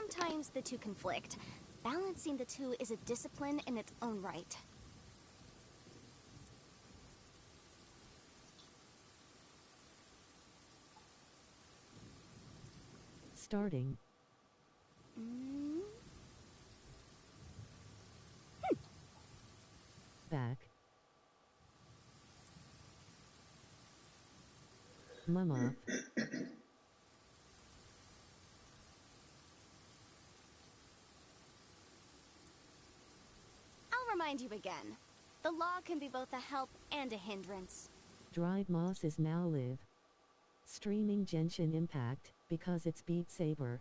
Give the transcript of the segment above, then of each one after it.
sometimes the two conflict. Balancing the two is a discipline in its own right. Starting. Back. Mama. I'll remind you again. The law can be both a help and a hindrance. Dried Moss is now live. Streaming Genshin Impact, because it's Beat Saber.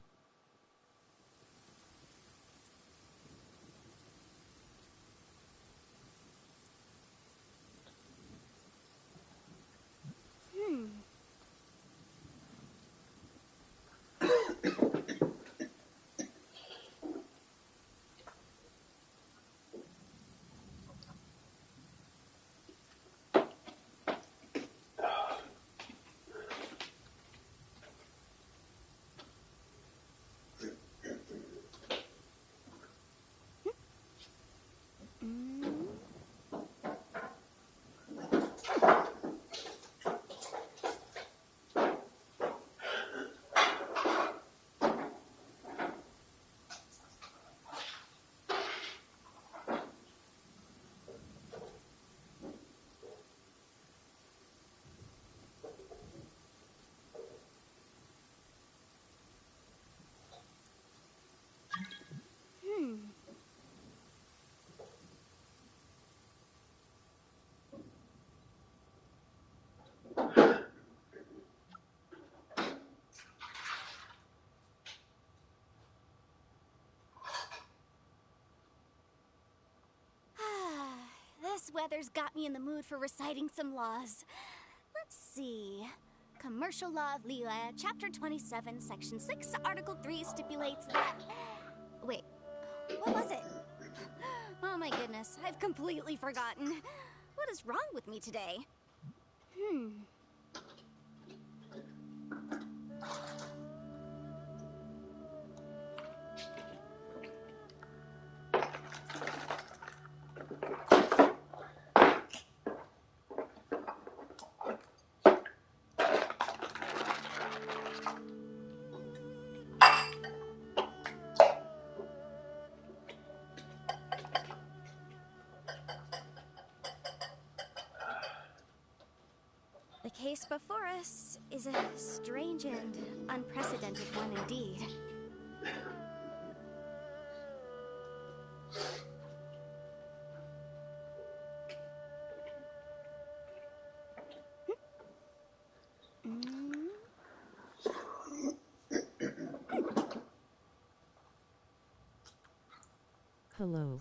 This weather's got me in the mood for reciting some laws. Let's see. Commercial Law of Liyue, Chapter 27, Section 6, Article 3 stipulates that... Wait, what was it? Oh my goodness, I've completely forgotten. What is wrong with me today? The case before us is a strange and unprecedented one indeed. Hello.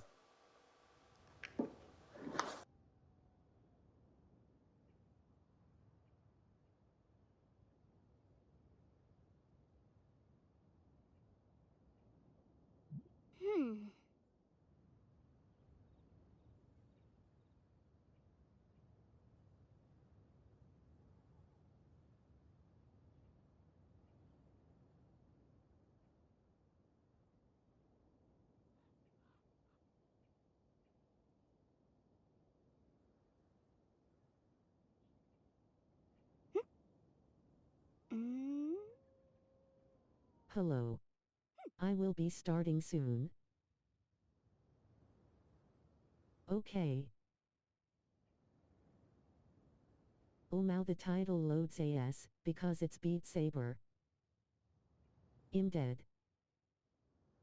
Hello. I will be starting soon. Okay. Oh now the title loads AS, because it's Beat Saber. I'm dead.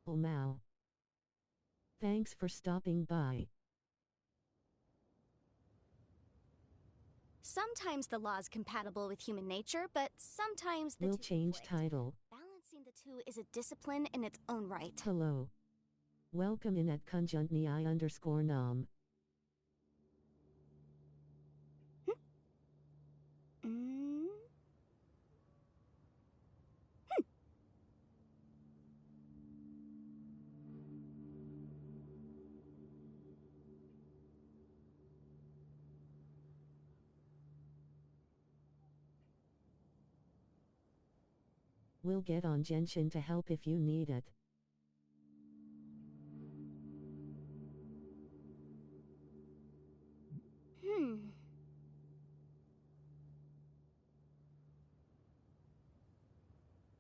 Oh Mao. Thanks for stopping by. Sometimes the law's compatible with human nature, but sometimes the We'll two change conflict. title. Balancing the two is a discipline in its own right. Hello. Welcome in at conjunctni _nam. We'll get on Genshin to help if you need it.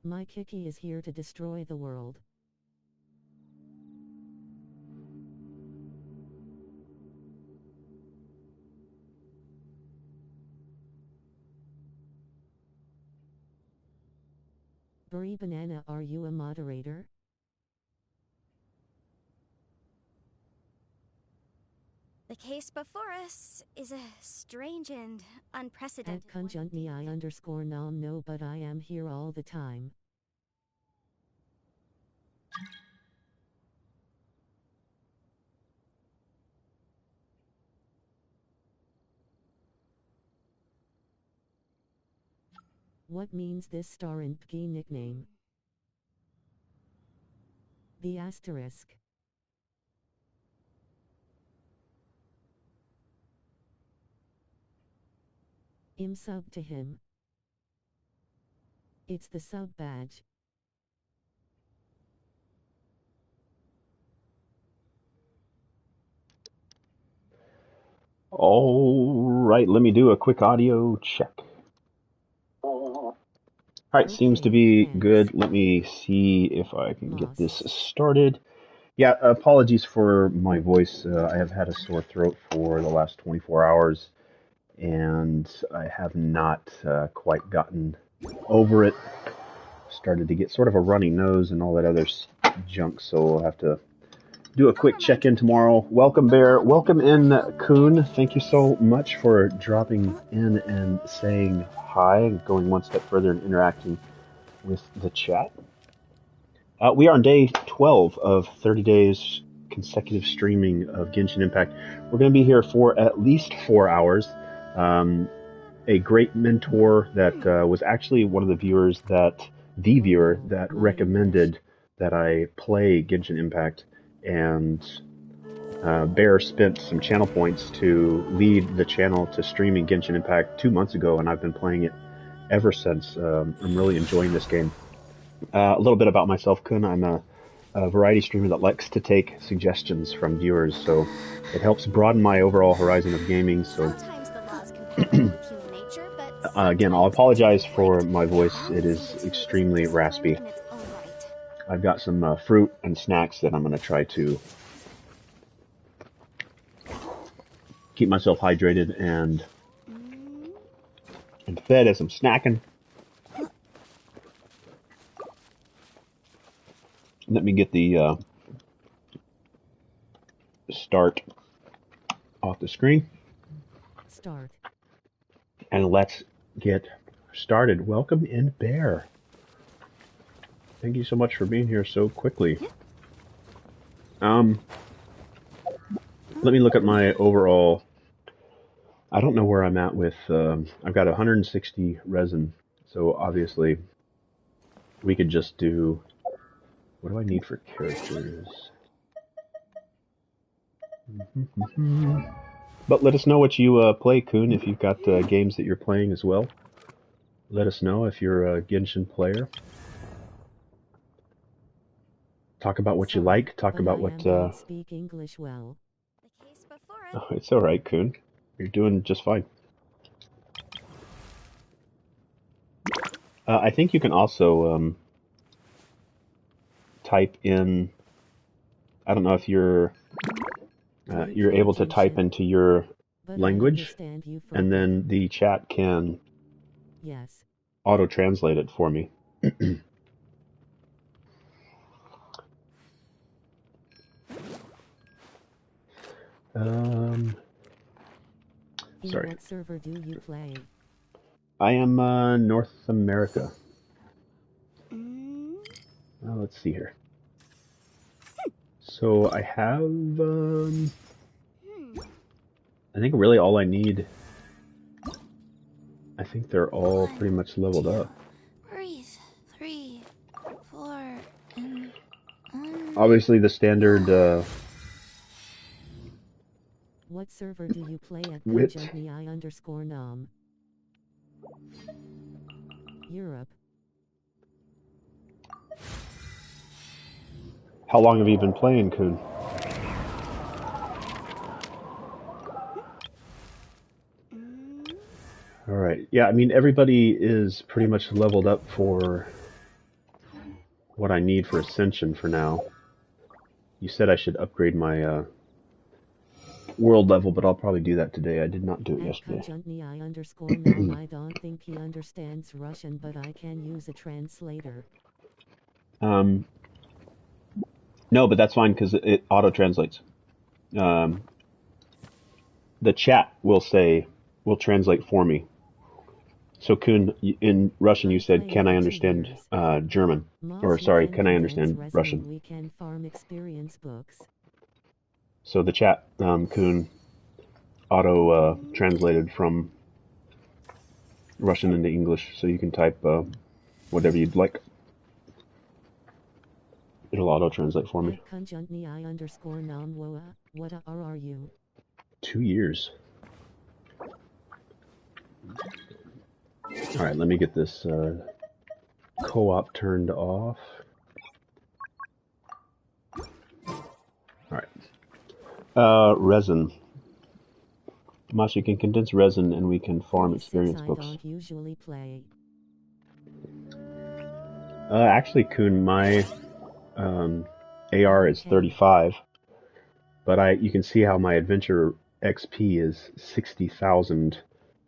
My Kiki is here to destroy the world. Brie Banana, are you a moderator? The case before us is a strange and unprecedented At conjunctme I_nom no, but I am here all the time. What means this star and Pgi nickname? The asterisk. Im sub to him. It's the sub badge. All right, let me do a quick audio check. All right, Okay, seems to be thanks. good. Let me see if I can get Moss. this started. Yeah, apologies for my voice. I have had a sore throat for the last 24 hours, and I have not quite gotten over it. Started to get sort of a runny nose and all that other junk, so we'll have to do a quick check-in tomorrow. Welcome, Bear. Welcome in, Kuhn. Thank you so much for dropping in and saying hi and going one step further and interacting with the chat. We are on day 12 of 30 days consecutive streaming of Genshin Impact. We're going to be here for at least 4 hours. A great mentor that was actually one of the viewer that recommended that I play Genshin Impact, and Bear spent some channel points to lead the channel to streaming Genshin Impact 2 months ago, and I've been playing it ever since. I'm really enjoying this game. A little bit about myself, Kun. I'm a variety streamer that likes to take suggestions from viewers, so it helps broaden my overall horizon of gaming. So Sometimes the law's compatible with human nature, but again, I'll apologize for my voice. It is extremely raspy. in its own right. I've got some fruit and snacks that I'm going to try to keep myself hydrated and fed as I'm snacking. Let me get the start off the screen. Start. And let's get started. Welcome in, Bear. Thank you so much for being here so quickly. Let me look at my overall. I don't know where I'm at with. I've got 160 resin, so obviously we could just do. What do I need for characters? But let us know what you play, Kun. If you've got games that you're playing as well, let us know if you're a Genshin player. Talk about what you like. Talk about what. Don't speak English well. The case before us. Oh, it's all right, Kun. You're doing just fine. I think you can also type in. I don't know if you're able to type into your language, and then the chat can auto translate it for me. Sorry. What server do you play? I am North America. Let's see here. So I have, I think really all I need. I think they're all pretty much leveled up. Breathe. 3, 4, and Obviously the standard. What server do you play at Wit. I_nom? Europe. How long have you been playing, Kun? All right. Yeah, I mean everybody is pretty much leveled up for what I need for Ascension for now. You said I should upgrade my world level, but I'll probably do that today. I did not do it yesterday. _now I don't think he understands Russian, but I can use a translator. No, but that's fine because it auto translates. The chat will translate for me. So Kuhn, in Russian you said, "Can I understand German?" Or sorry, "Can I understand Russian?" We can farm experience books. So the chat, Kuhn, auto translated from Russian into English, so you can type whatever you'd like. It'll auto translate for me. What are you? 2 years. All right, let me get this co-op turned off. All right. Resin. Mas, you can condense resin and we can farm experience books. I don't usually play. Actually, Kuhn, my AR is 35, but you can see how my adventure XP is 60,000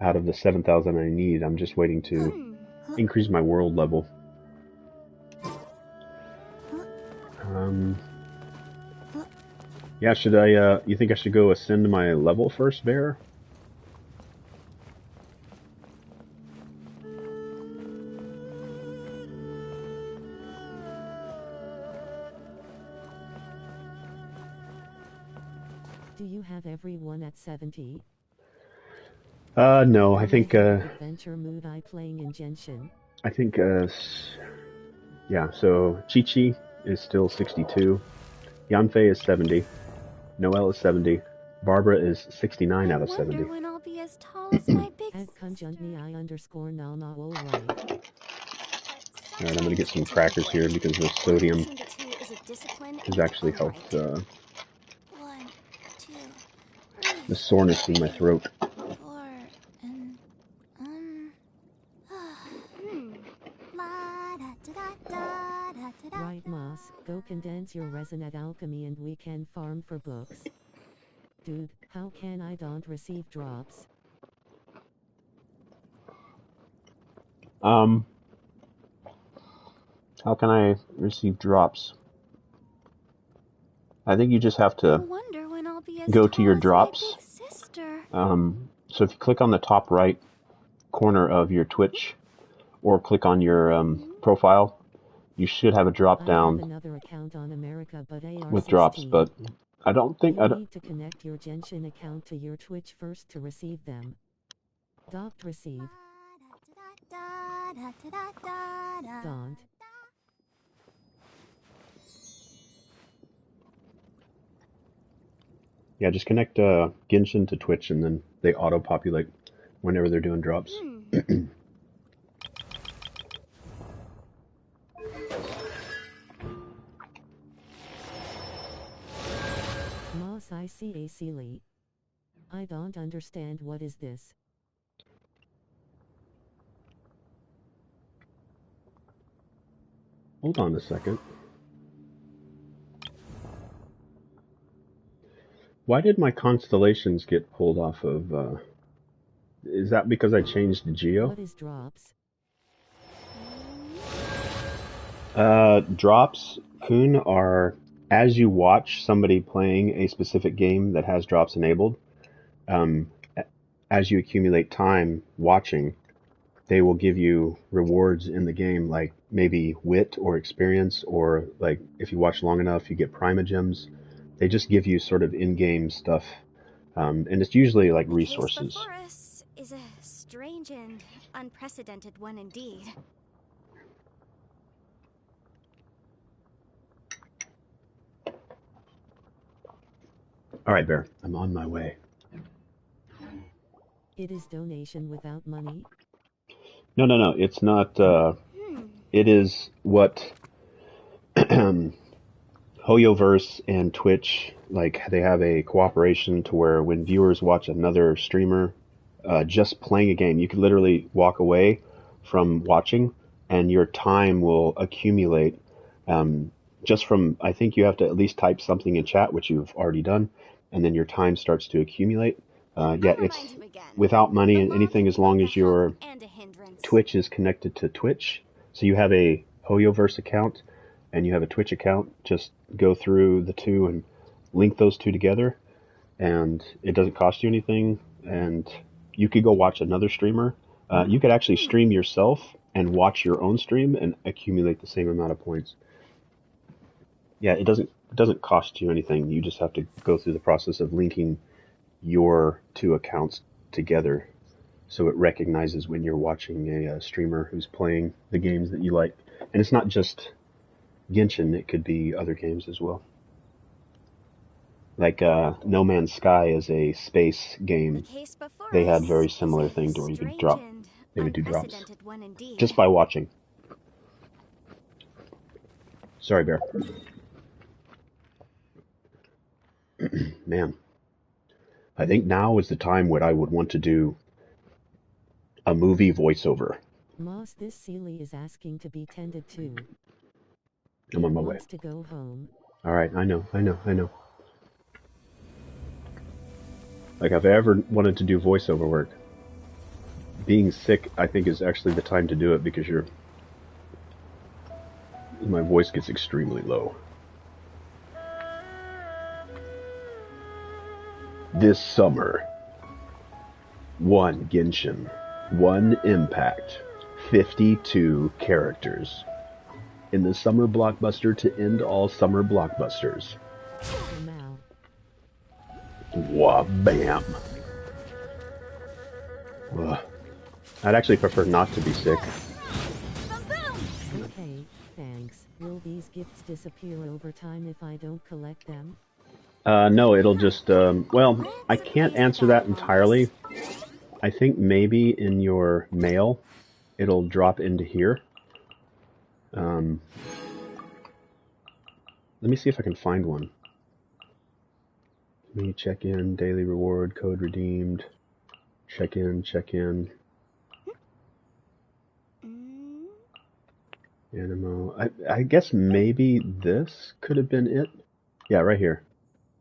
out of the 7,000 I need. I'm just waiting to increase my world level. Yeah, should I, you think I should go ascend my level first, Bear? Do you have everyone at 70? No, I think, adventure mood I playing in Genshin. I think, yeah, so Chi-Chi is still 62. Yanfei is 70. Noelle is 70. Barbara is 69 out of 70. When I'll be as tall as my big sister. Alright, I'm gonna get some crackers here because the sodium has actually helped the soreness in my throat. Right, Moss, go condense your resin at alchemy and we can farm for books. Dude, how can I don't receive drops? How can I receive drops? I think you just have to go to your drops. So if you click on the top right corner of your Twitch, or click on your profile, you should have a drop down with drops, but I don't think you need to connect your Genshin account to your Twitch first to receive them. Docked receive. Don't. Yeah, just connect Genshin to Twitch and then they auto-populate whenever they're doing drops. Moss, I see a silly. I don't understand what is this. Hold on a second. Why did my constellations get pulled off of, is that because I changed the geo? What is drops? Drops, Kuhn, are as you watch somebody playing a specific game that has drops enabled, as you accumulate time watching, they will give you rewards in the game, like maybe wit or experience, or like if you watch long enough, you get primogems. They just give you sort of in-game stuff, and it's usually like resources. The case before us is a strange and unprecedented one indeed. All right, Bear, I'm on my way. It is donation without money? No, it's not. It is what Hoyoverse and Twitch, like, they have a cooperation to where when viewers watch another streamer just playing a game, you can literally walk away from watching and your time will accumulate Just from, I think you have to at least type something in chat, which you've already done, and then your time starts to accumulate. Yeah, I'll remind it's you again. without money The and law anything can as be long both as a help your and a hindrance. Twitch is connected to Twitch. So you have a HoYoverse account and you have a Twitch account. Just go through the two and link those two together, and it doesn't cost you anything. And you could go watch another streamer. You could actually stream yourself and watch your own stream and accumulate the same amount of points. Yeah, it doesn't cost you anything. You just have to go through the process of linking your two accounts together, so it recognizes when you're watching a streamer who's playing the games that you like. And it's not just Genshin, it could be other games as well. Like No Man's Sky is a space game. They had very similar thing to where you could drop, they would do drops just by watching. Sorry, Bear. Man, I think now is the time when I would want to do a movie voiceover. Moss, this Sealy is asking to be tended to. I'm on my way. Wants to go home. All right, I know. Like, if I ever wanted to do voiceover work, being sick, I think, is actually the time to do it, because my voice gets extremely low. This summer, 1 Genshin, 1 Impact, 52 characters. In the summer blockbuster to end all summer blockbusters. Wah-bam. Ugh. I'd actually prefer not to be sick. Okay, thanks. Will these gifts disappear over time if I don't collect them? No, it'll just, well, I can't answer that entirely. I think maybe in your mail, it'll drop into here. Let me see if I can find one. Let me check in, daily reward, code redeemed, check in. Animo. I guess maybe this could have been it. Yeah, right here.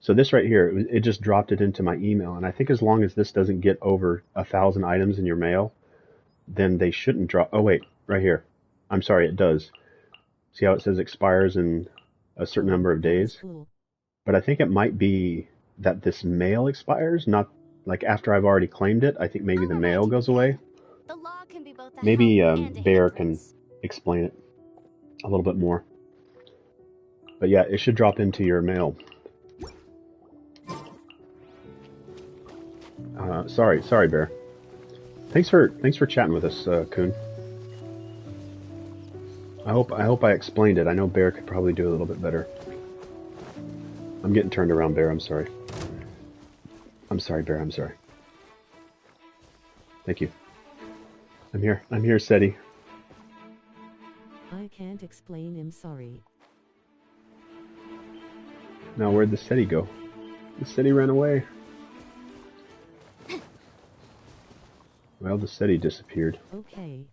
So this right here, it just dropped it into my email, and I think as long as this doesn't get over 1,000 items in your mail, then they shouldn't drop. Oh wait, right here. I'm sorry, it does. See how it says expires in a certain number of days? But I think it might be that this mail expires, not like after I've already claimed it. I think maybe the mail goes away. Maybe Bear can explain it a little bit more. But yeah, it should drop into your mail. Sorry, Bear. Thanks for chatting with us, Kuhn. I hope I explained it. I know Bear could probably do a little bit better. I'm getting turned around, Bear. I'm sorry. I'm sorry, Bear. I'm sorry. Thank you. I'm here, Seti. I can't explain. I'm sorry. Now, where'd the Seti go? The Seti ran away. Well, the Seti disappeared. Okay.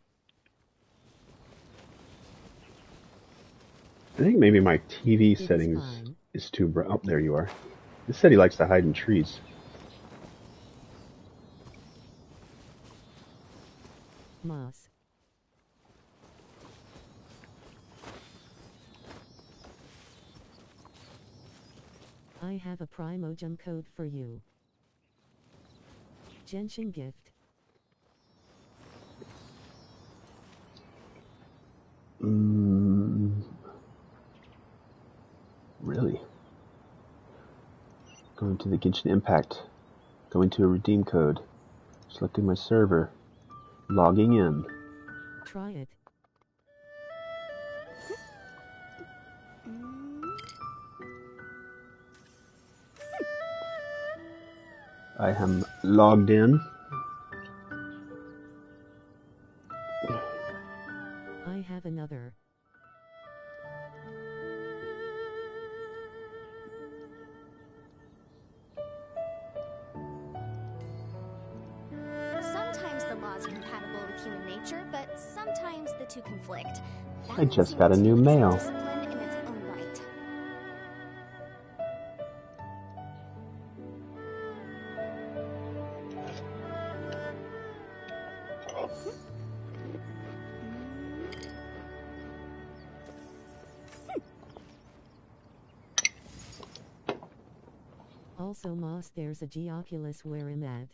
I think maybe my TV settings is too bright. Oh, there you are. The Seti likes to hide in trees. Moss. I have a Primogem code for you. Genshin gift. Really? Going to the Genshin Impact. Going to a redeem code. Selecting my server. Logging in. Try it. I am logged in. I have another. Sometimes the law is compatible with human nature, but sometimes the two conflict. I just got a new mail. Also, Moss, there's a Geoculus where I'm at.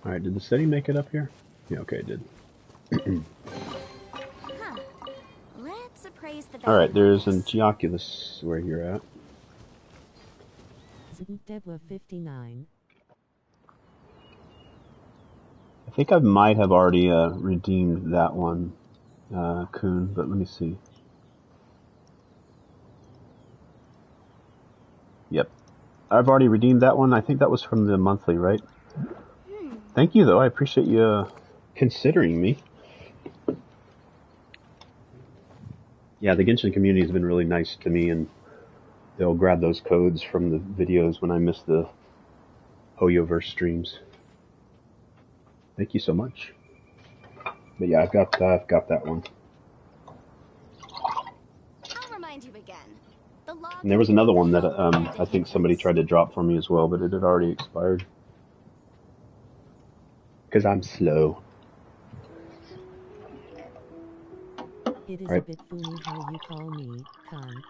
Alright, did the city make it up here? Yeah, okay, it did. Huh. Let's appraise the Alright, there's value a of this. Geoculus where you're at. Debwa 59. I think I might have already redeemed that one, Kuhn, but let me see. Yep. I've already redeemed that one. I think that was from the monthly, right? Thank you, though. I appreciate you considering me. Yeah, the Genshin community has been really nice to me, and they'll grab those codes from the videos when I miss the Hoyoverse streams. Thank you so much. But yeah, I've got that one. I'll remind you again. The law And there was another one that and I think somebody tried to drop for me as well, but it had already expired. Because I'm slow. It is Right. a bit funny how you call me, Khan.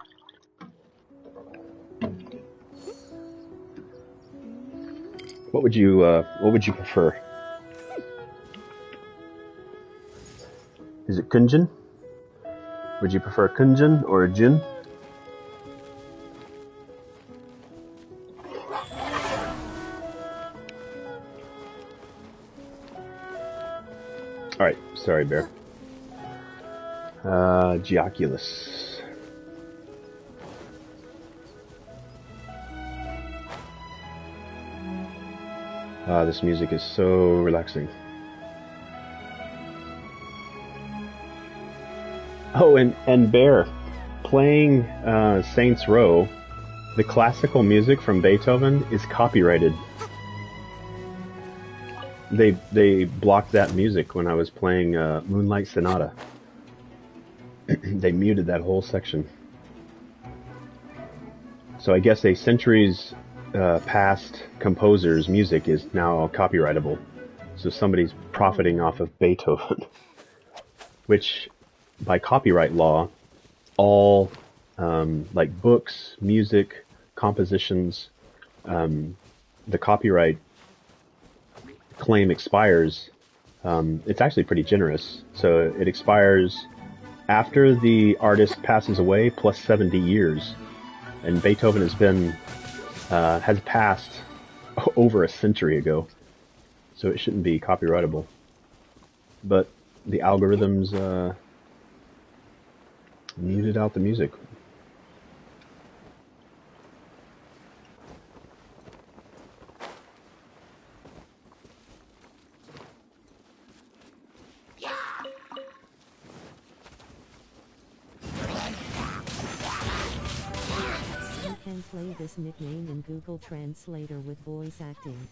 What would you prefer? Is it Kunjin? Would you prefer Kunjin or Jin? Alright, sorry, Bear. Geoculus. This music is so relaxing. Oh, and Bear, playing Saints Row, the classical music from Beethoven is copyrighted. They blocked that music when I was playing Moonlight Sonata. They muted that whole section. So I guess a centuries past composer's music is now copyrightable. So somebody's profiting off of Beethoven, which by copyright law, all like books, music, compositions, the copyright claim expires. It's actually pretty generous. So it expires after the artist passes away plus 70 years. And Beethoven has passed over a century ago. So it shouldn't be copyrightable. But the algorithms muted out the music. You can play this nickname in Google Translator with voice acting.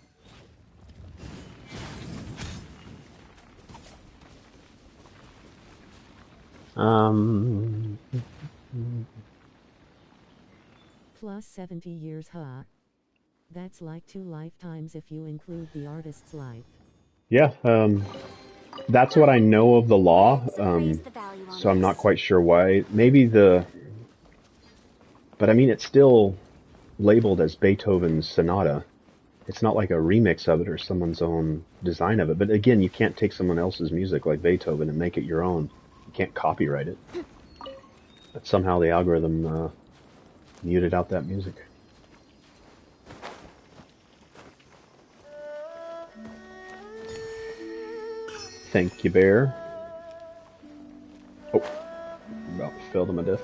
Plus 70 years, huh? That's like 2 lifetimes if you include the artist's life. Yeah, that's what I know of the law. Let's appraise the value on So I'm not this. quite sure why. But I mean, it's still labeled as Beethoven's sonata. It's not like a remix of it or someone's own design of it. But again, you can't take someone else's music like Beethoven and make it your own. You can't copyright it. But somehow the algorithm muted out that music. Thank you, Bear. Oh, about fell to my death.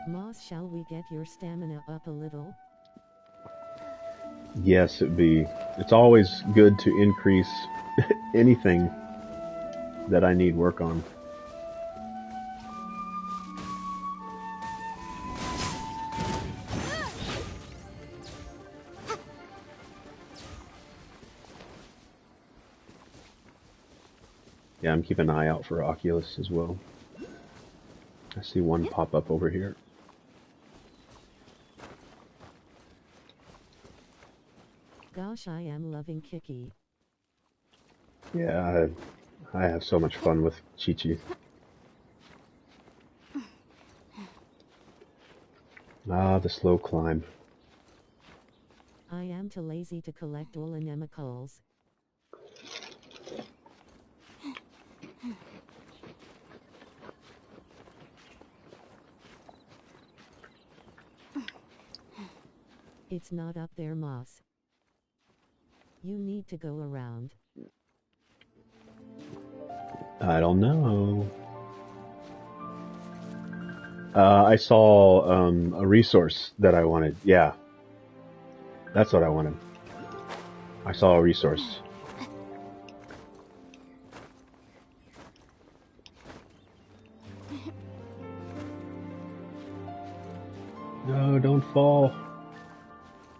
Moss, shall we get your stamina up a little? Yes, it's always good to increase anything that I need work on. Yeah, I'm keeping an eye out for Oculus as well. I see one pop up over here. Gosh, I am loving Kiki. Yeah, I have so much fun with Chi-Chi. Ah, the slow climb. I am too lazy to collect all anemicals. It's not up there, Moss. You need to go around. I don't know. I saw a resource that I wanted. Yeah, that's what I wanted. I saw a resource. No, don't fall.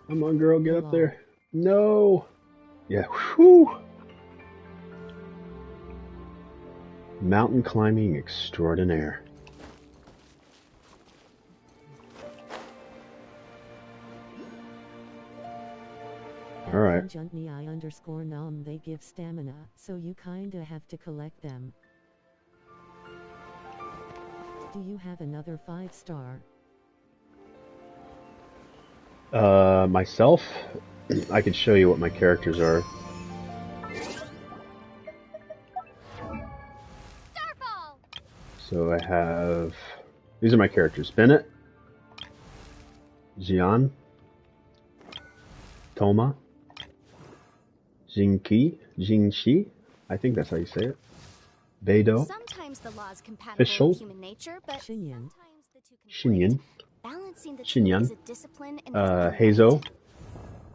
Come on, girl, get up there. No. Yeah, whew. Mountain climbing extraordinaire. All right. _nom, they give stamina, so you kinda have to collect them. Do you have another 5-star? Myself, I could show you what my characters are. Starfall! So I have, these are my characters: Bennett, Jian, Toma, Jingxi, I think that's how you say it. Beidou, Sometimes the law is compatible Fischl, with human nature, but Xinyan. sometimes the two Xinyan, conflict. Balancing the two Xinyan, is a discipline in its own Heizo, right.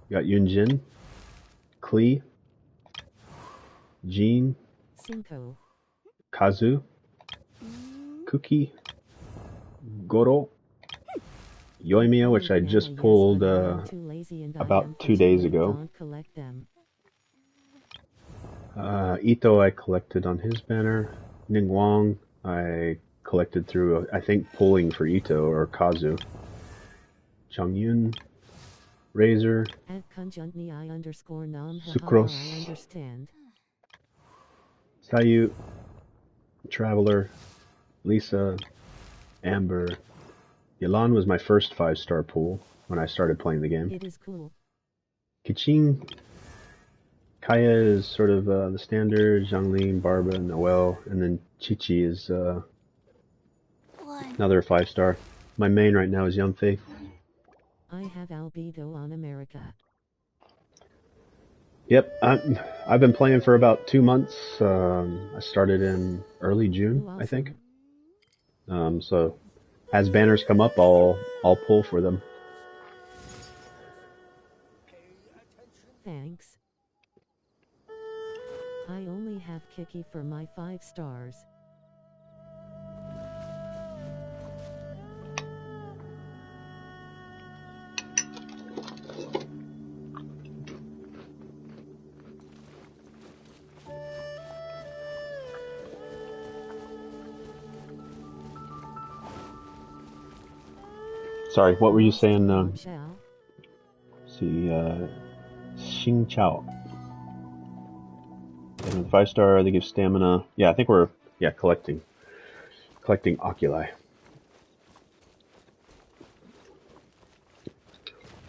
got Yunjin, Kli, Jin, Cinco. Kazu, Kuki, Goro, Yoimiya, which I just pulled about 2 days ago. Don't collect them. Ito I collected on his banner. Ningguang I collected through, I think, pulling for Ito or Kazu. Changyun, Razor, At _nom, Sucrose, I understand. Sayu, Traveler, Lisa, Amber. Yelan was my first 5-star pool when I started playing the game. It is cool. Kiching, Kaya is sort of the standard, Zhangling, Barba, Noelle, and then Chi-Chi is another 5-star. My main right now is Yunfei. I have albedo on America. Yep, I've been playing for about 2 months. I started in early June, Awesome. I think. So as banners come up, I'll pull for them. Thanks. I only have Kiki for my 5 stars. Sorry, what were you saying? Shall? See, Xing Chao. And 5-star, they give stamina. Yeah, I think we're collecting oculi.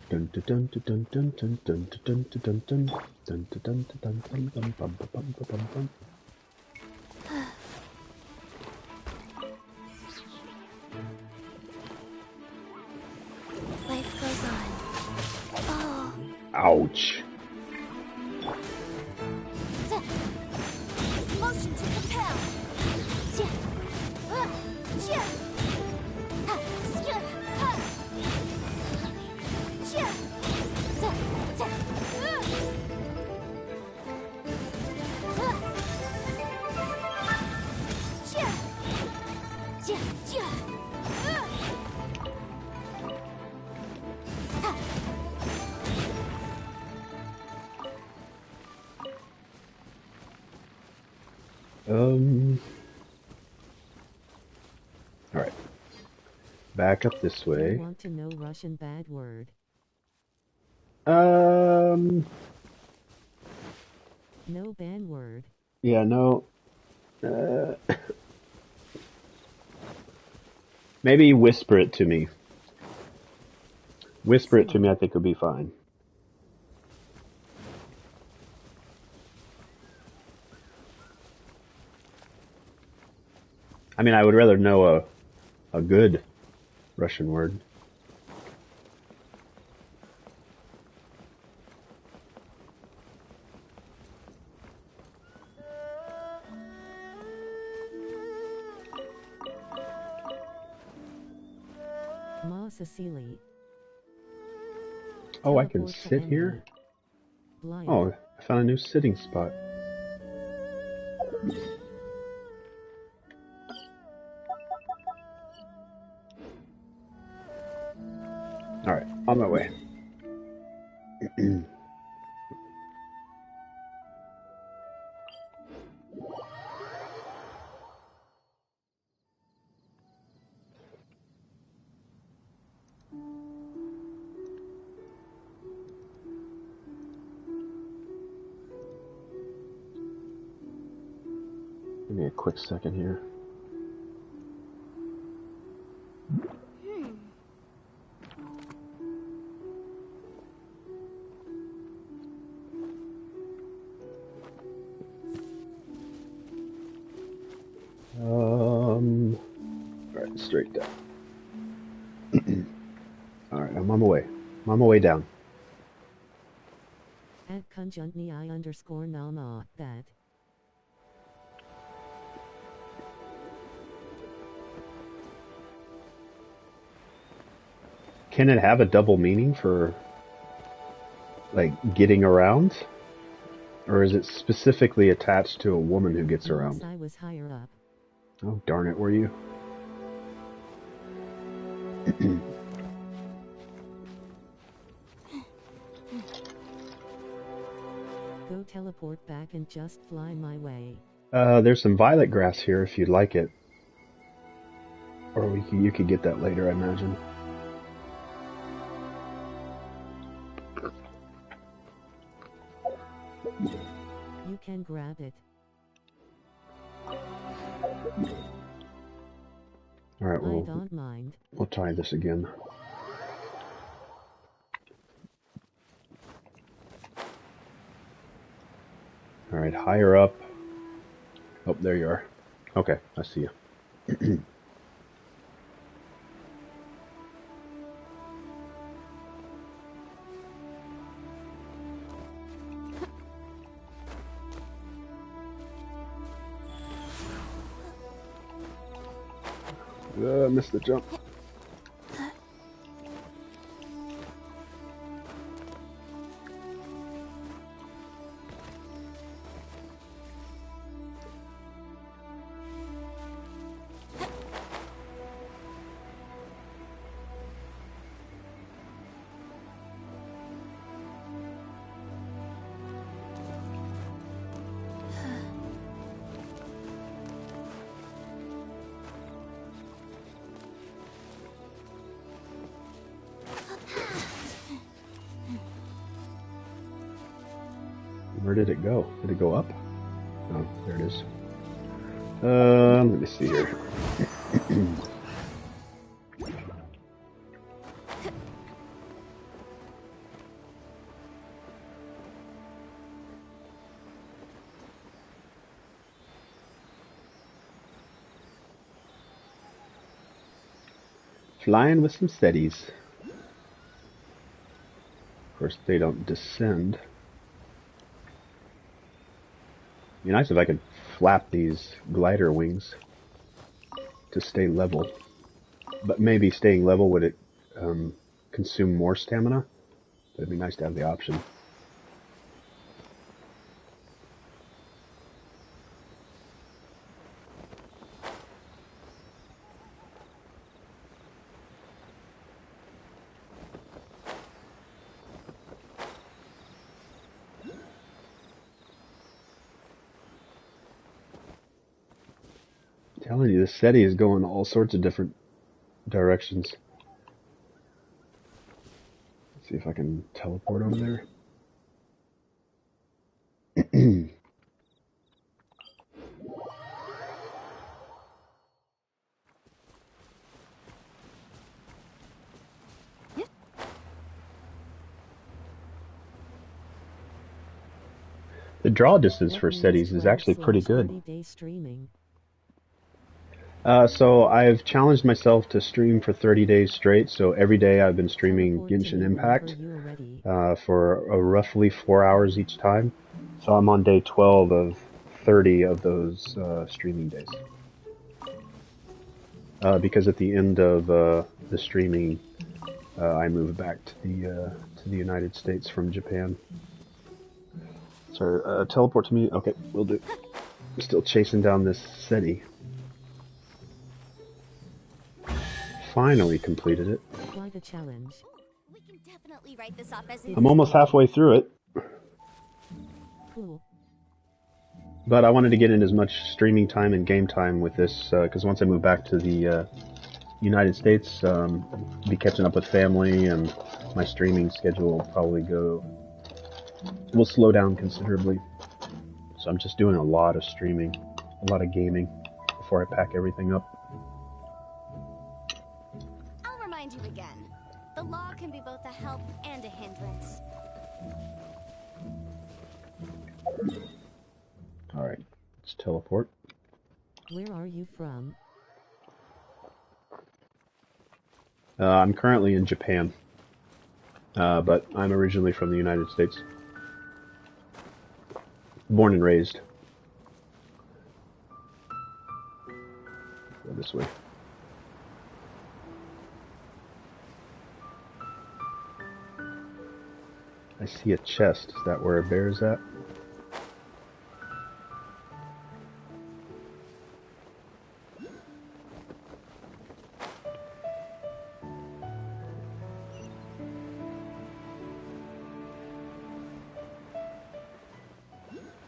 Dun dun dun dun dun dun dun dun dun dun dun dun dun dun dun dun bum bum bum bum. Life goes on. Oh. Ouch. Motion to compel. All right. back up this Do you way. want to know Russian bad word? Um, No ban word. yeah, no. Uh, maybe whisper it to me. Whisper it to me, I think would be fine. I mean, I would rather know a good Russian word. Ma Cecily. Oh, I can Teleport to sit here? enemy. Blind. Oh, I found a new sitting spot. Alright, on my way. Give me a quick second here. Alright, straight down. Alright, I'm on my way. I'm on my way down. At conjuntni I_nama, that. Can it have a double meaning for, like, getting around? Or is it specifically attached to a woman who gets Unless around? I was higher up. Oh, darn it, were you? Go teleport back and just fly my way. There's some violet grass here if you'd like it. Or you could get that later, I imagine. You can grab it. Alright, I don't mind. we'll try this again. Alright, higher up. Oh, there you are. Okay, I see you. Missed the jump. Where did it go? Did it go up? Oh, there it is. Let me see here. Flying with some steadies. Of course, they don't descend. It'd be nice if I could flap these glider wings to stay level. But maybe staying level would it consume more stamina? It'd be nice to have the option. I'm telling you, this SETI is going all sorts of different directions. Let's see if I can teleport over there. The draw distance for cities is actually pretty good. 30-day streaming. So I've challenged myself to stream for 30 days straight. So every day I've been streaming Teleport to Genshin me Impact whenever you are ready. for roughly 4 hours each time. So I'm on day 12 of 30 of those streaming days. Because at the end of the streaming, I move back to the United States from Japan. So teleport to me. Okay, we'll do. I'm still chasing down this city. Finally completed it. Quite a challenge. We can definitely write this off as I'm almost halfway through it, Cool. but I wanted to get in as much streaming time and game time with this because once I move back to the United States, be catching up with family, and my streaming schedule will probably will slow down considerably. So I'm just doing a lot of streaming, a lot of gaming before I pack everything up. I'll remind you again. The law can be both a help and a hindrance. All right, let's teleport. Where are you from? I'm currently in Japan, but I'm originally from the United States. Born and raised. Go this way. I see a chest. Is that where a bear's at?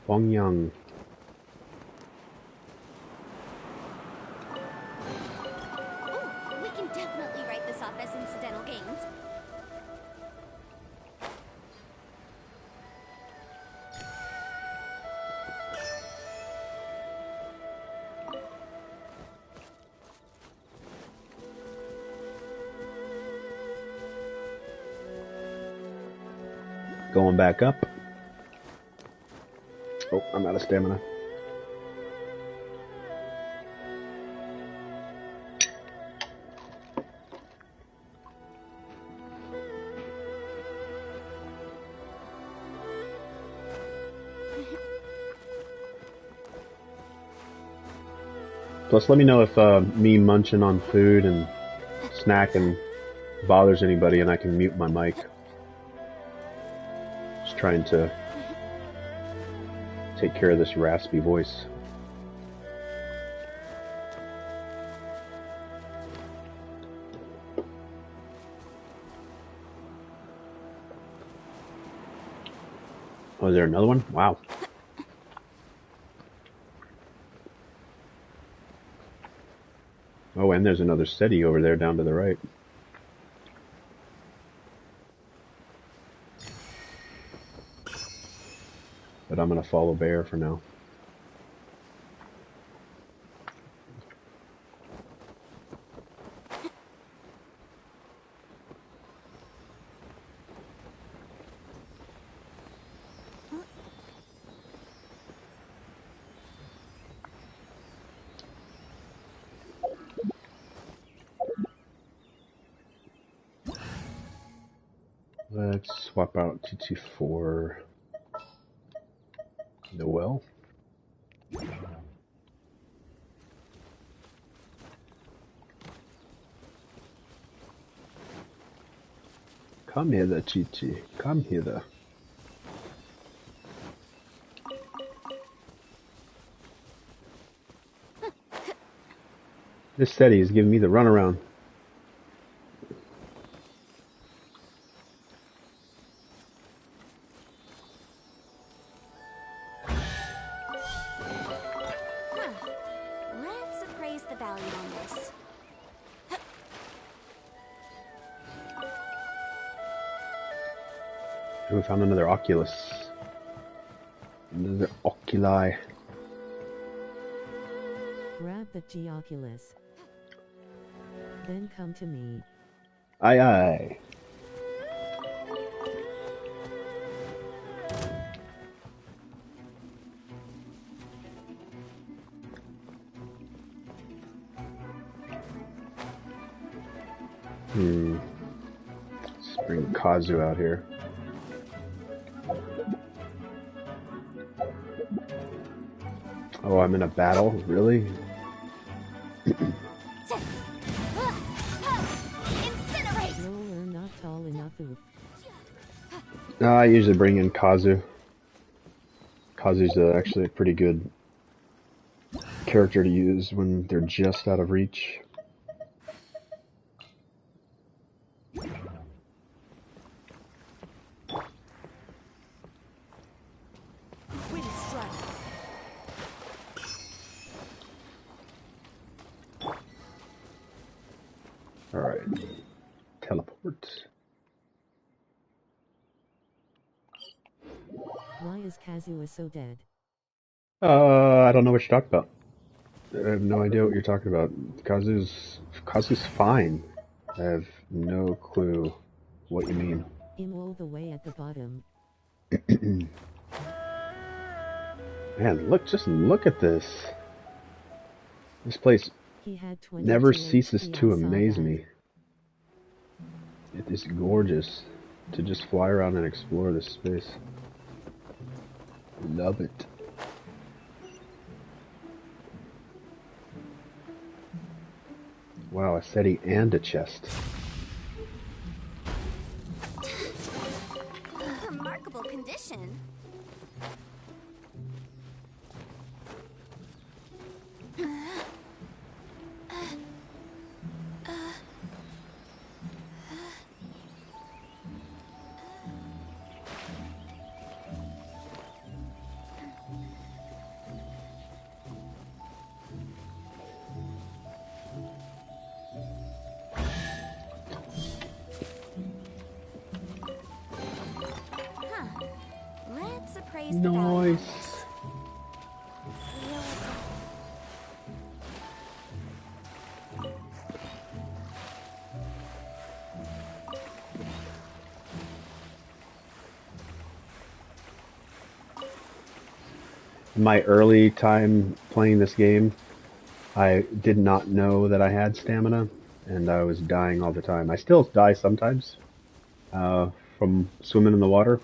Bongyang. Ooh, we can definitely write this off as incidental gains. Going back up. Oh, I'm out of stamina. Plus, let me know if me munching on food and snacking bothers anybody, and I can mute my mic. Just trying to take care of this raspy voice. Oh, is there another one? Wow. Oh, and there's another city over there down to the right. But I'm going to follow Bear for now. Let's swap out TT for Noel. Come hither, Chichi. Come hither. This steady is giving me the runaround. Let's appraise the value on this. we found another Oculus. Another Oculi. Grab the Geoculus. Then come to me. Aye aye. Let's bring Kazu out here. Oh, I'm in a battle? Really? Incinerate! Roller not tall enough. Oof. No, I usually bring in Kazu. Kazu's actually a pretty good character to use when they're just out of reach. Alright. Teleport. Why is Kazuya so dead? I don't know what you're talking about. I have no idea what you're talking about. Kazu's fine. I have no clue what you mean. I'm all the way at the bottom. Man, just look at this. This place He had 22 never ceases HP, to I saw amaze that. me. It is gorgeous to just fly around and explore this space. Love it. Wow, a SETI and a chest. Remarkable condition. Let's appraise the value on Nice. this. In my early time playing this game, I did not know that I had stamina, and I was dying all the time. I still die sometimes from swimming in the water.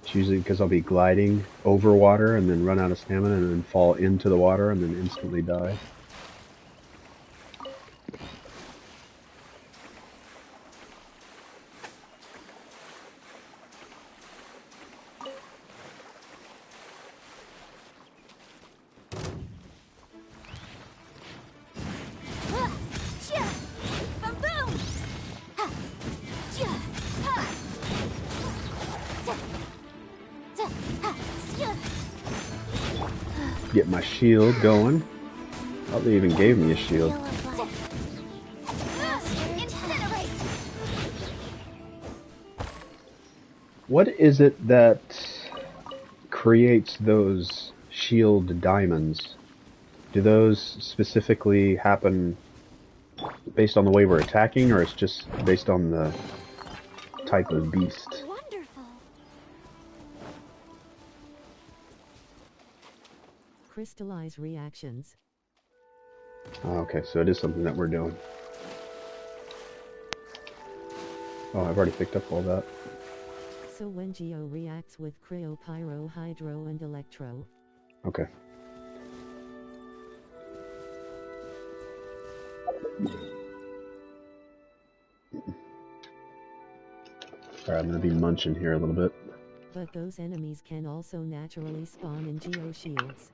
It's usually because I'll be gliding over water and then run out of stamina and then fall into the water and then instantly die. Get my shield going. Oh, they even gave me a shield. What is it that creates those shield diamonds? Do those specifically happen based on the way we're attacking, or it's just based on the type of beast? Wonderful. Crystallize reactions. Oh, okay, so it is something that we're doing. Oh, I've already picked up all that. So when Geo reacts with Cryo, Pyro, Hydro, and Electro, Okay. Alright, I'm gonna be munching here a little bit. but those enemies can also naturally spawn in Geo shields.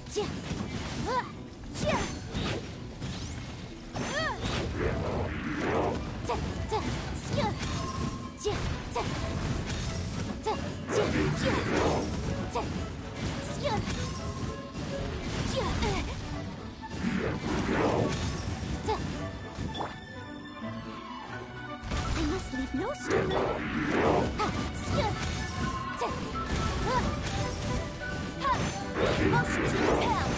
I must leave no stone. Motion to repel.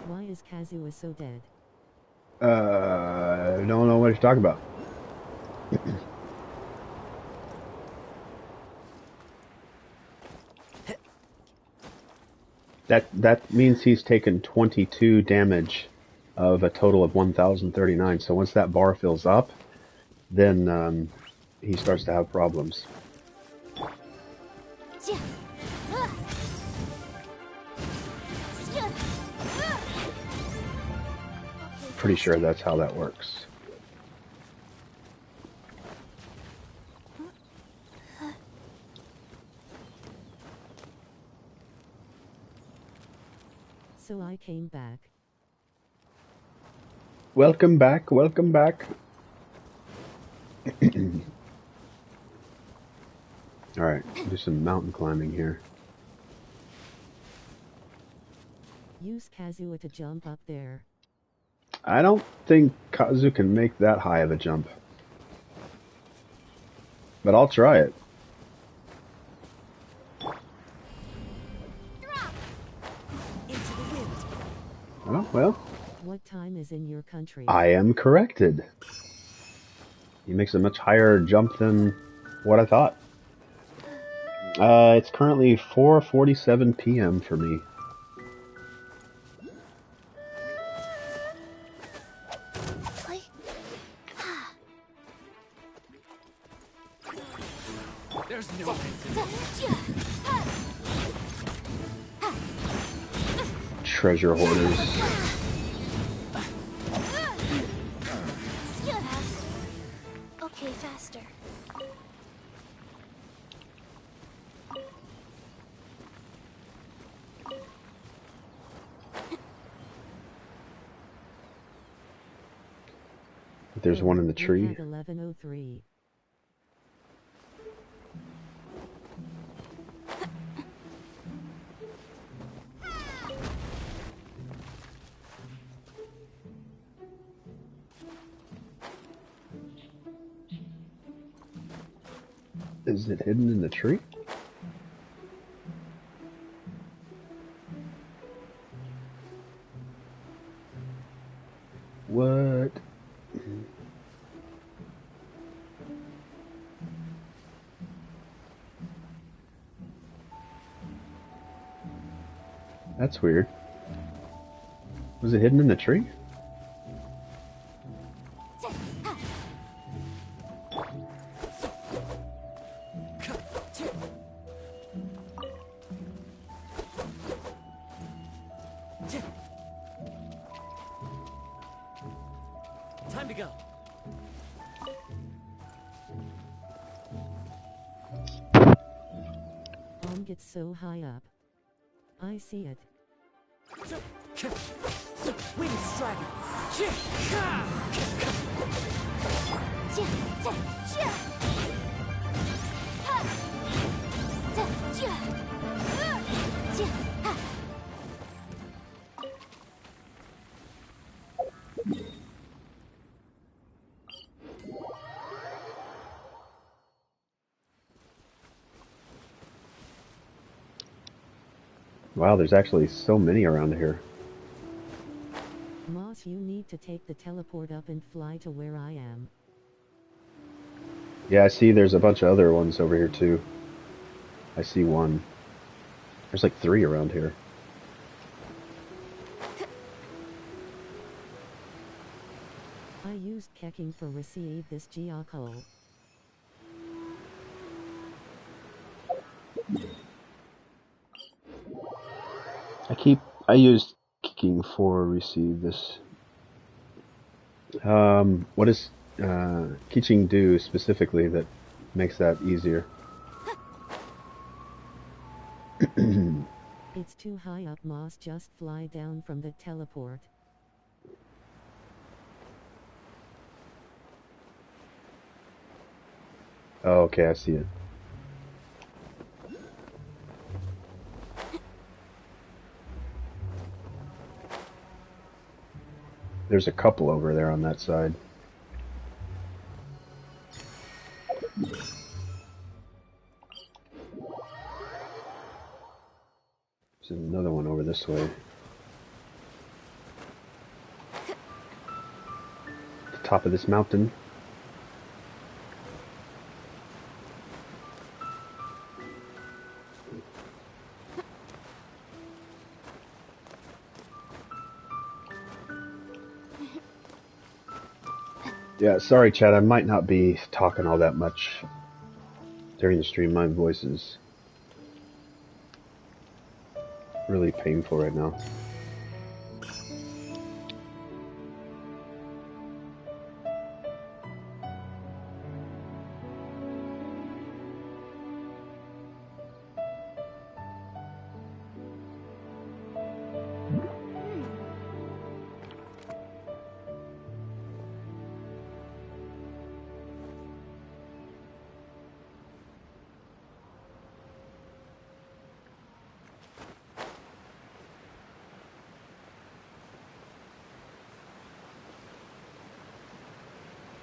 Why is Kazuha so dead? I don't know what you're talking about. That means he's taken 22 damage of a total of 1,039. So once that bar fills up, then he starts to have problems. Pretty sure that's how that works. So I came back. Welcome back, welcome back. Alright, do some mountain climbing here. Use Kazuha to jump up there. I don't think Kazu can make that high of a jump. But I'll try it. Into the wind. Oh, well. What time is in your country? I am corrected. He makes a much higher jump than what I thought. It's currently 4:47 p.m. for me. There's no Treasure hoarders. Okay, faster. There's one in the tree. 11:03. Is it hidden in the tree? What? That's weird. Was it hidden in the tree? time to go. Bomb gets so high up. I see it. Wing strider. Wow, there's actually so many around here. guess you need to take the teleport up and fly to where I am. Yeah, I see there's a bunch of other ones over here too. I see one. There's like 3 around here. I used kecking for receive this geocole. I used kicking for receive this. What does kitching do specifically that makes that easier? It's too high up, Moss. Just fly down from the teleport. Oh, okay, I see it. There's a couple over there on that side. There's another one over this way. At the top of this mountain. Yeah, sorry, Chad. I might not be talking all that much during the stream. My voice is really painful right now.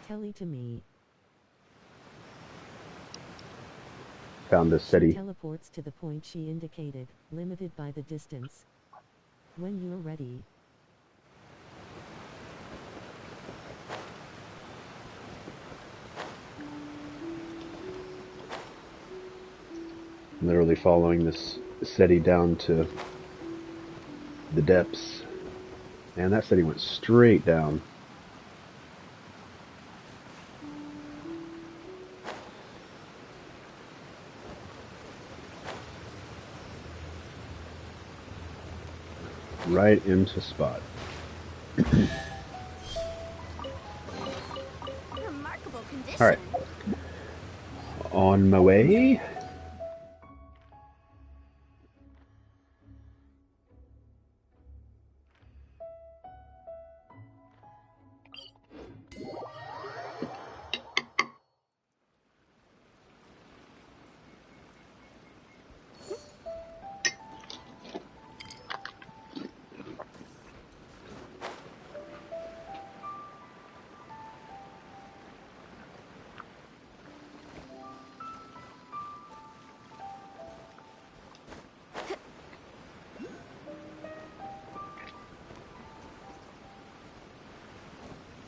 Telly to me. Found a She city. teleports to the point she indicated, limited by the distance. When you're ready. Literally following this SETI down to the depths. And that SETI went straight down. Right into spot. Remarkable condition. Alright. On my way.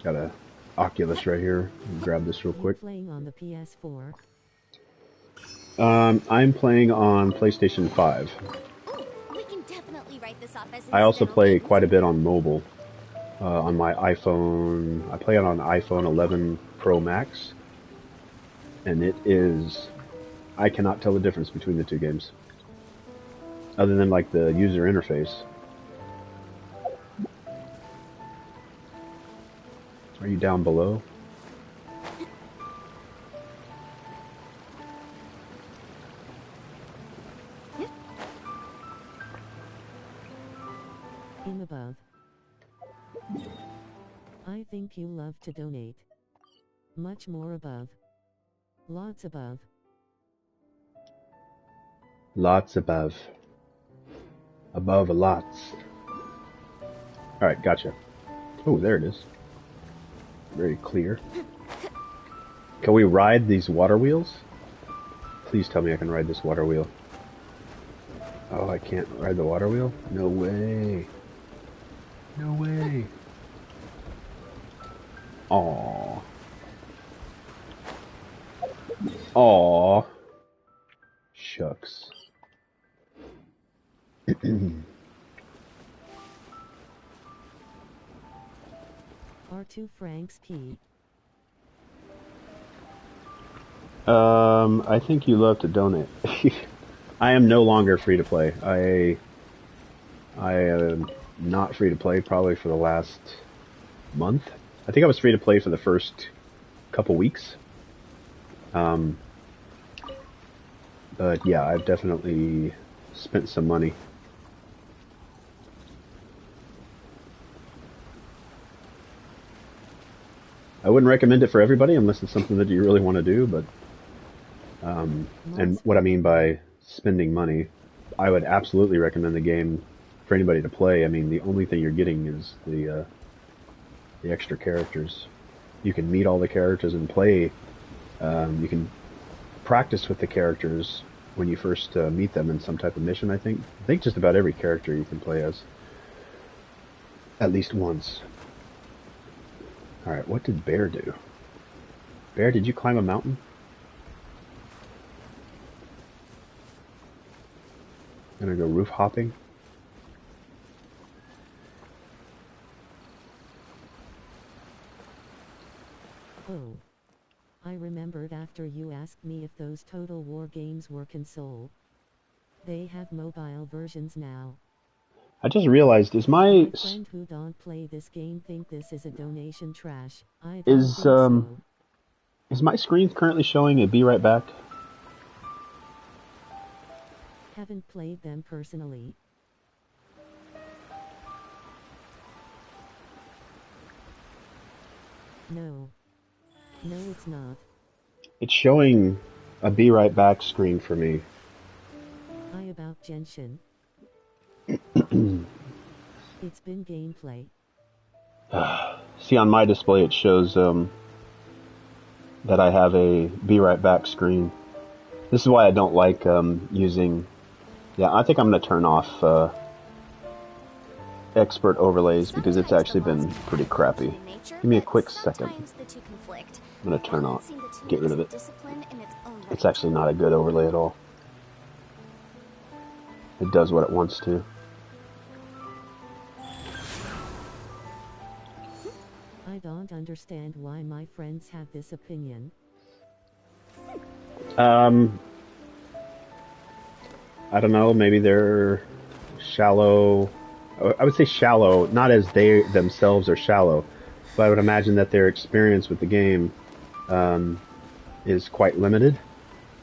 Got a Oculus right here. Grab this real quick. Playing on the PS4. I'm playing on PlayStation 5. Ooh, we can definitely write this off as I also incidental play games. quite a bit on mobile. On my iPhone, I play it on iPhone 11 Pro Max. And it is... I cannot tell the difference between the two games. Other than like the user interface. Are you down below? In above. I think you love to donate. Much more above. Lots above. Lots above. Above a lots. Alright, gotcha. Oh, there it is. Very clear. Can we ride these water wheels? Please tell me I can ride this water wheel. Oh, I can't ride the water wheel? No way. No way. Aw. Aw. Shucks. R2 francs P. I think you love to donate. I am no longer free to play. I am not free to play probably for the last month. I think I was free to play for the first couple weeks. But yeah, I've definitely spent some money. I wouldn't recommend it for everybody unless it's something that you really want to do, but and what I mean by spending money, I would absolutely recommend the game for anybody to play. I mean, the only thing you're getting is the extra characters. You can meet all the characters and play. You can practice with the characters when you first meet them in some type of mission. I think just about every character you can play as at least once. All right, what did Bear do? Bear, did you climb a mountain? Gonna go roof hopping? Oh. I remembered after you asked me if those Total War games were console. They have mobile versions now. I just realized, is My friend who don't play this game think this is a donation trash. I don't think so. Is my screen currently showing a Be Right Back? Haven't played them personally. No. No, it's not. It's showing a Be Right Back screen for me. I about Genshin. It's been gameplay. See, on my display it shows that I have a Be Right Back screen. This is why I don't like using... Yeah, I think I'm going to turn off expert overlays because it's actually been pretty crappy. Give me a quick second. I'm going to turn off, get rid of it. It's actually not a good overlay at all. It does what it wants to. I don't understand why my friends have this opinion. I don't know, maybe they're shallow. I would say shallow, not as they themselves are shallow, but I would imagine that their experience with the game is quite limited,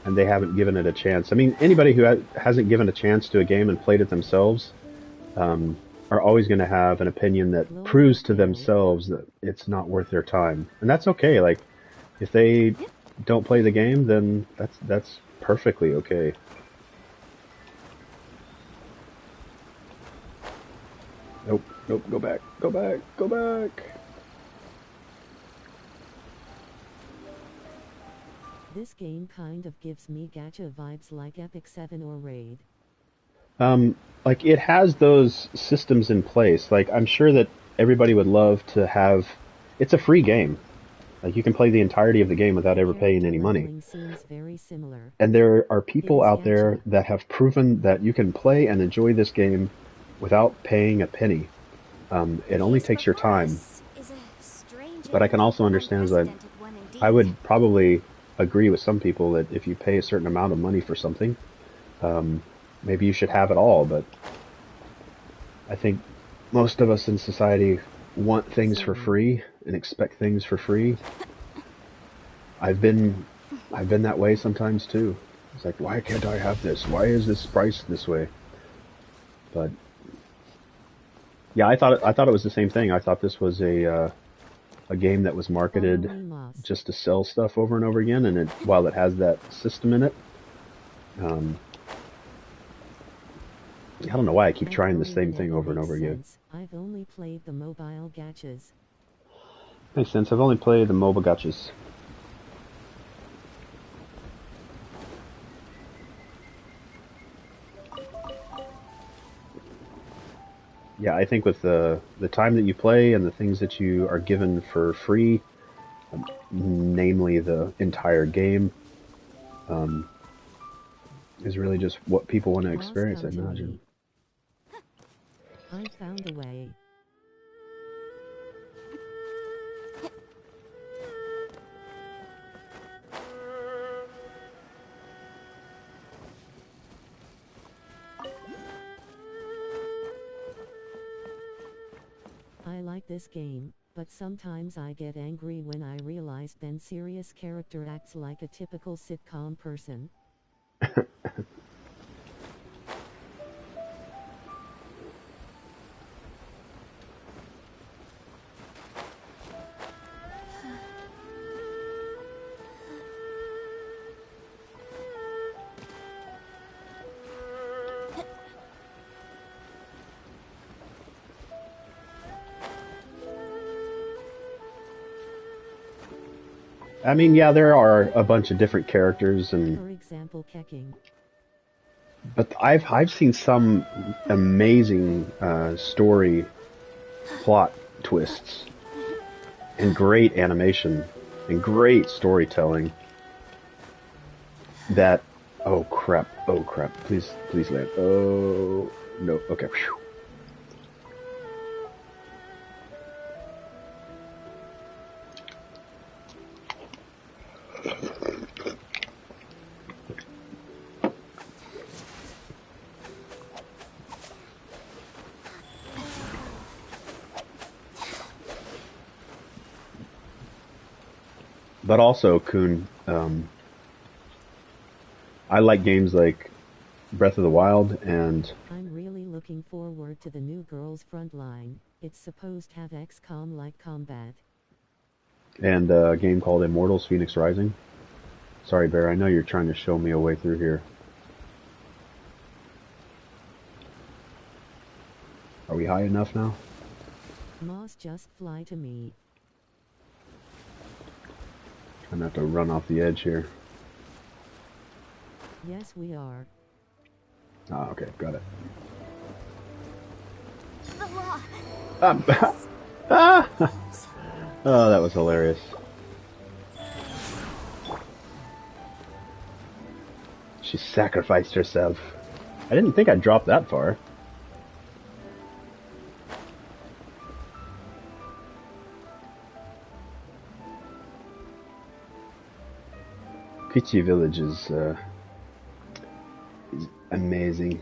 and they haven't given it a chance. I mean, anybody who hasn't given a chance to a game and played it themselves are always going to have an opinion that proves to themselves that it's not worth their time. And that's okay. Like, if they don't play the game, then that's perfectly okay. Nope, nope, go back, go back, go back. This game kind of gives me gacha vibes like Epic 7 or Raid. Like, it has those systems in place. Like, I'm sure that everybody would love to have... It's a free game. Like, you can play the entirety of the game without ever paying any money. Seems very similar. And there are people out there that have proven that you can play and enjoy this game without paying a penny. It only takes your time. But I can also understand that I would probably agree with some people that if you pay a certain amount of money for something, maybe you should have it all. But I think most of us in society want things for free and expect things for free. I've been that way sometimes too. It's like, why can't I have this? Why is this priced this way? But yeah, I thought it was the same thing. I thought this was a game that was marketed just to sell stuff over and over again, and while it has that system in it, I don't know why I keep trying the same thing over and over again. I've only played the mobile gachas. Makes sense. I've only played the mobile gachas. Yeah, I think with the time that you play and the things that you are given for free, namely the entire game, is really just what people want to Boss, experience, I come to imagine. me. I found a way. I like this game, but sometimes I get angry when I realize Ben serious character acts like a typical sitcom person. I mean, yeah, there are a bunch of different characters, For example, Keking. but I've seen some amazing story plot twists and great animation and great storytelling. That oh crap, please land. Oh no, okay. Whew. But also, Kun, I like games like Breath of the Wild and I'm really looking forward to the new Girls Frontline. It's supposed to have XCOM-like combat. a game called Immortals: Phoenix Rising. Sorry, Bear, I know you're trying to show me a way through here. Are we high enough now? Moss, just fly to me. I'm gonna have to run off the edge here. Yes, we are. Ah, okay, got it. The law. Ah! Oh, that was hilarious. She sacrificed herself. I didn't think I'd drop that far. Kichi Village is amazing.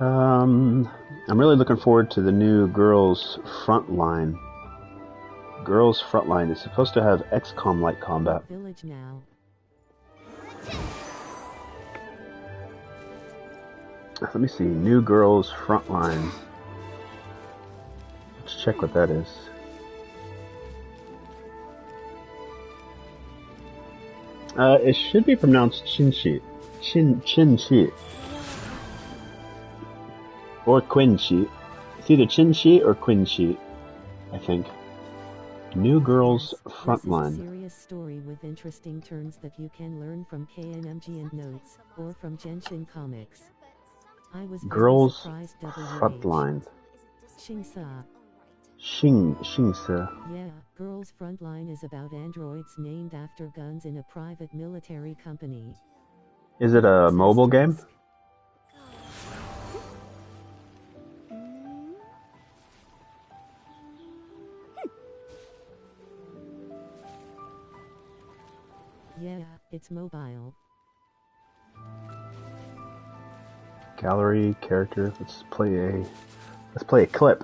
I'm really looking forward to the new Girls Frontline. Girls Frontline is supposed to have XCOM-like combat. Village now. Let me see. New Girls Frontline. Let's check what that is. It should be pronounced Chinshi. Chinshi. Or Quinshi. It's either Chinshi or Quinshi, I think. New Girls Yes, Frontline. This is a serious story with interesting turns that you can learn from KNMG and notes, or from Genshin comics. I was Girls very surprised. Frontline. Shingsa. Shingsa. Yeah, Girls Frontline is about androids named after guns in a private military company. Is it a mobile game? Yeah, it's mobile. Gallery, character. Let's play a clip.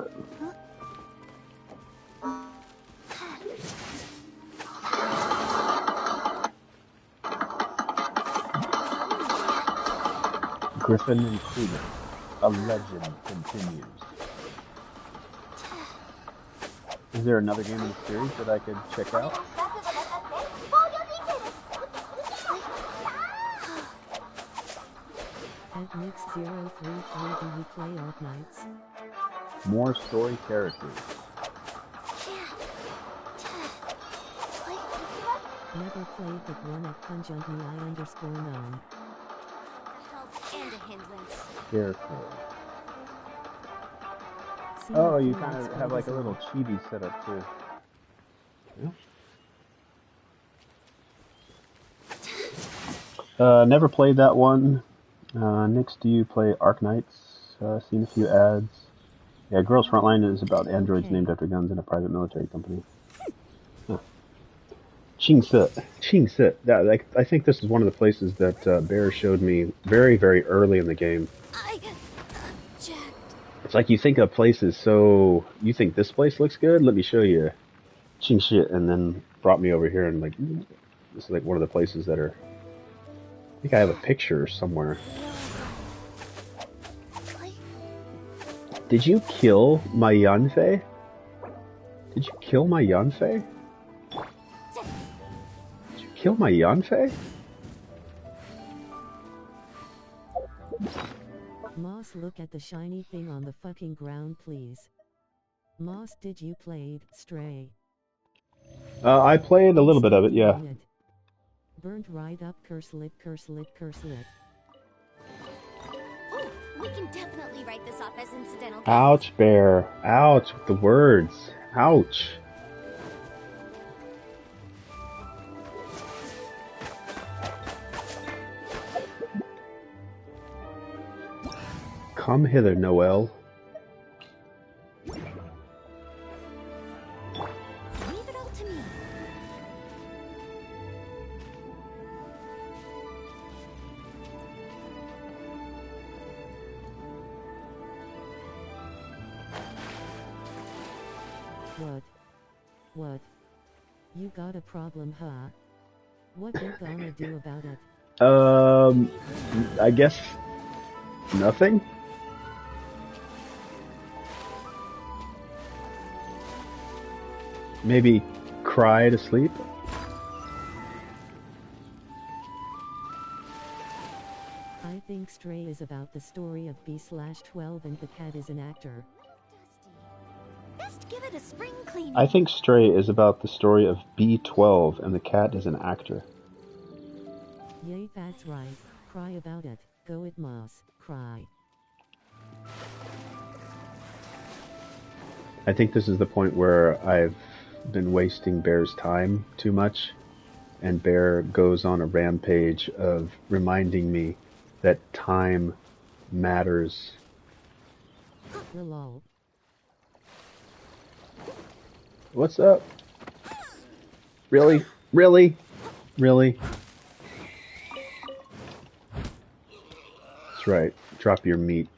Griffin and Cleveland. A legend continues. Is there another game in the series that I could check out? At Mix033, do you play Arknights? More story characters. Never played but one at conjunctmi_non. And a hindrance. Character. seen Oh, it you through kind its of have like a photos little chibi setup too. Never played that one. Nix, do you play Arknights? Seen a few ads. Yeah, Girls Frontline is about androids Okay. named after guns in a private military company. Huh. Qingsi. I think this is one of the places that Bear showed me very, very early in the game. I object. It's like you think a place is so... You think this place looks good? Let me show you. Qingsi, and then brought me over here and like... This is like one of the places that are... I think I have a picture somewhere. Did you kill my Yanfei? Did you kill my Yanfei? Did you kill my Yanfei? Moss, look at the shiny thing on the fucking ground, please. Moss, did you played Stray? I played a little bit of it, yeah. Burned right up, curse lit. Oh, we can definitely write this off as incidental. Ouch, Bear. Ouch with the words. Ouch. Come hither, Noel. Leave it all to me. What? You got a problem, huh? What you gonna do about it? I guess nothing? Maybe cry to sleep? I think Stray is about the story of B/12 and the cat is an actor. Best give it a spring cleaning. I think Stray is about the story of B12 and the cat is an actor. Yay, that's right. Cry about it. Go it, Moss. Cry. I think this is the point where I've been wasting Bear's time too much, and Bear goes on a rampage of reminding me that time matters. Lol. What's up? Really? Really? Really? That's right. Drop your meat.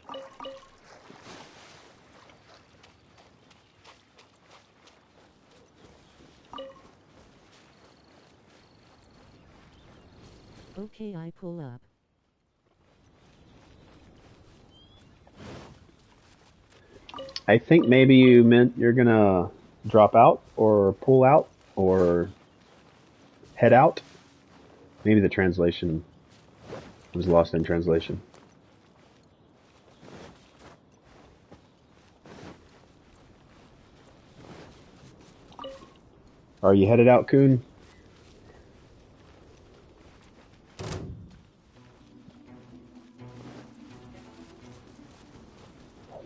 Okay, I pull up. I think maybe you meant you're gonna drop out or pull out or head out. Maybe the translation was lost in translation. Are you headed out, Coon?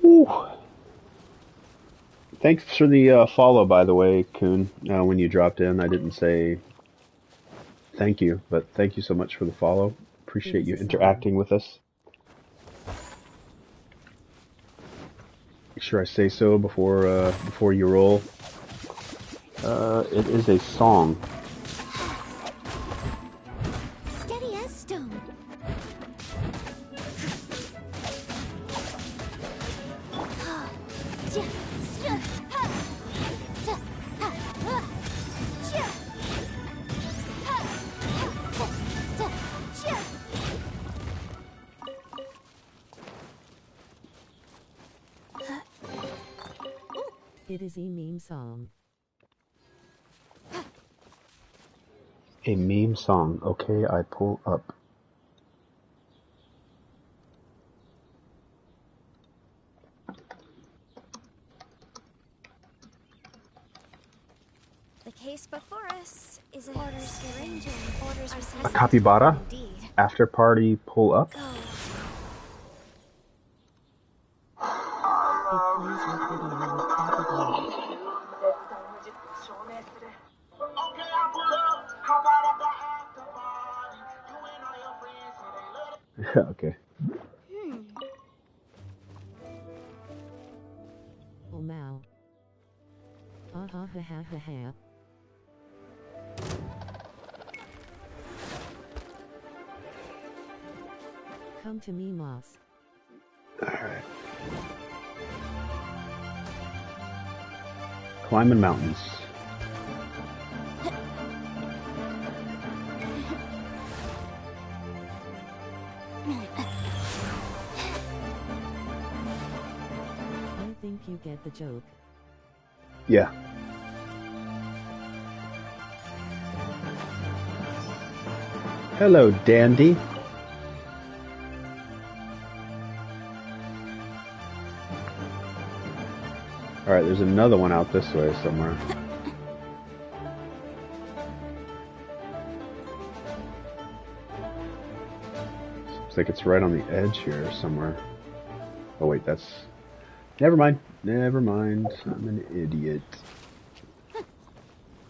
Whew. Thanks for the follow, by the way, Coon. When you dropped in, I didn't say thank you, but thank you so much for the follow. Appreciate you interacting with us. Make sure I say so before you roll. It is a song. Steady as stone. It is a meme song. A meme song. Okay, I pull up. The case before us is a strange orders received. A capybara? Indeed. After party pull up? Go. It plays with video Okay. Oh Mao. Ha ha ha ha ha ha. Come to me, Moss. Alright. Climbing mountains. I think you get the joke. Yeah. Hello, Dandy. Alright, there's another one out this way somewhere. Looks like it's right on the edge here somewhere. Oh wait, that's... Never mind. Never mind. I'm an idiot.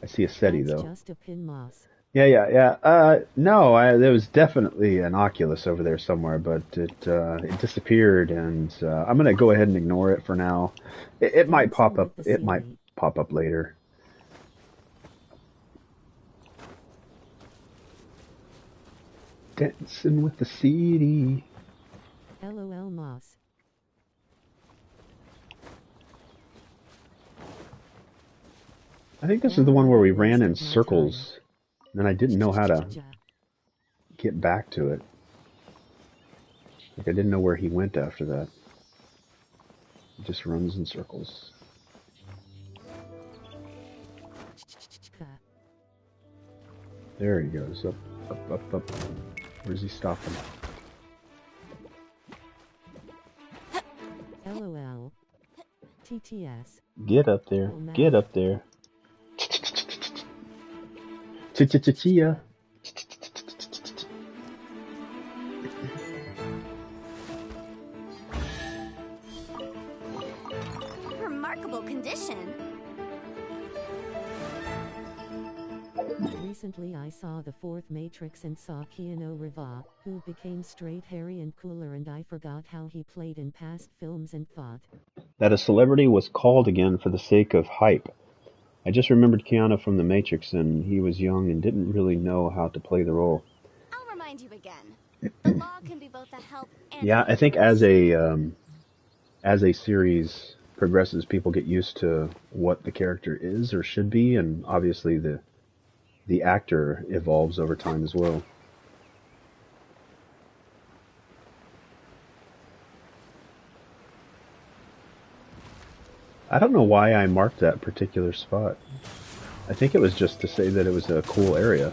I see a SETI That's though. just a pin, Moss. Yeah. No, there was definitely an Oculus over there somewhere, but it disappeared, and I'm gonna go ahead and ignore it for now. It might pop up. It might pop up later. Dancing with the CD. LOL, Moss. I think this is the one where we ran in circles, and I didn't know how to get back to it. Like I didn't know where he went after that. He just runs in circles. There he goes, up. Where's he stopping? LOL. TTS. Get up there. Get up there. Ch-ch-ch-chia. Remarkable condition. Recently I saw the fourth Matrix and saw Keanu Reeves, who became straight, hairy and cooler, and I forgot how he played in past films and thought that a celebrity was called again for the sake of hype. I just remembered Keanu from The Matrix, and he was young and didn't really know how to play the role. I'll remind you again. The law can be both a help and Yeah, I think as a series progresses, people get used to what the character is or should be, and obviously the actor evolves over time as well. I don't know why I marked that particular spot. I think it was just to say that it was a cool area.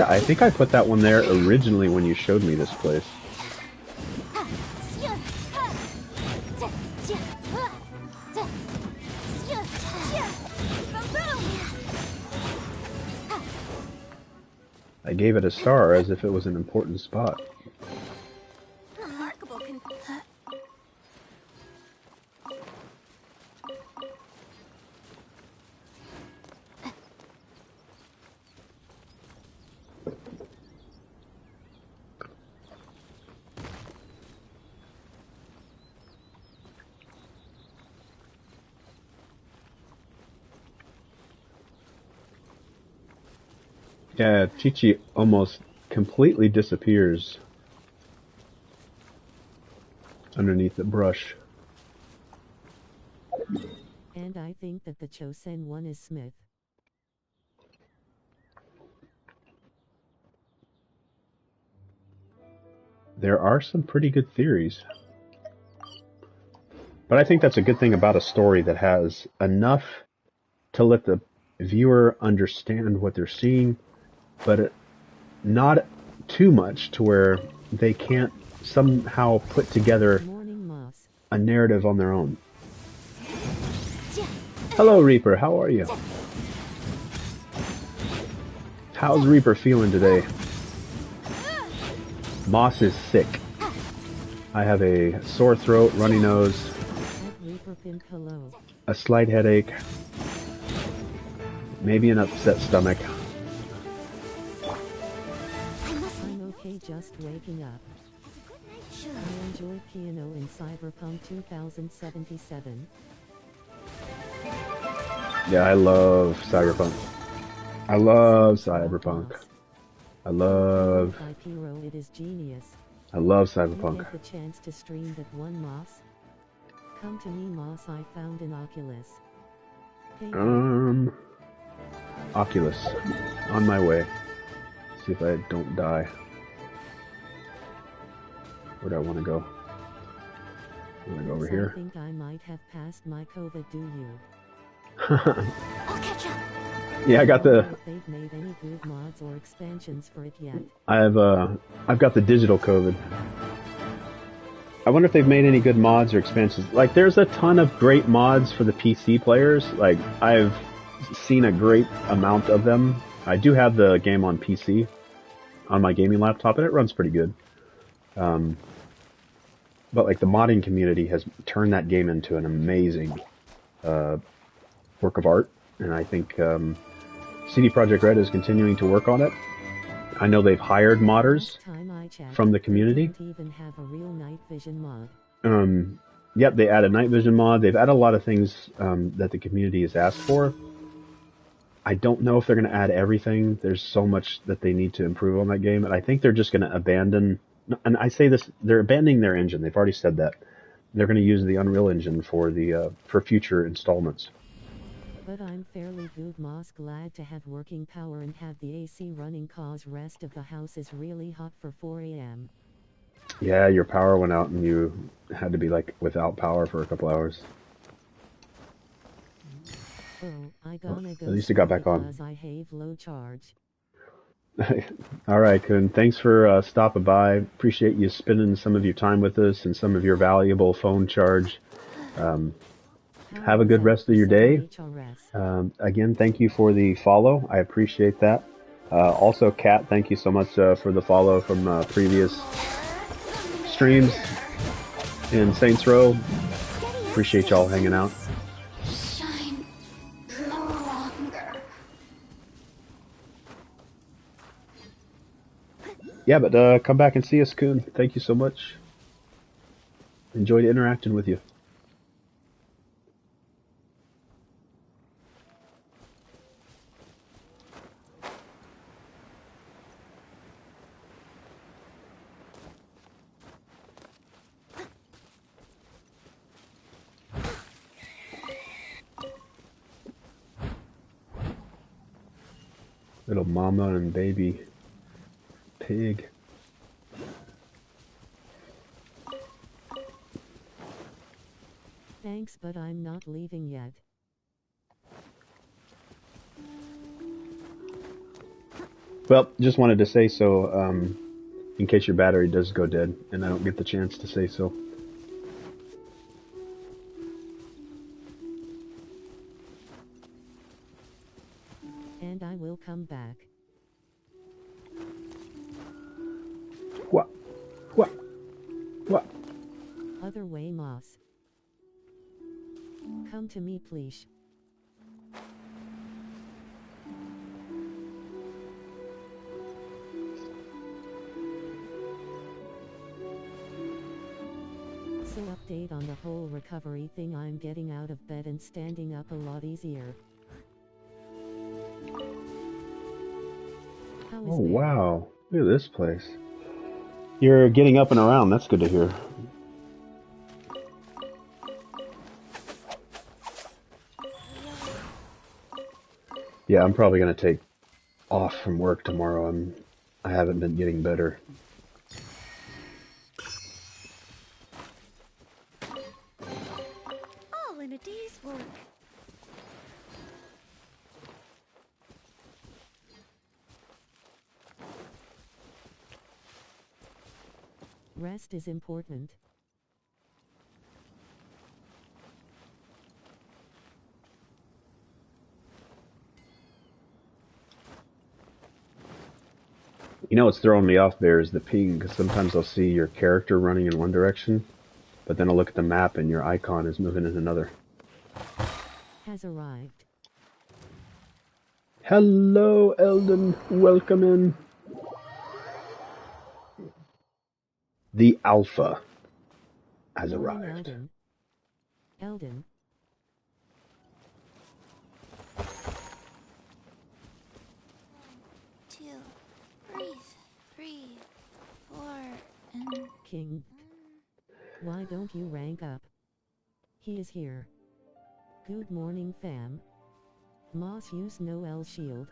I think I put that one there originally when you showed me this place. I gave it a star as if it was an important spot. remarkable. Yeah, Chi-Chi almost completely disappears underneath the brush. And I think that the chosen one is Smith. There are some pretty good theories. But I think that's a good thing about a story that has enough to let the viewer understand what they're seeing, but not too much to where they can't somehow put together a narrative on their own. Hello, Reaper. How are you? How's Reaper feeling today? Moss is sick. I have a sore throat, runny nose, a slight headache, maybe an upset stomach. Okay, just waking up. Have a good night, Shun. I enjoy piano in Cyberpunk 2077. Yeah, I love Cyberpunk. I love Cyberpunk. Moss. I love By Pyro, it is genius. You Cyberpunk. get the chance to stream that one, Moss? Come to me, Moss. I found an Oculus. Hey, Oculus. On my way. See if I don't die. Where do I want to go? I want to go over yes, here. I think I might have passed my COVID, do you? I'll catch up. Yeah, I got the. If they've made any good mods or expansions for it yet. I've got the digital COVID. I wonder if they've made any good mods or expansions. Like, there's a ton of great mods for the PC players. Like, I've seen a great amount of them. I do have the game on PC, on my gaming laptop, and it runs pretty good. But like the modding community has turned that game into an amazing work of art, and I think CD Projekt Red is continuing to work on it. I know they've hired modders from the community. They didn't even have a real night vision mod. Yep, they added night vision mod. They've added a lot of things that the community has asked for. I don't know if they're going to add everything. There's so much that they need to improve on that game, and I think they're just going to abandon. And I say this, they're abandoning their engine. They've already said that. They're going to use the Unreal Engine for the for future installments. But I'm fairly good, Moss. Glad to have working power and have the AC running, cause rest of the house is really hot for 4 a.m. Yeah, your power went out and you had to be like without power for a couple hours. Oh, I gonna go. At least it got back on. Because I have low charge. All right, Kun. Thanks for stopping by. Appreciate you spending some of your time with us and some of your valuable phone charge. Have a good rest of your day. Again, thank you for the follow. I appreciate that. Also, Kat, thank you so much for the follow from previous streams in Saints Row. Appreciate y'all hanging out. Shine no longer. Yeah, but come back and see us, Kun. Thank you so much. Enjoyed interacting with you. Little mama and baby pig. Thanks, but I'm not leaving yet. Well, just wanted to say so, in case your battery does go dead, and I don't get the chance to say so. And I will come back. What? What? What? Other way, Moss. Come to me, please. So update on the whole recovery thing. I'm getting out of bed and standing up a lot easier. How is Oh, there? wow. Look at this place. You're getting up and around. That's good to hear. Yeah, I'm probably going to take off from work tomorrow. I haven't been getting better. All in a day's work. Rest is important. You know what's throwing me off there is the ping, because sometimes I'll see your character running in one direction, but then I'll look at the map and your icon is moving in another. Has arrived. Hello, Eldon. Welcome in. The Alpha has Morning, arrived. Eldon. Eldon. 2, breathe, 3, 4, and... King. Why don't you rank up? He is here. Good morning, fam. Moss use Noel's shield.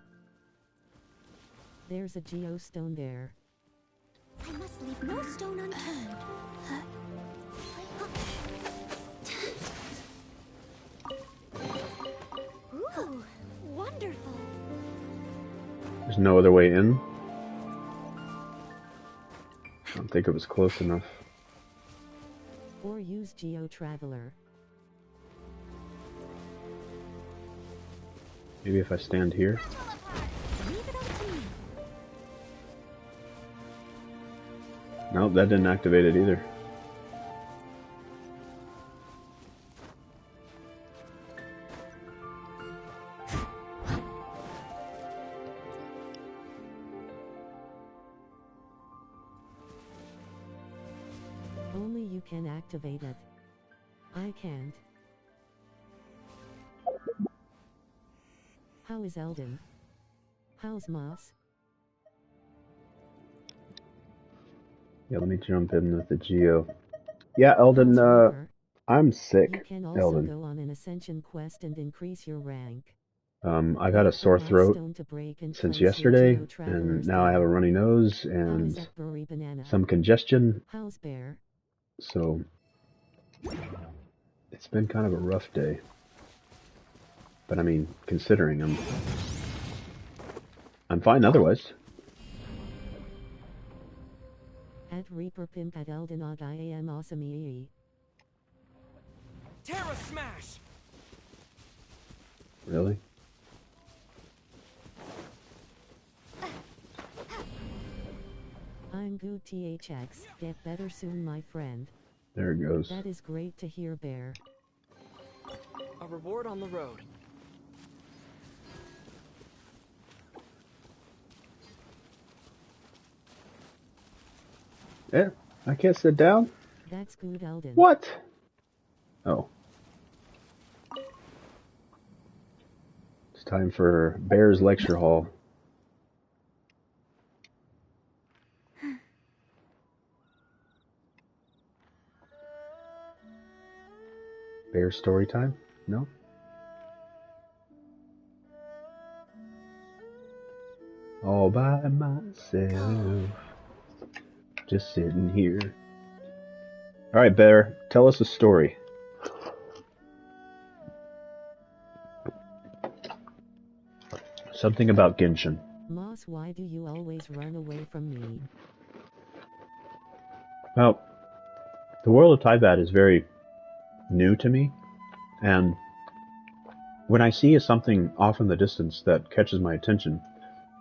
There's a geostone there. I must leave no stone unturned. Ooh, wonderful. There's no other way in? I don't think it was close enough. Or use Geo Traveler. Maybe if I stand here? Leave it up to me. Nope, that didn't activate it either. Only you can activate it. I can't. How is Eldon? How's Moss? Yeah, let me jump in with the Geo. Yeah, Eldon, How's Reaper? I'm You sick, can also Eldon. go on an ascension quest and increase your rank. I've had a Wait for sore my throat stone to break and since place your yesterday, Geo Travelers and now I have a there. runny nose How is and that Burry Banana? some congestion, How's Bear? so it's been kind of a rough day. But I mean, considering I'm fine otherwise. At Reaper Pimp at Eldenog I am awesome EE. Terra Smash! Really? I'm good THX, get better soon my friend. There it goes. That is great to hear Bear. A reward on the road. Yeah, I can't sit down? That's good Eldon. What? Oh. It's time for Bear's Lecture Hall. Bear story time? No? All by myself. Just sitting here. Alright, Bear, tell us a story. Something about Genshin. Moss, why do you always run away from me? Well, the world of Tibet is very new to me, and when I see something off in the distance that catches my attention,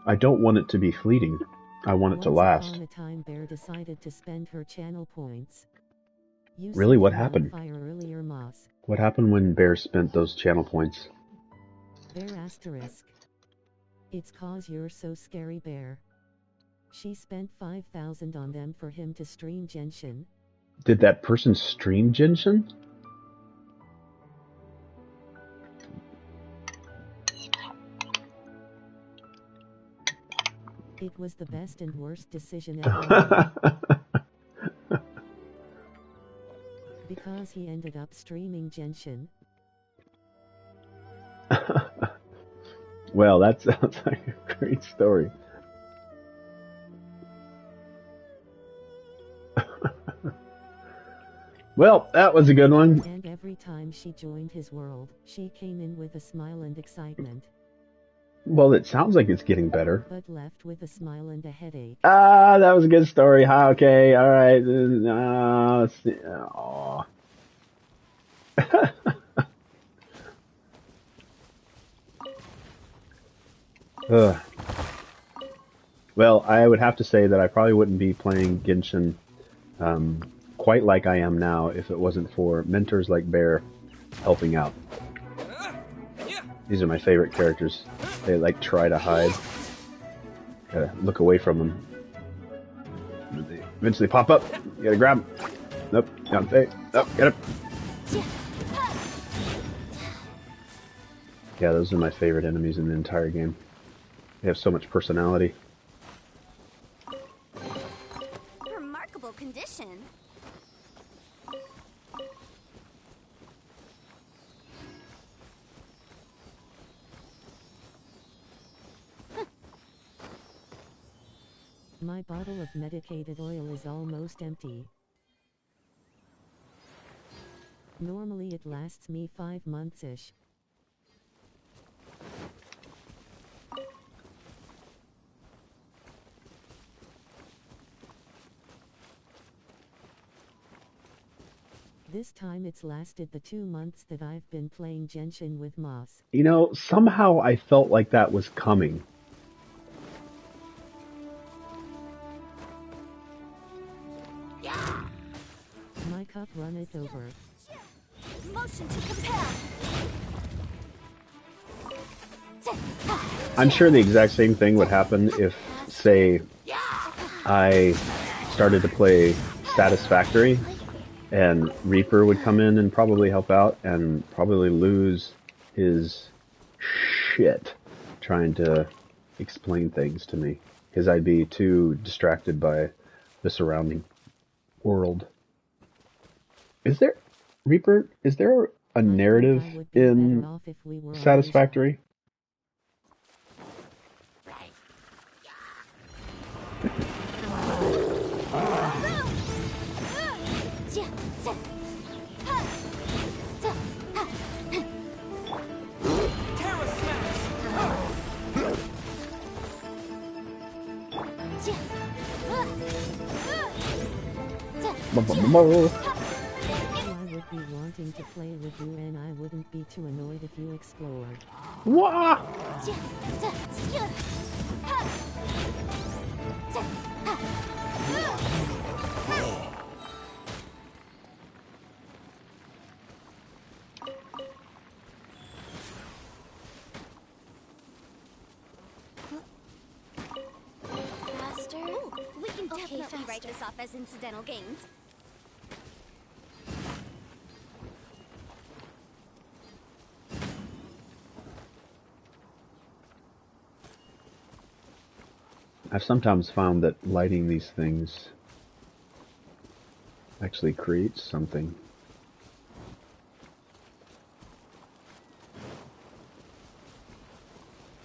I don't want it to be fleeting. I want it to Once last. upon a time Bear decided to spend her channel points. You Really? set What him on happened? fire earlier, Moss. What happened when Bear spent those channel points? Bear asterisk. It's cause you're so scary, Bear. She spent 5,000 on them for him to stream Genshin. Did that person stream Genshin? It was the best and worst decision ever made. Because he ended up streaming Genshin. Well, that sounds like a great story. Well, that was a good one. And every time she joined his world, she came in with a smile and excitement. Well, it sounds like it's getting better. But left with a smile and a headache. Ah, that was a good story. Okay, all right. Let's see. Aw. Ugh. Well, I would have to say that I probably wouldn't be playing Genshin quite like I am now if it wasn't for mentors like Bear helping out. These are my favorite characters. They like try to hide. Gotta look away from them. They eventually pop up. You gotta grab them. Nope, got it. Nope, get him. Yeah, those are my favorite enemies in the entire game. They have so much personality. Remarkable condition. My bottle of medicated oil is almost empty. Normally it lasts me 5 months-ish. This time it's lasted the 2 months that I've been playing Genshin with Moss. You know, somehow I felt like that was coming. My cup runneth over. Motion to compel. I'm sure the exact same thing would happen if, say, I started to play Satisfactory and Reaper would come in and probably help out and probably lose his shit trying to explain things to me because I'd be too distracted by the surrounding world. Is there, Reaper, is there a narrative in Satisfactory? I would be wanting to play with you and I wouldn't be too annoyed if you explored. Wah! Faster? Ooh, we can definitely write this off as incidental gains. I've sometimes found that lighting these things actually creates something.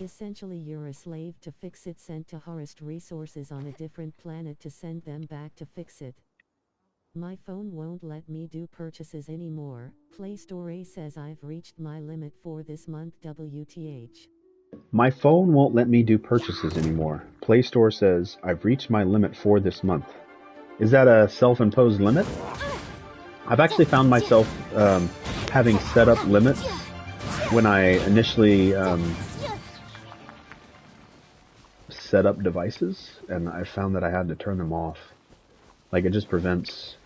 Essentially you're a slave to fix it, sent to harvest resources on a different planet to send them back to fix it. My phone won't let me do purchases anymore. Play Store says I've reached my limit for this month. WTH. My phone won't let me do purchases anymore. Play Store says I've reached my limit for this month. Is that a self-imposed limit? I've actually found myself having set up limits when I initially set up devices, and I found that I had to turn them off. Like, it just prevents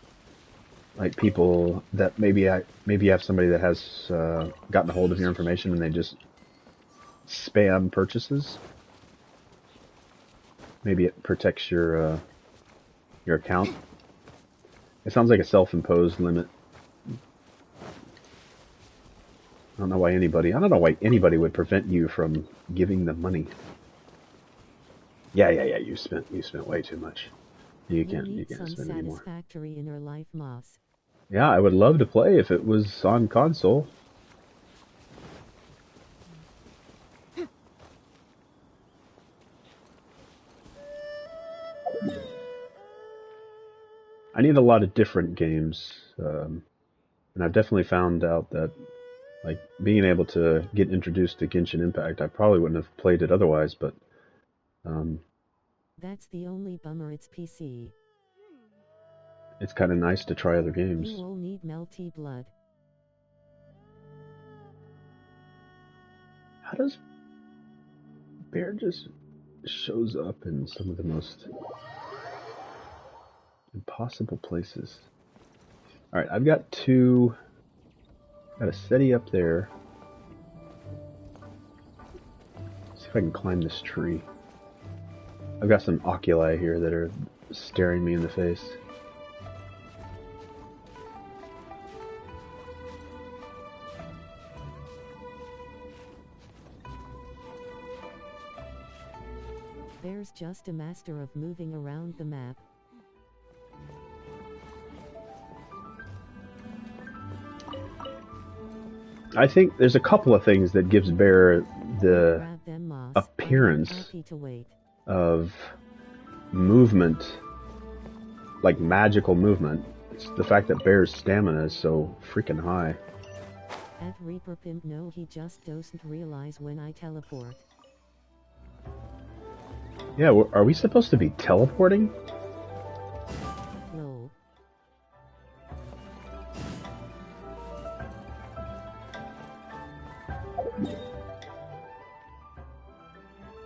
like people that maybe you have somebody that has gotten a hold of your information and they just spam purchases. Maybe it protects your account. It sounds like a self-imposed limit. I don't know why anybody would prevent you from giving them money. Yeah. You spent way too much. You can't spend anymore. Satisfactory inner life, Moss. Yeah, I would love to play if it was on console. I need a lot of different games, and I've definitely found out that, like, being able to get introduced to Genshin Impact, I probably wouldn't have played it otherwise, but that's the only bummer, it's PC. It's kind of nice to try other games. You all need melty blood. How does Bear just shows up in some of the most impossible places? Alright, I've got a SETI up there. See if I can climb this tree. I've got some oculi here that are staring me in the face. Bear's just a master of moving around the map. I think there's a couple of things that gives Bear the Grab them, Moss. appearance I'm happy to wait. of movement, like magical movement. It's the fact that Bear's stamina is so freaking high. At Reaper Pimp, no, he just doesn't realize when I teleport. Yeah, are we supposed to be teleporting? Lol.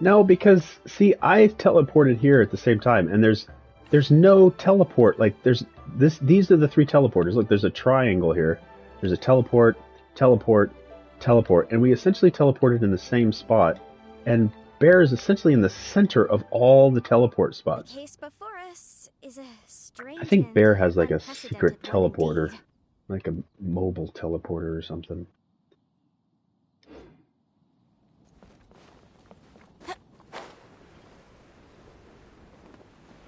No, because see, I teleported here at the same time, and there's no teleport. Like these are the three teleporters. Look, there's a triangle here. There's a teleport, teleport, teleport, and we essentially teleported in the same spot. And Bear is essentially in the center of all the teleport spots. The case before us is a strange. I think Bear has like a unprecedented secret one teleporter, indeed. like a mobile teleporter or something.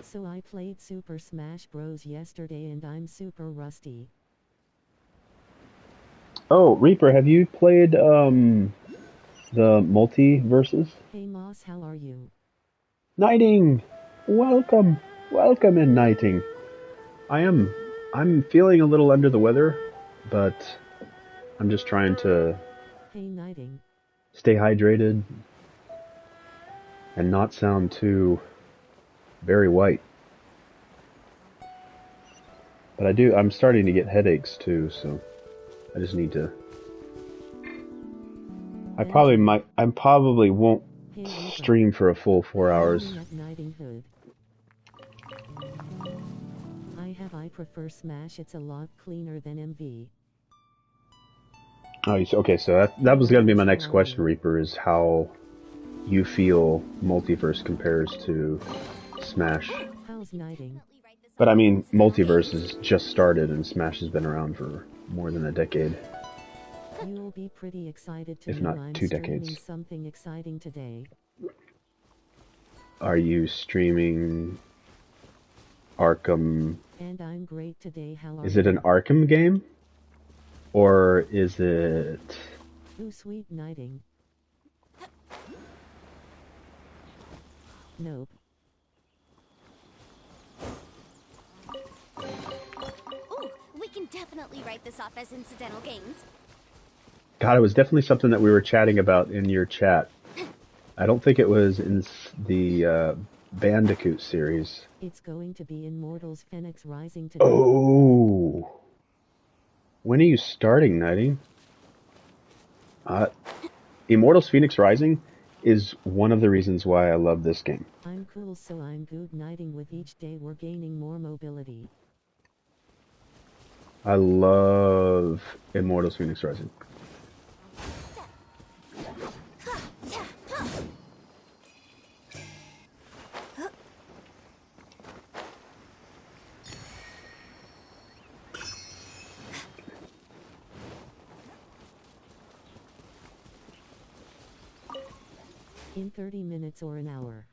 So I played Super Smash Bros. Yesterday and I'm super rusty. Oh, Reaper, have you played the multiverses? Hey Moss, how are you? Knighting! Welcome! Welcome in Knighting. I'm feeling a little under the weather, but I'm just trying to Hey Knighting. stay hydrated and not sound too very white. But I'm starting to get headaches too, so I just need to. I probably won't Hey Reaper. stream for a full 4 hours. At Knighting Hood. I prefer Smash, it's a lot cleaner than MV. Oh, okay, so that was going to be my next question, Reaper, is how you feel Multiverse compares to Smash. How's Knighting? But I mean, Multiverse has just started and Smash has been around for more than a decade. You'll be pretty excited to If know not I'm 2 streaming decades. something exciting today. Are you streaming Arkham? And I'm great today, how are Is you? it an Arkham game? Or is it... Ooh, sweet Knighting. Nope. Ooh, we can definitely write this off as incidental gains. God, it was definitely something that we were chatting about in your chat. I don't think it was in the Bandicoot series. It's going to be Immortals Phoenix Rising today. Oh! When are you starting, Knighting? Immortals Phoenix Rising is one of the reasons why I love this game. I'm cool, so I'm good Knighting. With each day we're gaining more mobility. I love Immortals Phoenix Rising. In 30 minutes or an hour.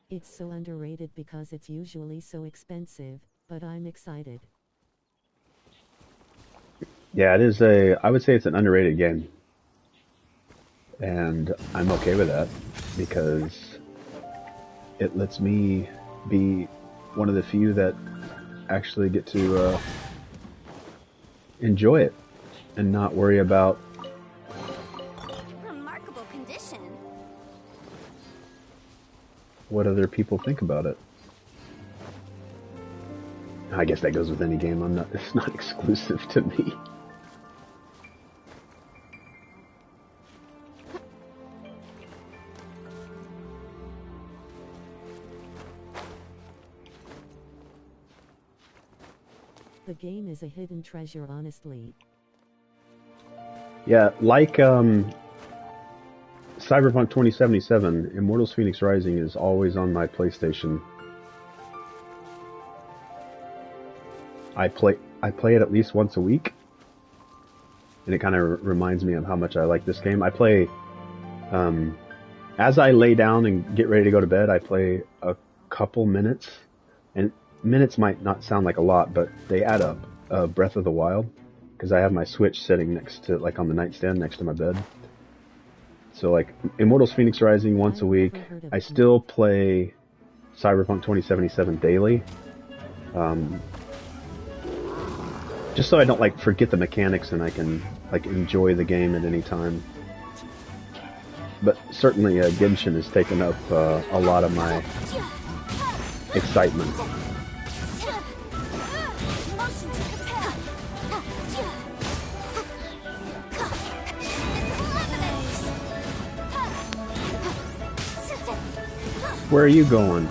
It's so underrated because it's usually so expensive, but I'm excited. Yeah, it is I would say it's an underrated game. And I'm okay with that because it lets me be one of the few that actually get to enjoy it and not worry about Remarkable condition. what other people think about it. I guess that goes with any game. It's not exclusive to me. The game is a hidden treasure, honestly. Yeah, like Cyberpunk 2077, Immortals Phoenix Rising is always on my PlayStation. I play it at least once a week, and it kind of reminds me of how much I like this game. I play as I lay down and get ready to go to bed. I play a couple minutes, and minutes might not sound like a lot, but they add up. Breath of the Wild, because I have my Switch sitting next to, like, on the nightstand next to my bed. So, like, Immortals Phoenix Rising once a week. I still play Cyberpunk 2077 daily. Just so I don't, like, forget the mechanics and I can, like, enjoy the game at any time. But certainly Genshin has taken up a lot of my excitement. Where are you going?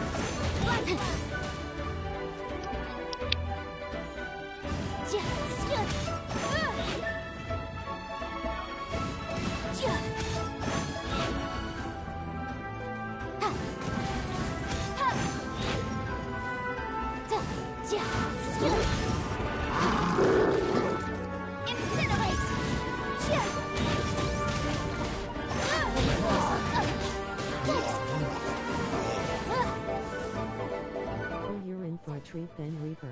For a treat, then Reaper.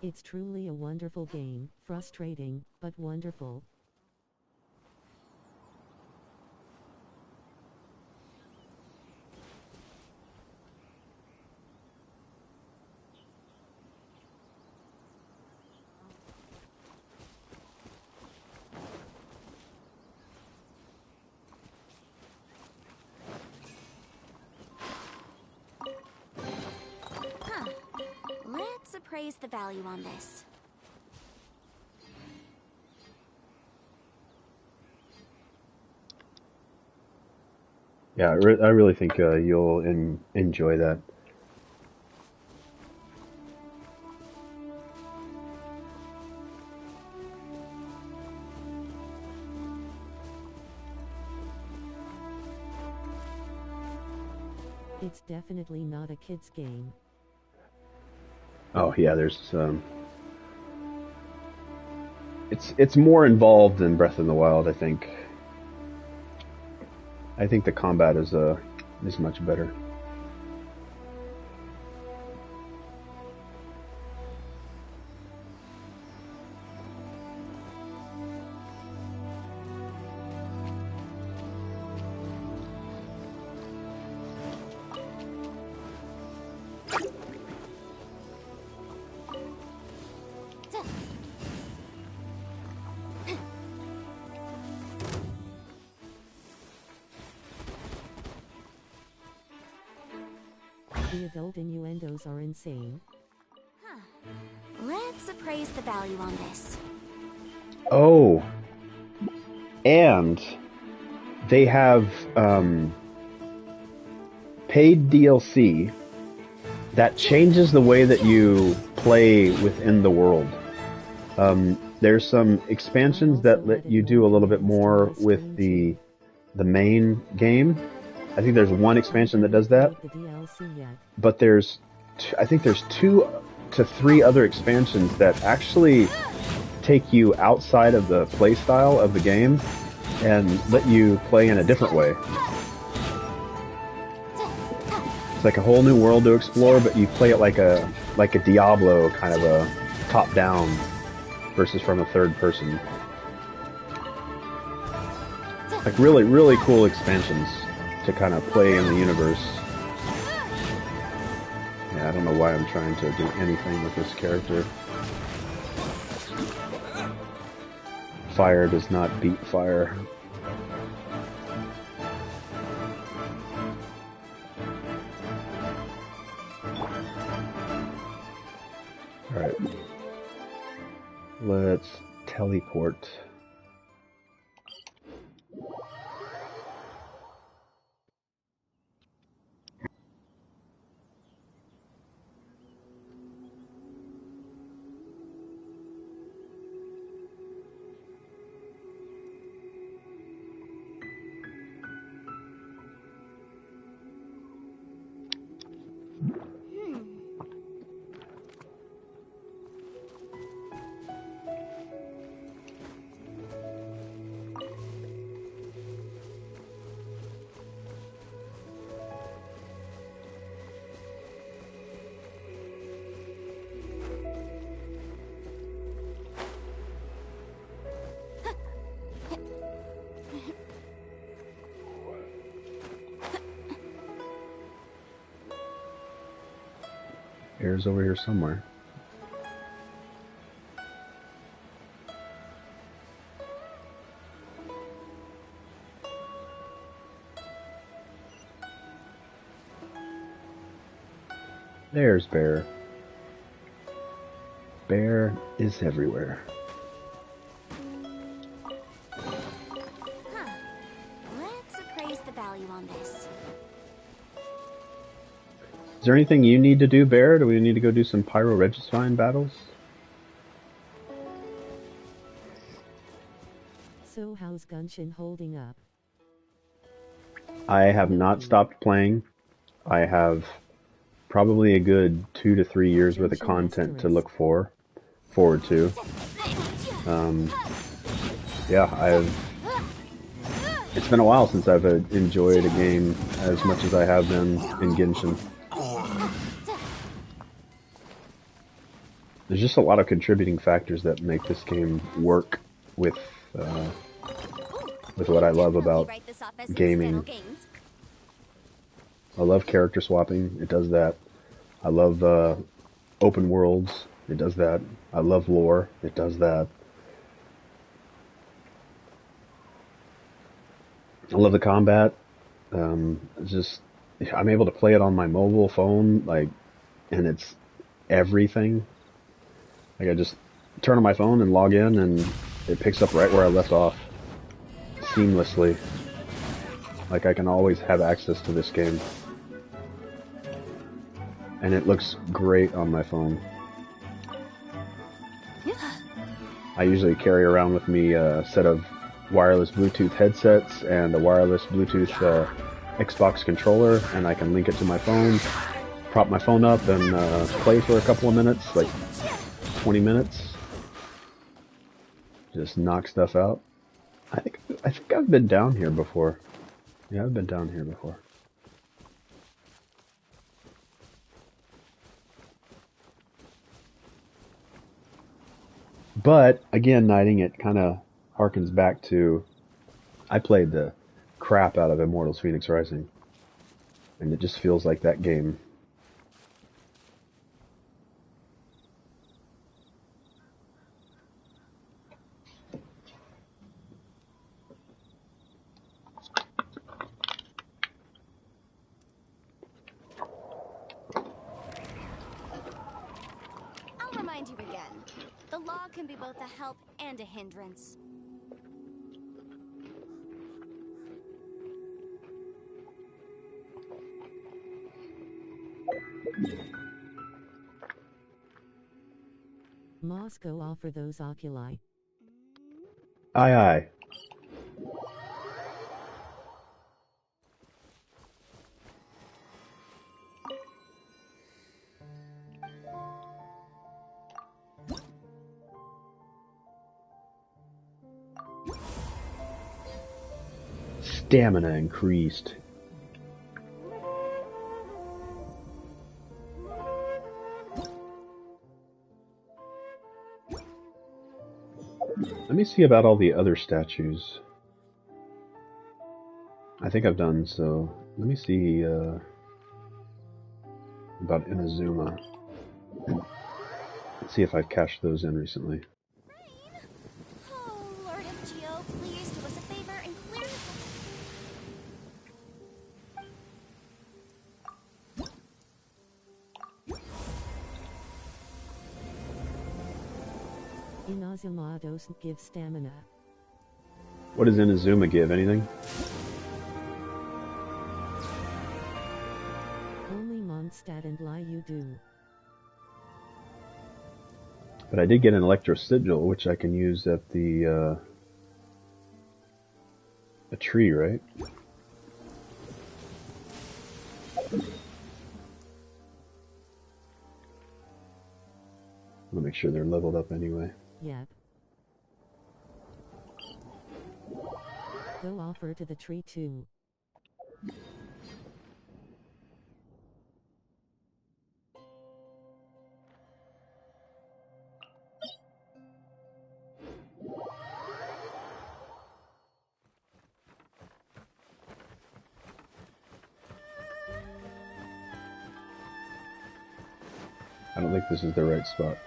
It's truly a wonderful game, frustrating, but wonderful. Let's appraise the value on this. Yeah, I really think you'll enjoy that. It's definitely not a kid's game. Oh yeah, there's it's more involved than Breath of the Wild, I think. I think the combat is much better. The adult innuendos are insane. Let's appraise the value on this. Oh, and they have paid DLC that changes the way that you play within the world. There's some expansions that let you do a little bit more with the main game. I think there's one expansion that does that, but I think there's 2 to 3 other expansions that actually take you outside of the play style of the game and let you play in a different way. It's like a whole new world to explore, but you play it like a Diablo kind of a top-down versus from a third person. Like really, really cool expansions to kind of play in the universe. Yeah, I don't know why I'm trying to do anything with this character. Fire does not beat fire. Alright. Let's teleport. Bear's over here somewhere. There's Bear. Bear is everywhere. Huh. Let's appraise the value on this. Is there anything you need to do, Bear? Do we need to go do some Pyro Registine battles? So how's Genshin holding up? I have not stopped playing. I have probably a good 2 to 3 years worth of content to look forward to. Yeah, it's been a while since I've enjoyed a game as much as I have been in Genshin. There's just a lot of contributing factors that make this game work with what I love about gaming. I love character swapping. It does that. I love open worlds. It does that. I love lore. It does that. I love the combat. It's I'm able to play it on my mobile phone, and it's everything. I just turn on my phone and log in, and it picks up right where I left off, seamlessly. I can always have access to this game. And it looks great on my phone. I usually carry around with me a set of wireless Bluetooth headsets and a wireless Bluetooth Xbox controller, and I can link it to my phone, prop my phone up, and play for a couple of minutes, 20 minutes. Just knock stuff out. I think I've been down here before. Yeah, I've been down here before. But again, Knighting, it kind of harkens back to I played the crap out of Immortals Phoenix Rising, and it just feels like that game. I'll remind you again. The law can be both a help and a hindrance. Moscow offer those oculi. Aye, aye. Stamina increased. Let me see about all the other statues. I think I've done so. Let me see about Inazuma. Let's see if I've cashed those in recently. Oh, Lord of Geo, please do us a favor and clear us Inazuma doesn't give stamina. What does Inazuma give? Anything? Only Mondstadt and Liu do. But I did get an Electro Sigil, which I can use at the a tree, right? I'll make sure they're leveled up anyway. Yep. Go offer to the tree too. I don't think this is the right spot.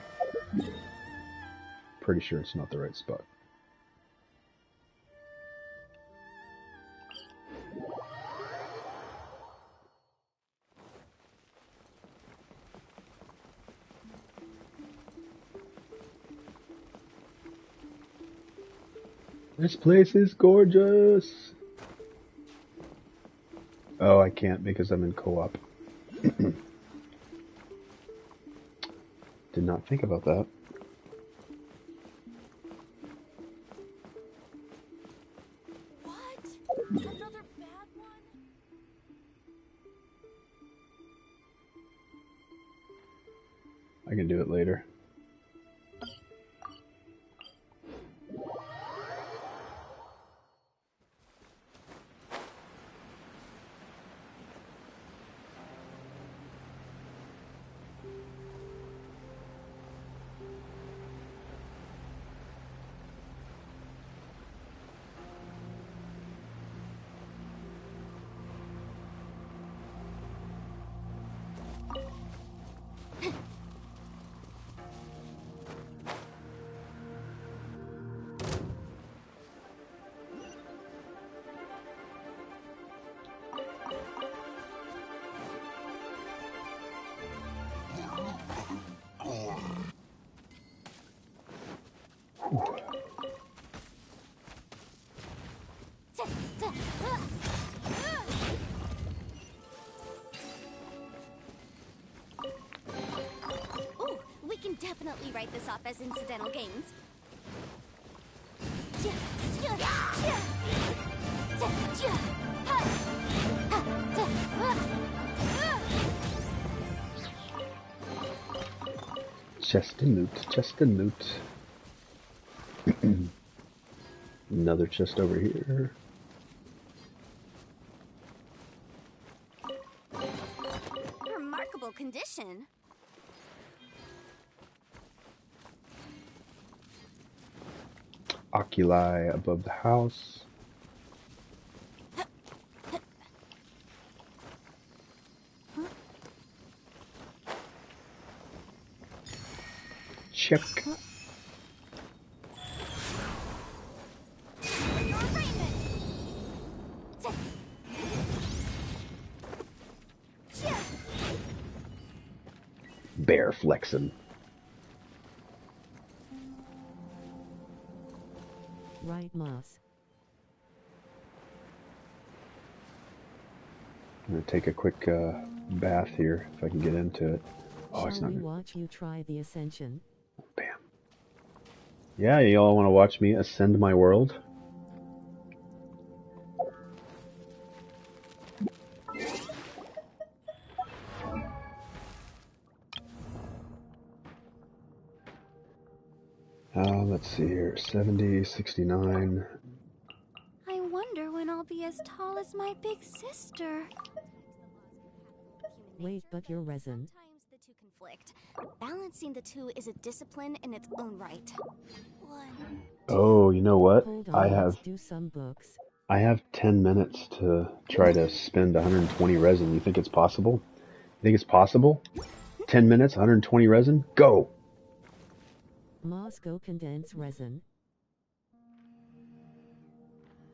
Pretty sure it's not the right spot. This place is gorgeous! Oh, I can't because I'm in co-op. Did not think about that. What? Another bad one? I can do it later. Ooh, we can definitely write this off as incidental gains. Chest and loot, chest and loot. Another chest over here. Remarkable condition. Oculi above the house. Check. Bear flexing. Right, Moss. I'm gonna take a quick bath here if I can get into it. Oh, it's Shall not we good. watch you try the ascension? Bam. Yeah, you all want to watch me ascend my world? Let's see here. 70, 69. I wonder when I'll be as tall as my big sister. Wait, but you're resin. Sometimes the two conflict. Balancing the two is a discipline in its own right. One. Oh, you know what? Hold I on, let's have do some books. 10 minutes to try to spend 120 resin. You think it's possible? You think it's possible? 10 minutes, 120 resin? Go! Moss, go condense resin.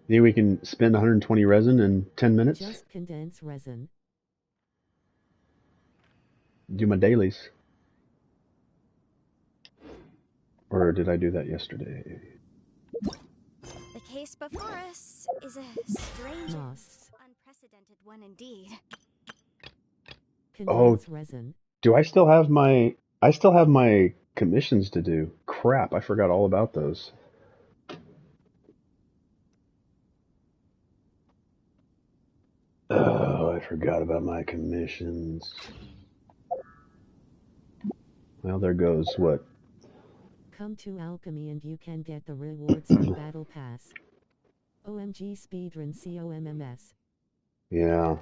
Think we can spend 120 resin in 10 minutes? Just condense resin. Do my dailies. Or did I do that yesterday? The case before us is a strange, Moss. unprecedented one indeed. Condense resin. Do I still have my commissions to do? Crap, I forgot all about those. Oh, I forgot about my commissions. Well, there goes what? Come to Alchemy and you can get the rewards for Battle Pass. OMG Speedrun COMMS. Yeah.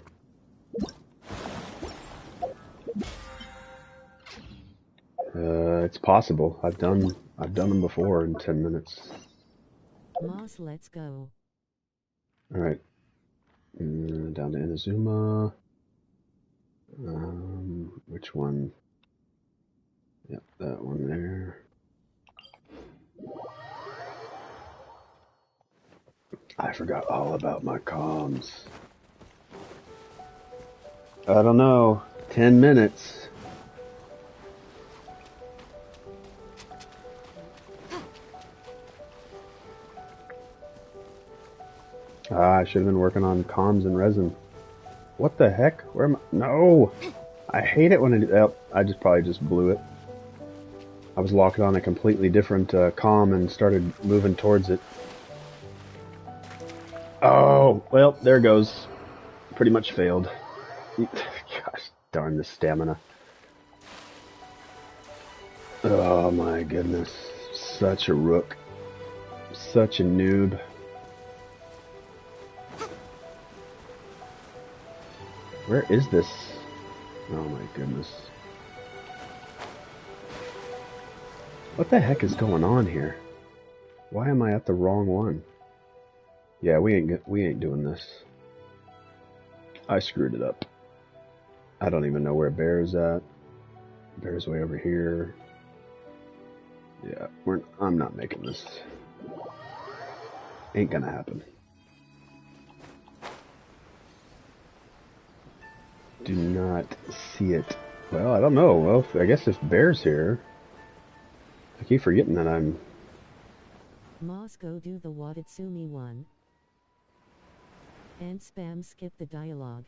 It's possible. I've done them before in 10 minutes. Moss, let's go. All right. Down to Inazuma. Which one? Yep, that one there. I forgot all about my comms. I don't know. 10 minutes. I should have been working on comms and resin. What the heck? Where am I? No! I hate it when I do. Oh, I probably just blew it. I was locked on a completely different comm and started moving towards it. Oh, well, there goes. Pretty much failed. Gosh darn the stamina. Oh my goodness. Such a rook. Such a noob. Where is this? Oh my goodness. What the heck is going on here? Why am I at the wrong one? Yeah, we ain't doing this. I screwed it up. I don't even know where Bear's at. Bear's way over here. Yeah, I'm not making this. Ain't gonna happen. Do not see it. Well, I don't know. Well, I guess if Bear's here, I keep forgetting that I'm... Moss go do the Watatsumi one. And spam skip the dialogue.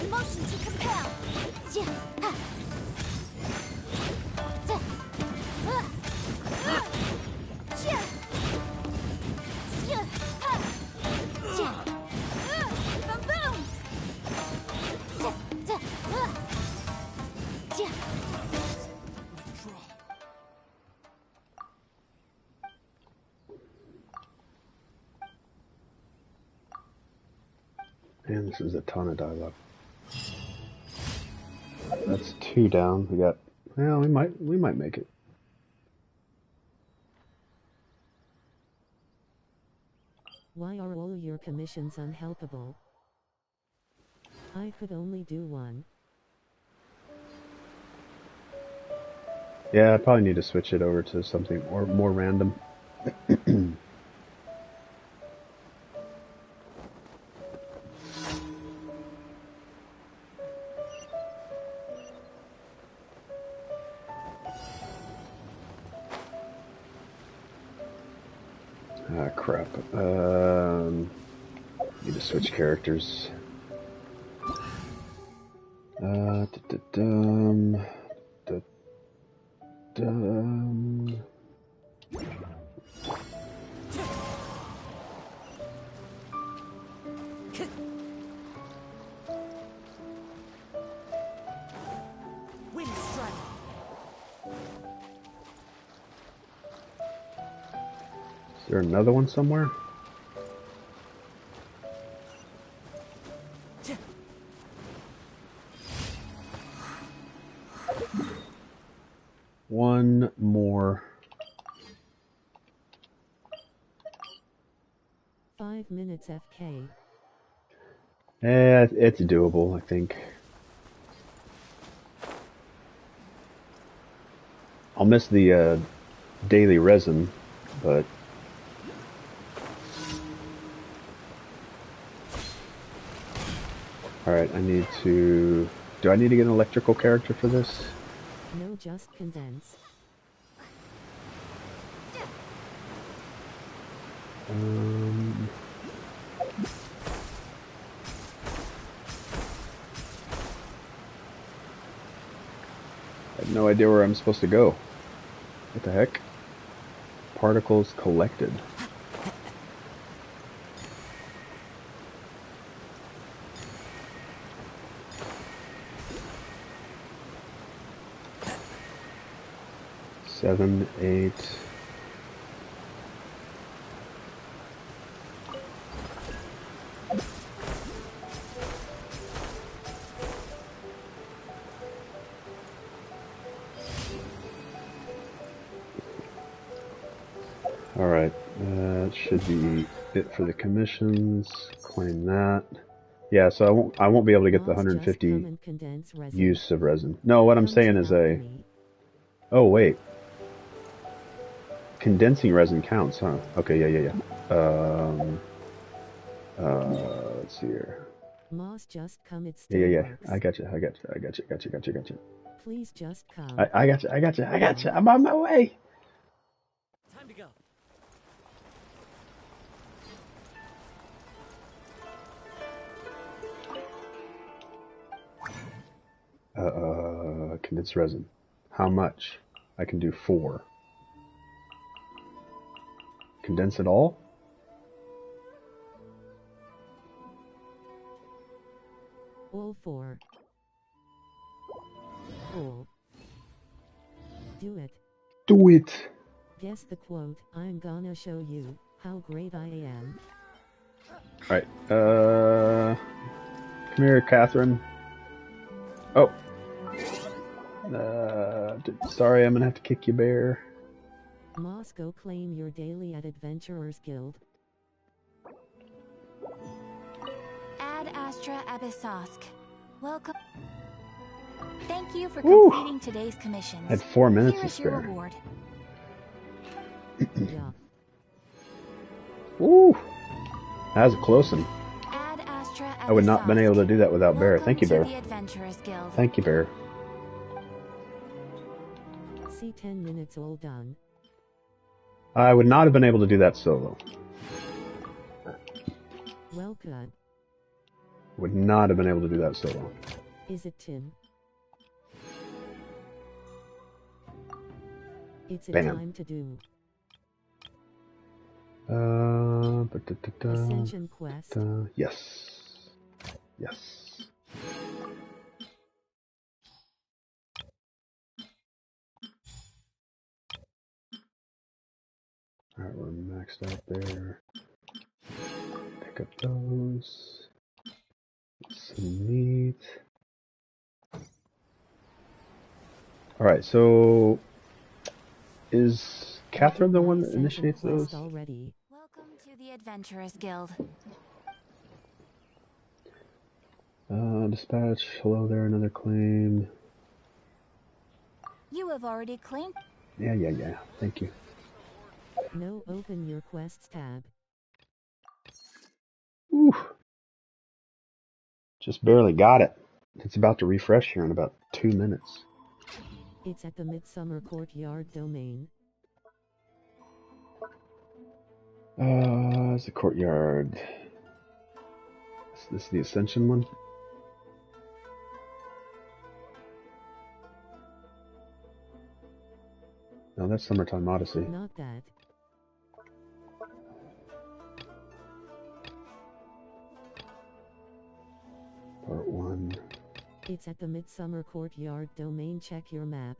Emotion to compel. Man, this is a ton of dialogue. That's 2 down. We got... Well, we might make it. Why are all your commissions unhelpable? I could only do one. Yeah, I probably need to switch it over to something more random. Ah, crap. Need to switch characters. Da-da-dum. Da-dum. Wind strike. Is there another one somewhere? One more. 5 minutes FK. It's doable, I think. I'll miss the daily resin, but... Alright, I need to... Do I need to get an electrical character for this? No, just condense. I have no idea where I'm supposed to go. What the heck? Particles collected. Seven, 8... Alright, that should be it for the commissions. Claim that. Yeah, so I won't be able to get the Moss, just come 150 and condense resin. use of resin. No, what I'm Come saying to is alchemy. oh wait. Condensing resin counts, huh? Okay, yeah. Let's see here. Moss, just come, it still Yeah. works. I got you. Please just come. I got you. I'm on my way. Time to go. Condensed resin. How much? I can do 4. Condense it all? All 4. All. Do it. Do it. Guess the quote, I'm gonna show you how great I am. Alright, come here, Catherine. Oh. Sorry, I'm gonna have to kick you, bear. Moss, go claim your daily at Adventurers Guild. Ad Astra Abyssosk. Welcome. Thank you for Woo. completing today's commissions. I had 4 minutes Here to is your spare. reward. Yeah. Woo! That was a close one. Ad Astra I would not have been able to do that without Bear. Welcome Thank you, to Bear. the Adventurers Guild. Thank you, Bear. See, 10 minutes all done. I would not have been able to do that solo. Well, good. Would not have been able to do that solo. Is it Tim? It's a Bam. time to do. Ascension quest. Yes. Yes. Alright, we're maxed out there. Pick up those. Some meat. Alright, so is Catherine the one that initiates those? Already. Welcome to the Adventurers Guild. Dispatch. Hello there, another claim. You have already claimed. Yeah. Thank you. No, open your quests tab. Ooh. Just barely got it. It's about to refresh here in about 2 minutes. It's at the Midsummer Courtyard domain. It's the courtyard. Is this the Ascension one? No, that's Summertime Odyssey. Not that. Part 1. It's at the Midsummer Courtyard domain. Check your map.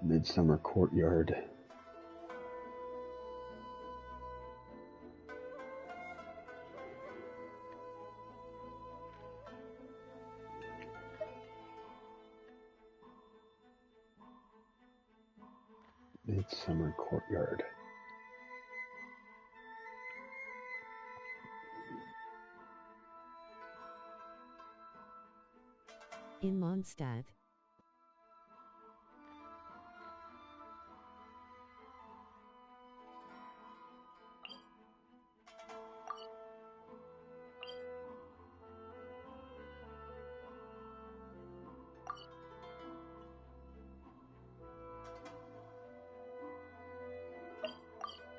Midsummer Courtyard. Midsummer Courtyard. In Mondstadt.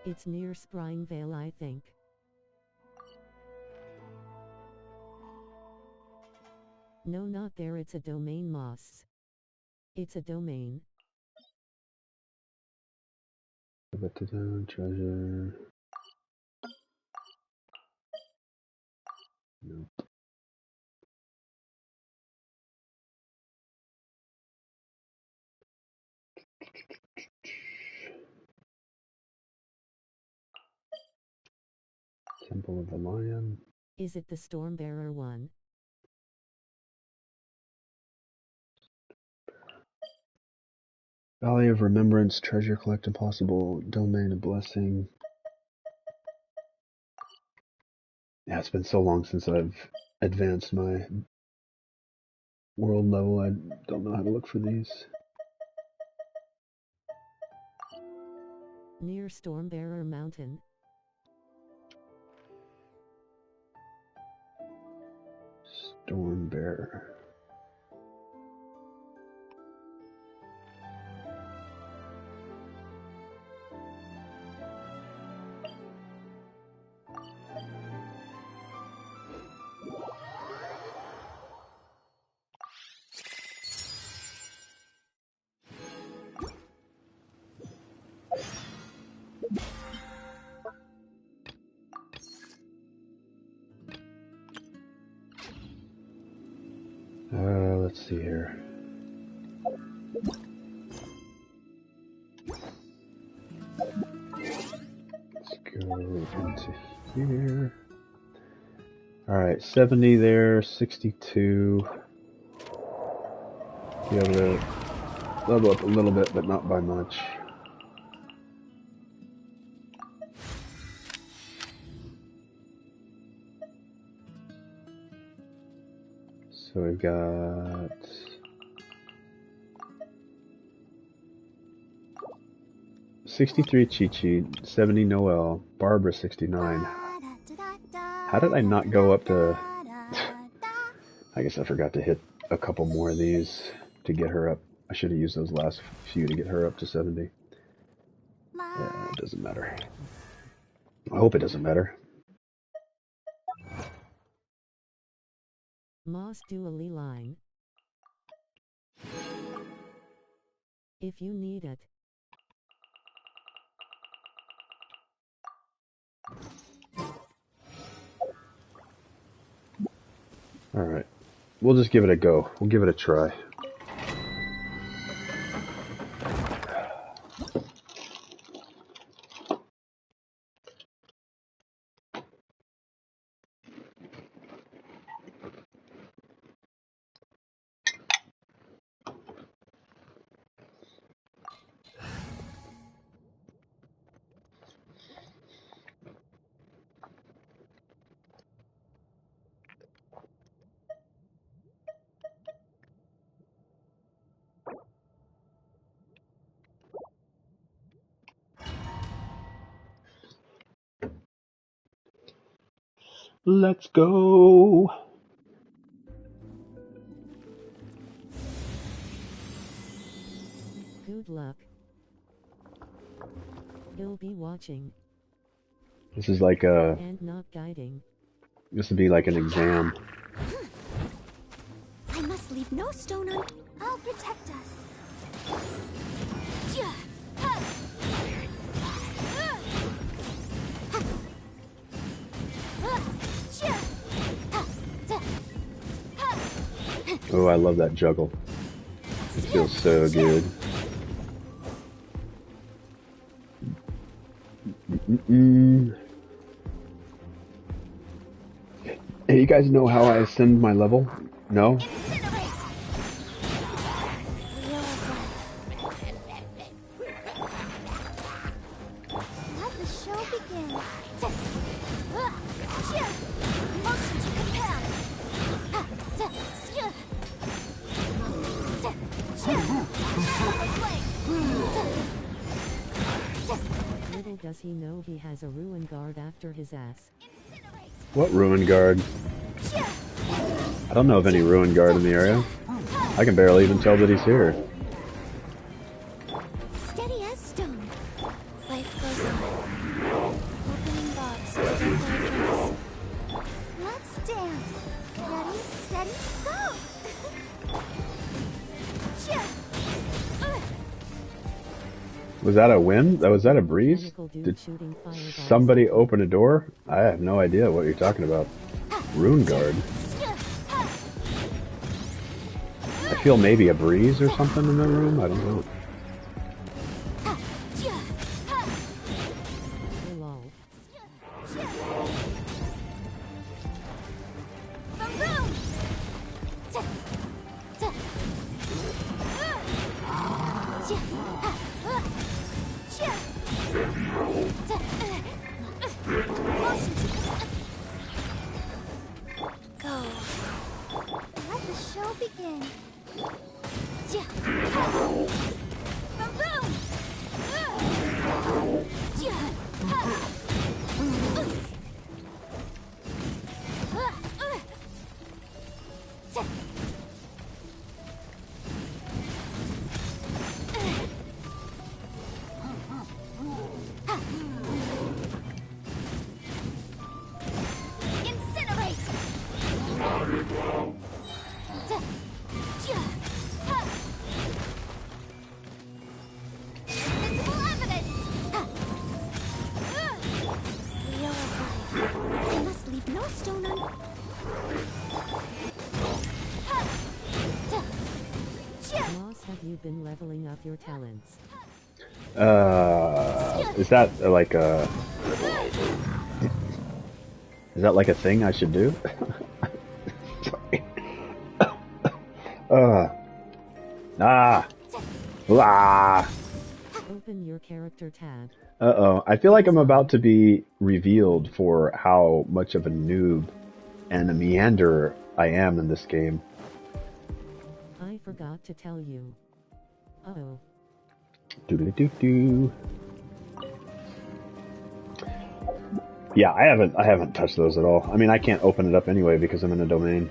It's near Springvale, I think. No, not there. It's a domain, Moss. It's a domain. Treasure. Nope. Temple of the Lion. Is it the Stormbearer one? Valley of Remembrance, treasure collect impossible, domain of blessing. Yeah, it's been so long since I've advanced my world level, I don't know how to look for these. Near Stormbearer Mountain. Stormbearer. Let's see here. Let's go into here. Alright, 70 there, 62. Be able to level up a little bit, but not by much. So we've got 63 Chi-Chi, 70 Noel, Barbara 69. How did I not go up to... I guess I forgot to hit a couple more of these to get her up. I should have used those last few to get her up to 70. Yeah, it doesn't matter. I hope it doesn't matter. Moss Dually line. If you need it. Alright. We'll just give it a go. We'll give it a try. Let's go! Good luck. He'll be watching. This is like a... And not guiding. This would be like an exam. I must leave no stone un... I'll protect us. Oh, I love that juggle. It feels so good. Hey, you guys know how I ascend my level? No? Let the show begin. Motion to compare. Little does he know he has a ruin guard after his ass. What ruin guard? I don't know of any ruin guard in the area. I can barely even tell that he's here. Steady as stone. Life goes on. Opening box. Opening entrance. Let's dance. Ready, steady, go! Was that a wind? Was that a breeze? Mechanical dude Did shooting fireballs. somebody open a door? I have no idea what you're talking about. Rune guard. I feel maybe a breeze or something in the room. I don't know. Lol. show begin? Ja, ha. Boom, boom. Ja, ha. Incinerate! Visible evidence! Wheel of life. I must leave no stone unturned. Moss, have you been leveling up your talents? Is that like a... Is that like a thing I should do? Sorry. Ah! Ah! Open your character tab. Uh-oh. I feel like I'm about to be revealed for how much of a noob and a meanderer I am in this game. I forgot to tell you. Uh-oh. Doo-doo-doo-doo. Yeah, I haven't touched those at all. I mean, I can't open it up anyway because I'm in a domain.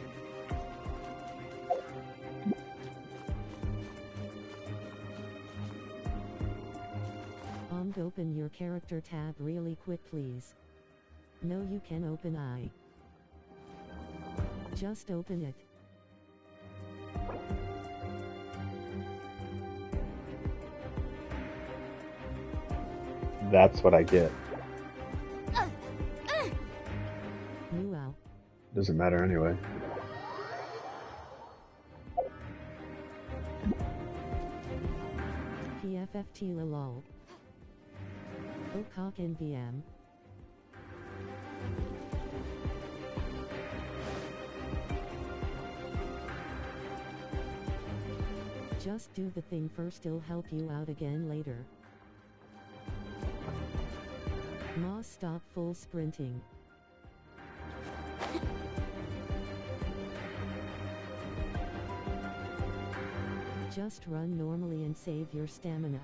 Open your character tab really quick, please. No, you can open I. Just open it. That's what I get. Wow. Doesn't matter anyway. PFFT lol. Cock NVM. Just do the thing first, it'll help you out again later. Moss, stop full sprinting. Just run normally and save your stamina.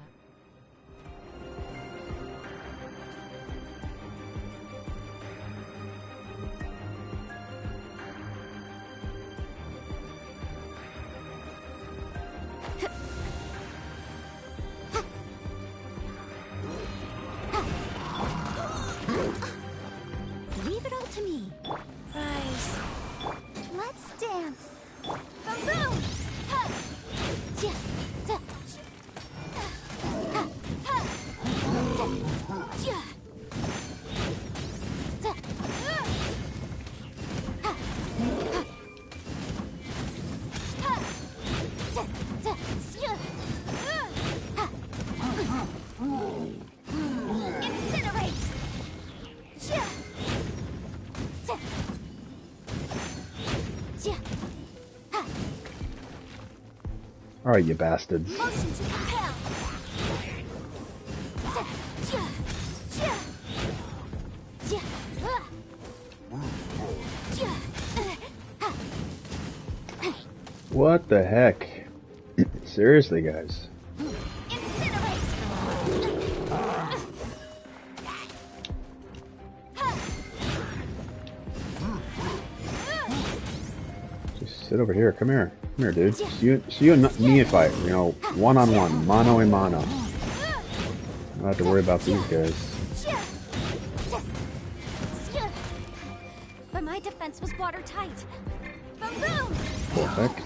Leave it all to me. Rise. Let's dance. Boom, boom. Ha. Ja. Da. Ha. Ha. Da. Ja. Da. Ha. Ha. Ha. Da. Da. Ja. Ha. Incinerate. Ja. Da. Ja. Ha. All right, you bastards. Motion to compel. Ja. Ja. Ja. Ja. Ja. Ha. What the heck? Seriously, guys. Incinerate. Just sit over here. Come here. Come here, dude. So you and me fight. You know, one-on-one. Mano a mano. I don't have to worry about these guys. But my defense was watertight. Boom, boom. Perfect.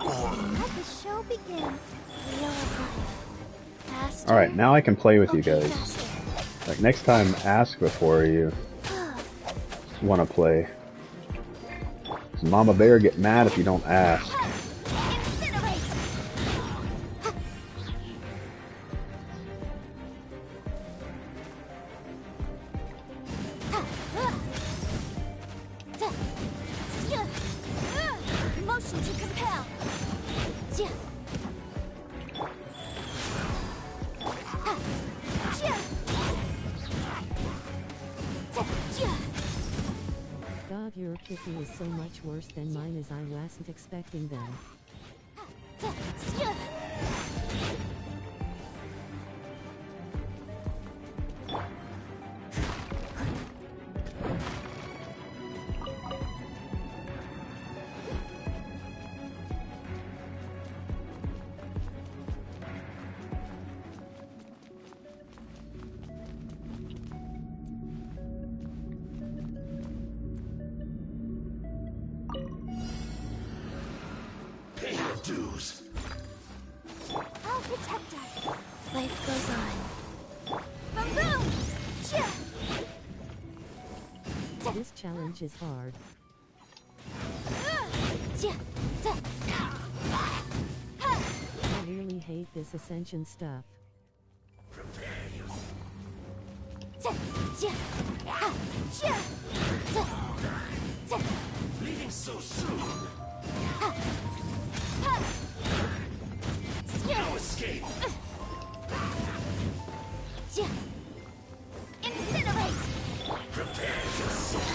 Let the show begin. Wheel of life. Faster. All right, now I can play with you Okay, guys. faster. Like next time, ask before you want to play. 'Cause Mama Bear get mad if you don't ask. Incinerate. Motion to compel. your kicking is so much worse than mine as I wasn't expecting them. Pay your dues. I'll protect us. Life goes on. Boom boom! Chia! This challenge is hard. Chia! Chia! I really hate this ascension stuff. Prepare yourself. Chia! Chia! Chia! Leaving so soon. No escape. Chia! Incinerate! Prepare yourself.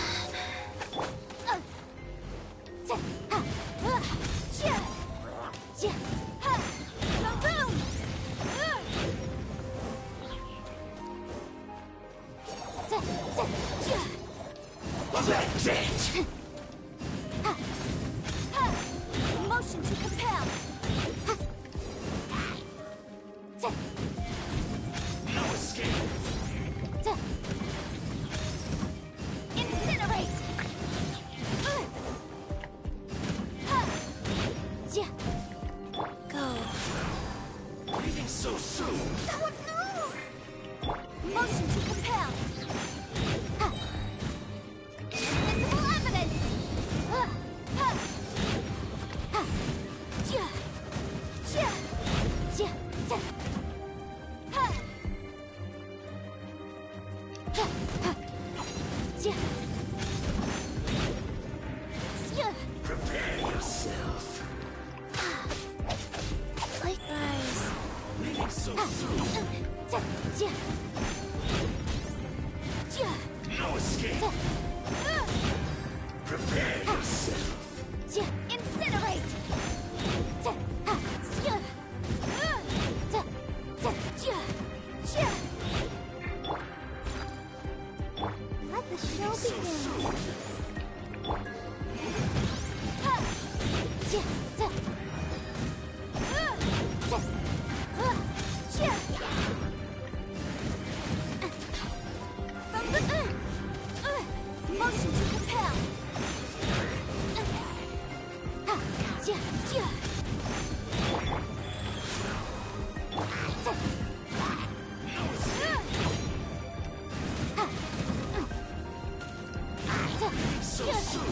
Chia! Chia! Boom boom! That's it. Motion to compel! No escape. Incinerate! Go. Leaving so soon. Motion to compel! Invisible evidence! Prepare yourself. Light rise. Leaving so soon. No escape. Prepare yourself. Incinerate! Let the show So begin. soon. Motion to compel. So soon.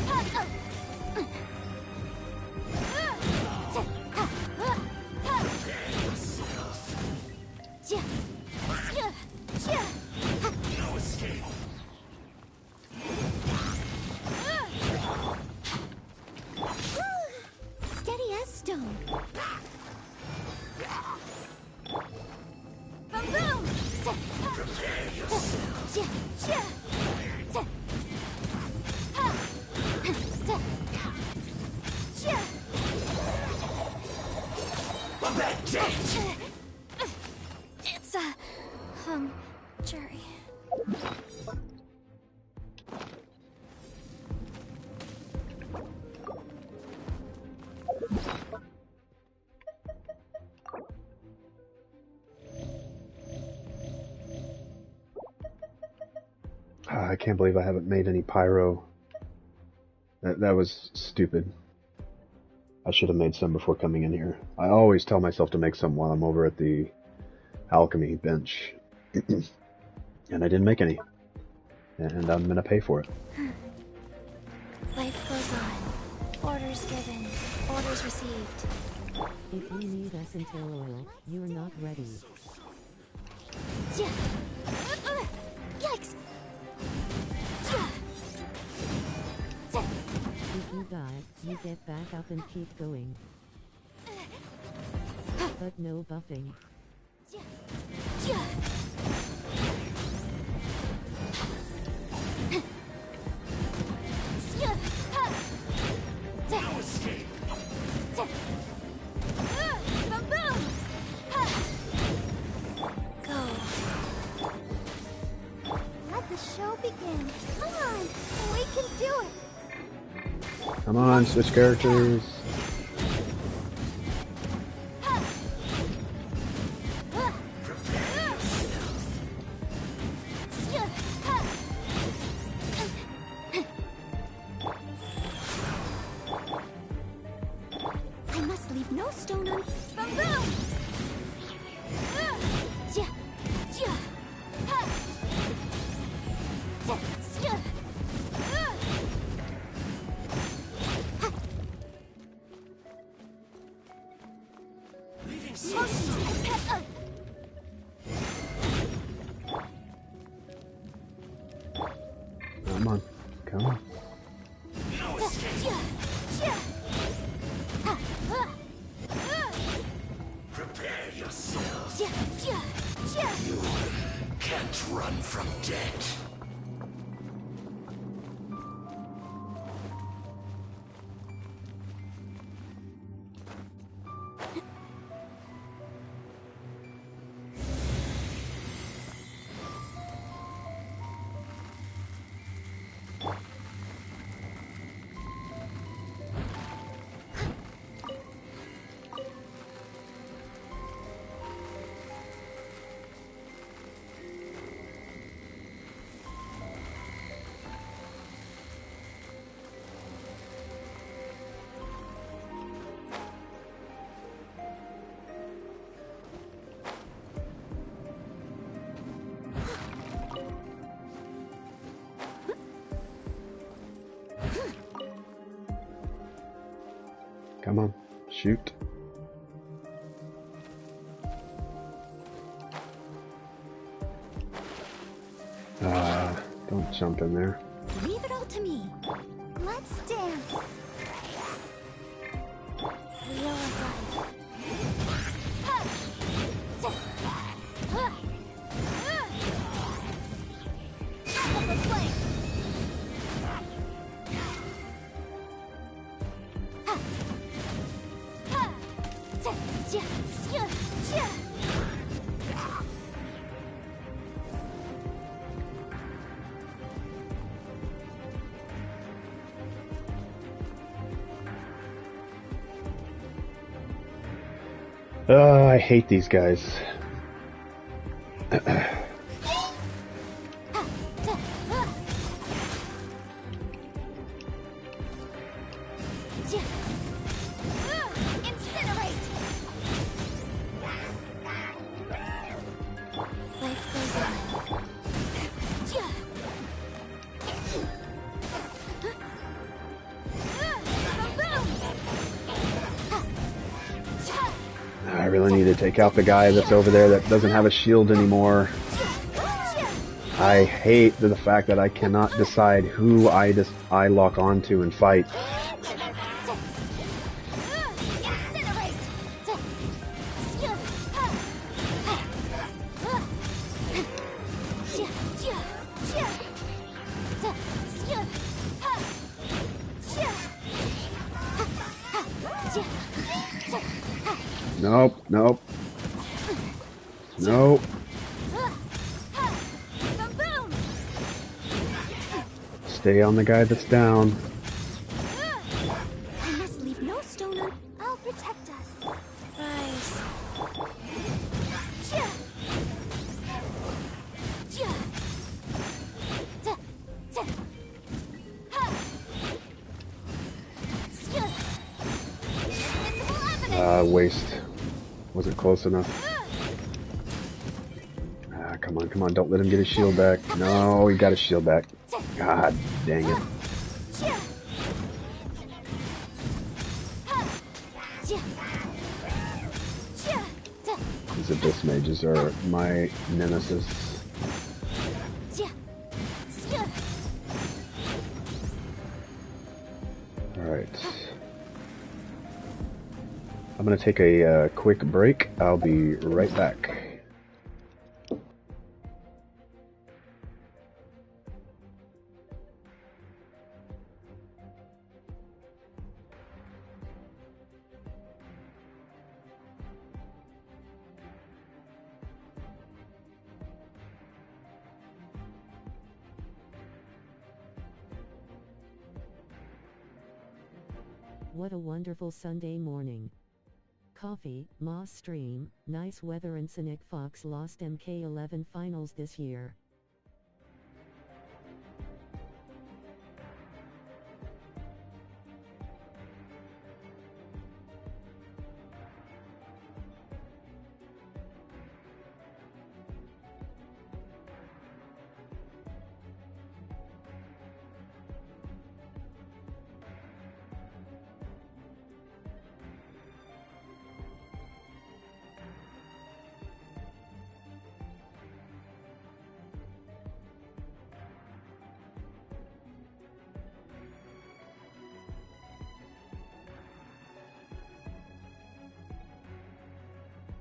Prepare yourself. No escape. Steady as stone. Boom boom! Prepare yourself. That's it. It's jury. I can't believe I haven't made any pyro. That was stupid. I should have made some before coming in here. I always tell myself to make some while I'm over at the alchemy bench. And I didn't make any. And I'm gonna pay for it. Life goes on. Orders given. Orders received. If you need essential oil, you're not ready. Yikes! If you die, you get back up and keep going. But no buffing. Come on, switch characters. I must leave no stone unturned. Boom! Come on. Come on. No escape. Prepare yourselves. You can't run from death. Come on. Shoot. Don't jump in there. Leave it all to me. Let's dance. Wheel of life. Apple for flame. I hate these guys. Life goes on. I really need to take out the guy that's over there that doesn't have a shield anymore. I hate the fact that I cannot decide who I lock onto and fight. Nope, nope. Nope. Stay on the guy that's down. I must leave no stone unturned. I'll protect us. Rise. Waste. Wasn't close enough. Come on, come on. Don't let him get his shield back. No, he got his shield back. God dang it. These abyss mages are my nemesis. Alright. I'm gonna take a quick break. I'll be right back. What a wonderful Sunday morning. Coffee, Moss stream, nice weather and Cynic Fox lost MK11 finals this year.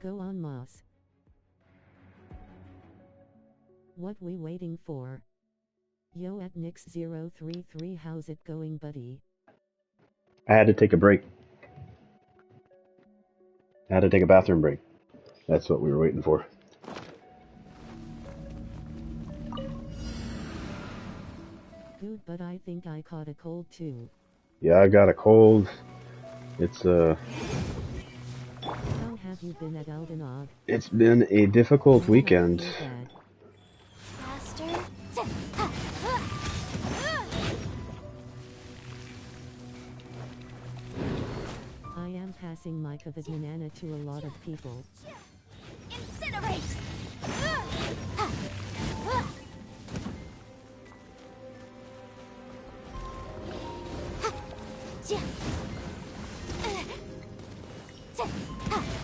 Go on, Moss. What we waiting for? Yo at Nix033, how's it going, buddy? I had to take a break. I had to take a bathroom break. That's what we were waiting for. Good, but I think I caught a cold too. Yeah, I got a cold. It's How have you been at Eldenog? It's been a difficult Oh, I weekend. feel bad. Faster. I am passing my COVID banana to a lot of people. Incinerate.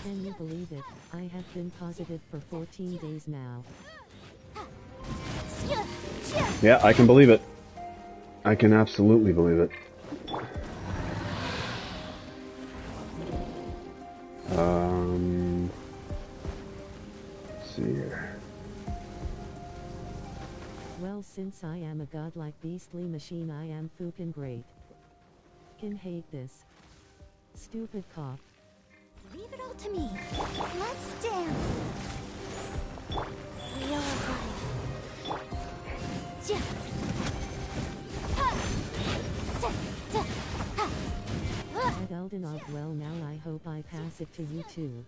Can you believe it? I have been positive for 14 days now. Yeah, I can believe it. I can absolutely believe it. Let's see here. Well, since I am a godlike beastly machine, I am fucking great. Can hate this. Stupid cough. Leave it all to me. Let's dance. We are alive. At Eldenog, well, now I hope I pass it to you too.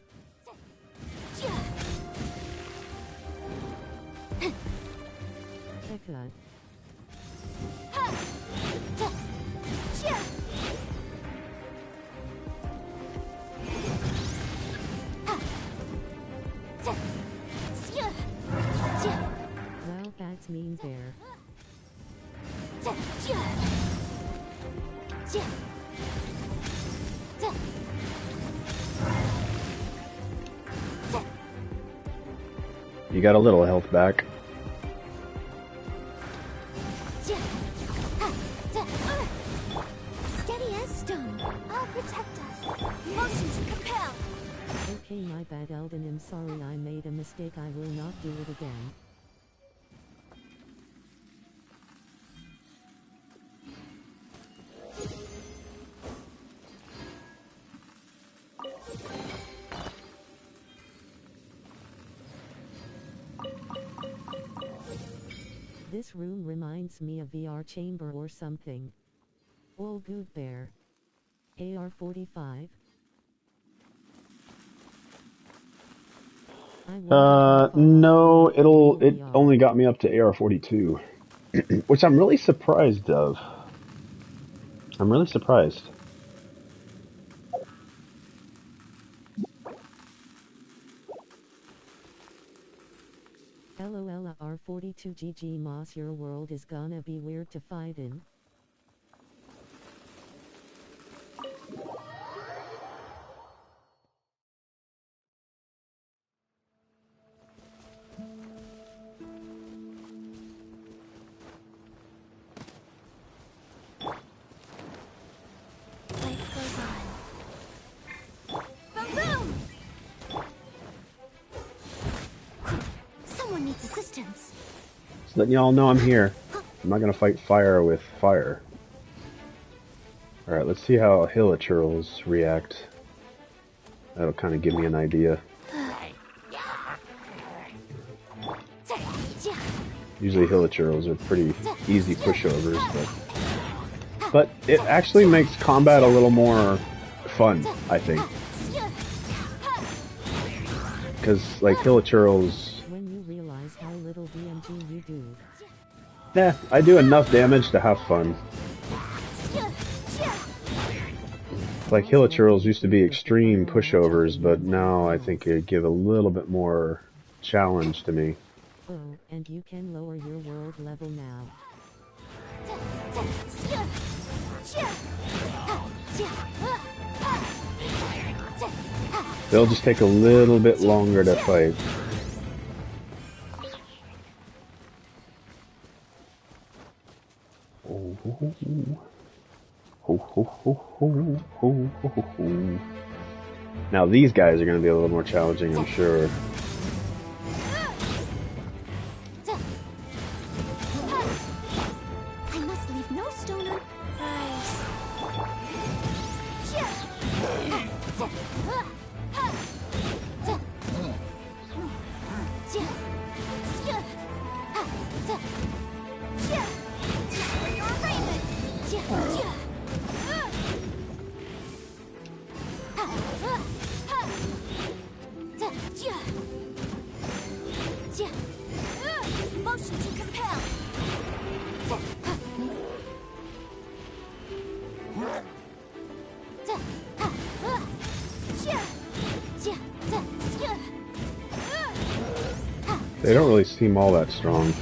Hecka. Well, that's mean there. You got a little health back. Steady as stone. I'll protect us. Motion to compel. Okay, my bad, Elden. I'm sorry I made a mistake. I will not do it again. This room reminds me of VR chamber or something. All good bear. AR-45. No, it only got me up to AR-42, which I'm really surprised of. I'm really surprised. LOL R42 GG Moss, your world is gonna be weird to fight in. Life goes on. Boom! Someone needs assistance. Just letting y'all know I'm here. I'm not gonna fight fire with fire. Alright, let's see how hilichurls react. That'll kind of give me an idea. Usually hilichurls are pretty easy pushovers, but But it actually makes combat a little more fun, I think. Because, like, Hilichurls... When you realize how little DMG you do. Nah, I do enough damage to have fun. Like, Hilichurls used to be extreme pushovers, but now I think it'd give a little bit more challenge to me. Oh, and you can lower your world level now. They'll just take a little bit longer to fight. Oh, ho, ho, ho, ho, ho, ho, ho. Now these guys are going to be a little more challenging, I'm sure. I must leave no stone unturned. Motion to compel. They don't really seem all that strong.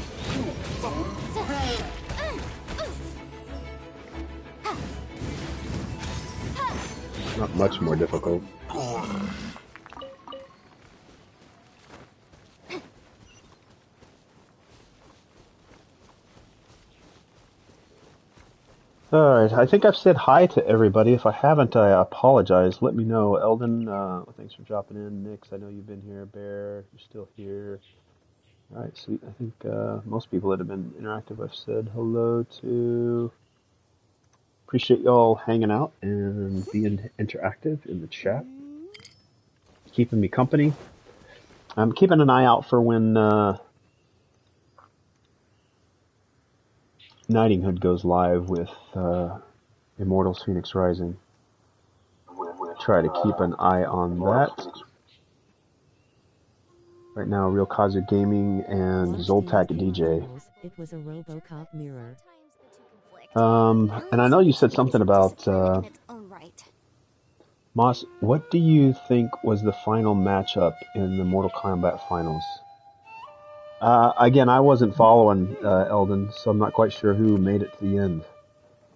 Not much more difficult. Alright, I think I've said hi to everybody. If I haven't, I apologize. Let me know. Eldon, thanks for dropping in. Nix, I know you've been here. Bear, you're still here. Alright, sweet. I think most people that have been interactive I've said hello to. Appreciate y'all hanging out and being interactive in the chat. Keeping me company. I'm keeping an eye out for when Nightinghood goes live with Immortals Phoenix Rising. Try to keep an eye on that. Right now, Real Kazu Gaming and Zoltak DJ. It was a RoboCop mirror. And I know you said something about Moss. What do you think was the final matchup in the Mortal Kombat finals? Again, I wasn't following Eldon, so I'm not quite sure who made it to the end.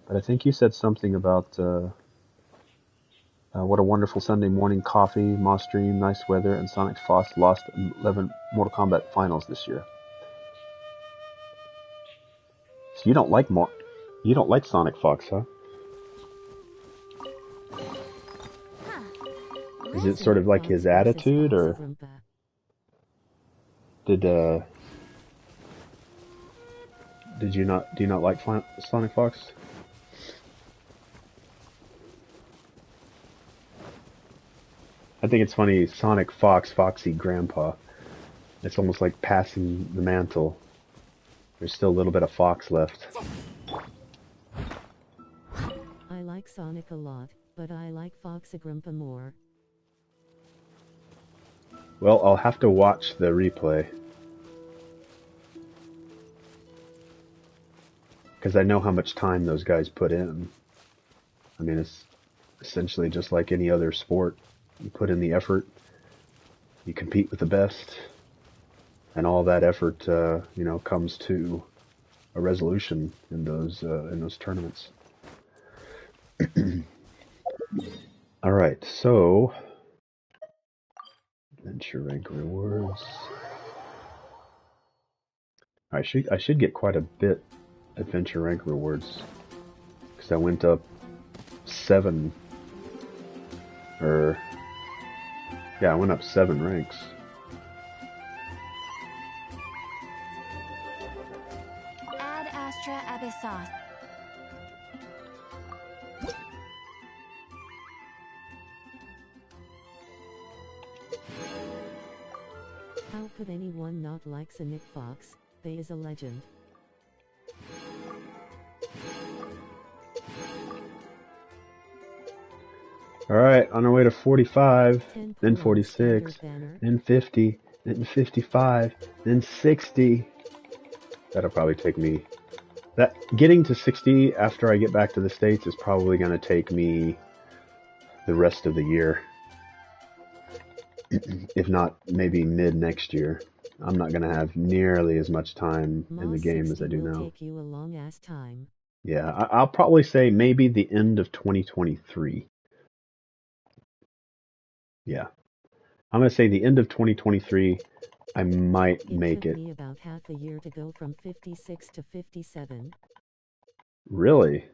But I think you said something about what a wonderful Sunday morning coffee, Moss Dream, nice weather, and Sonic Fox lost 11 Mortal Kombat finals this year. So you don't like Sonic Fox, huh? Is it sort of like his attitude, or do you not like Sonic Fox? I think it's funny, Sonic Fox, Foxy Grandpa. It's almost like passing the mantle. There's still a little bit of Fox left. I like Sonic a lot, but I like Foxy Grandpa more. Well, I'll have to watch the replay. Because I know how much time those guys put in. I mean, it's essentially just like any other sport. You put in the effort, you compete with the best, and all that effort, comes to a resolution in those tournaments. All right, so adventure rank rewards. I should get quite a bit adventure rank rewards because I went up 7 I went up 7 ranks. Ad Astra Abyssos. How could anyone not like Sonic Fox? They is a legend. Alright, on our way to 45, 10 then pull on standard 46, banner. then 50, then 55, then 60. That'll probably take me... Getting to 60 after I get back to the States is probably going to take me the rest of the year. If not, maybe mid next year. I'm not going to have nearly as much time in the game as I do will now. Take you a long ass time. Yeah, I'll probably say maybe the end of 2023. Yeah. I'm going to say the end of 2023, I might make it. It took me about half a year to go from 56 to 57. Really?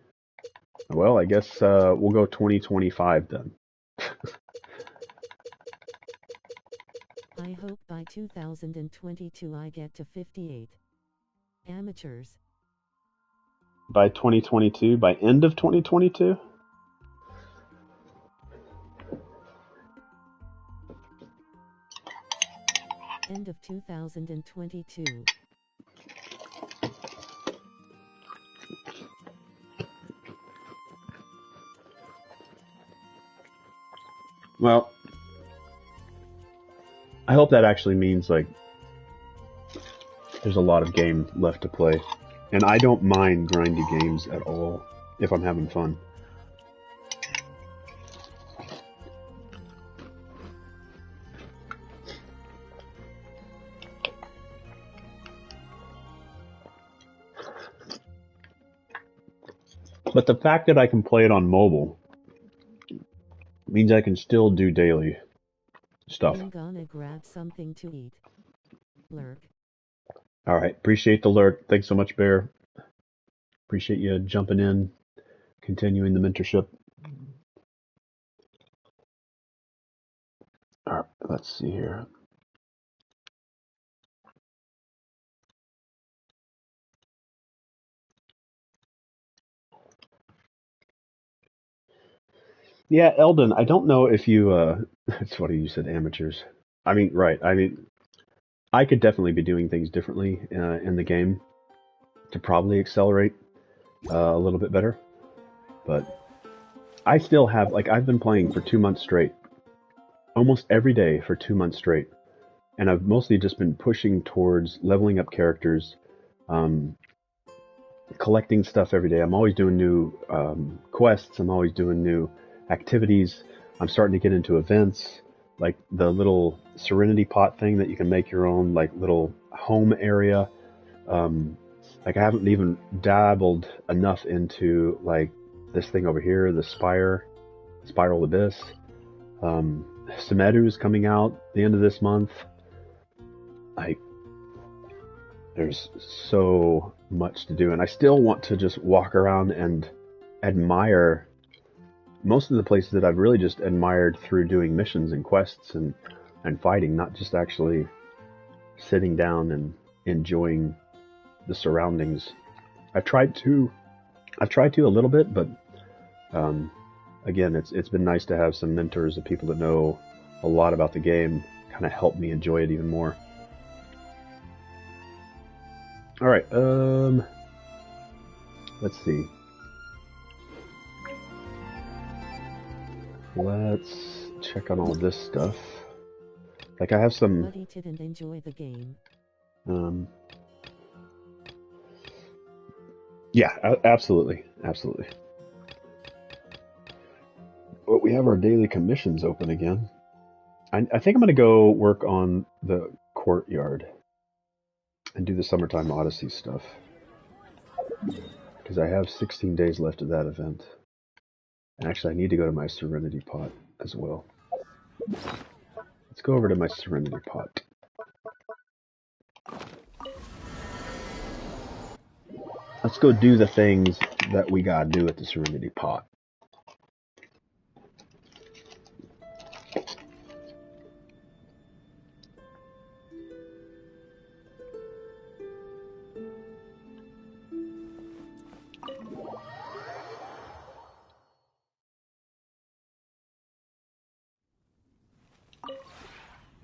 Well, I guess we'll go 2025 then. I hope by 2022 I get to 58. Amateurs. By 2022? By end of 2022? End of 2022. Well, I hope that actually means, like, there's a lot of game left to play. And I don't mind grindy games at all, if I'm having fun. But the fact that I can play it on mobile means I can still do daily stuff. I'm gonna grab something to eat. Lurk. Alright, appreciate the lurk. Thanks so much, Bear. Appreciate you jumping in, continuing the mentorship. Alright, let's see here. Yeah, Eldon, I don't know if you, it's funny you said amateurs. I mean, right, I mean, I could definitely be doing things differently in the game to probably accelerate a little bit better. But I still have, like, I've been playing for 2 months straight. Almost every day for 2 months straight. And I've mostly just been pushing towards leveling up characters, collecting stuff every day. I'm always doing new quests. I'm always doing new activities. I'm starting to get into events, like the little Serenity Pot thing that you can make your own, like, little home area. Like, I haven't even dabbled enough into, like, this thing over here, the Spiral Abyss. Sumeru's coming out the end of this month. There's so much to do, and I still want to just walk around and admire most of the places that I've really just admired through doing missions and quests and fighting, not just actually sitting down and enjoying the surroundings. I've tried to a little bit, but again, it's been nice to have some mentors of people that know a lot about the game kind of help me enjoy it even more. All right, let's see. Let's check on all this stuff. Like, I have some. Buddy didn't enjoy the game. Yeah, absolutely, absolutely. But we have our daily commissions open again. I think I'm gonna go work on the courtyard and do the Summertime Odyssey stuff because I have 16 days left of that event. And actually, I need to go to my Serenity Pot as well. Let's go over to my Serenity Pot. Let's go do the things that we gotta do at the Serenity Pot.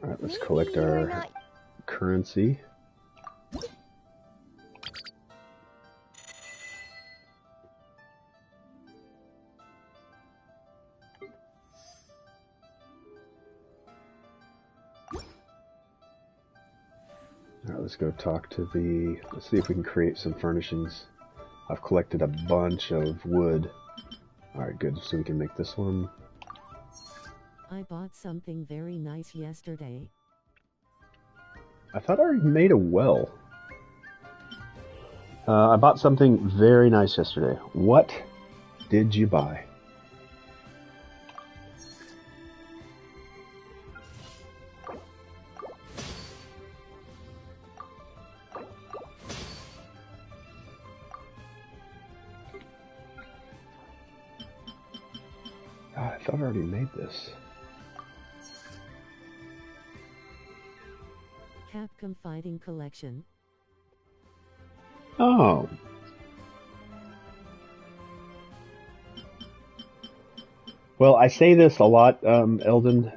Alright, let's collect our currency. Alright, let's go talk to the... Let's see if we can create some furnishings. I've collected a bunch of wood. Alright, good. So we can make this one. I bought something very nice yesterday. I thought I already made a well. I bought something very nice yesterday. What did you buy? I thought I already made this. Capcom Fighting Collection. Oh. Well, I say this a lot, Eldon,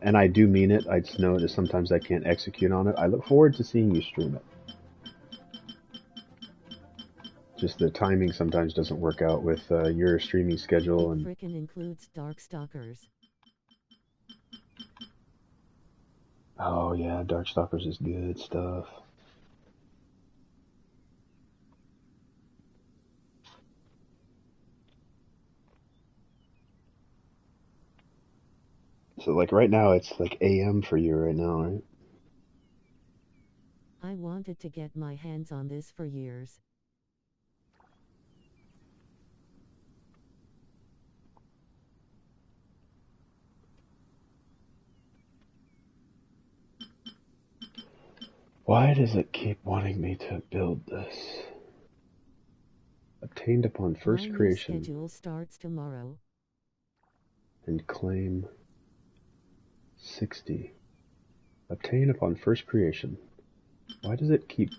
and I do mean it. I just know that sometimes I can't execute on it. I look forward to seeing you stream it. Just the timing sometimes doesn't work out with your streaming schedule. It And frickin' includes Darkstalkers. oh yeah, Darkstalkers is good stuff. So like right now it's like AM for you right now, right? I wanted to get my hands on this for years. Why does it keep wanting me to build this? Obtained upon first My new creation schedule starts tomorrow. and claim 60. Obtained upon first creation. Why does it keep...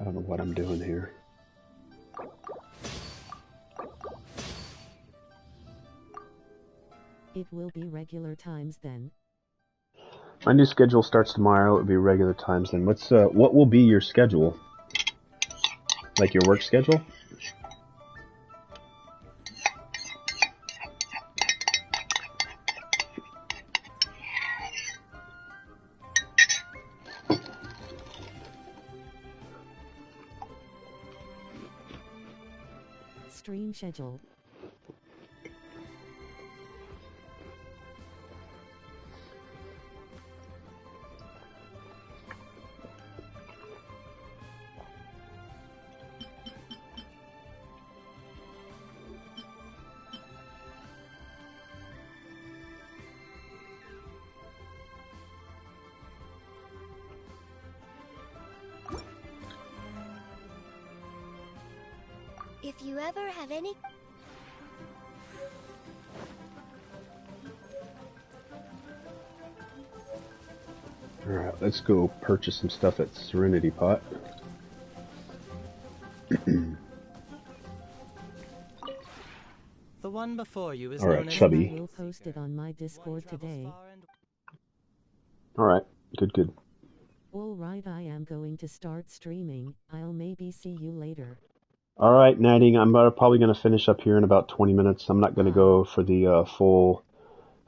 I don't know what I'm doing here. It will be regular times then. My new schedule starts tomorrow. It will be regular times then. What will be your schedule? Like your work schedule? Stream schedule. If you ever have any... Alright, let's go purchase some stuff at Serenity Pot. The one before you is Alright, known as Chubby. I will post it on my Discord today. Alright, good. Alright, I am going to start streaming. I'll maybe see you later. Alright, Nighting, I'm probably going to finish up here in about 20 minutes. I'm not going to go for the full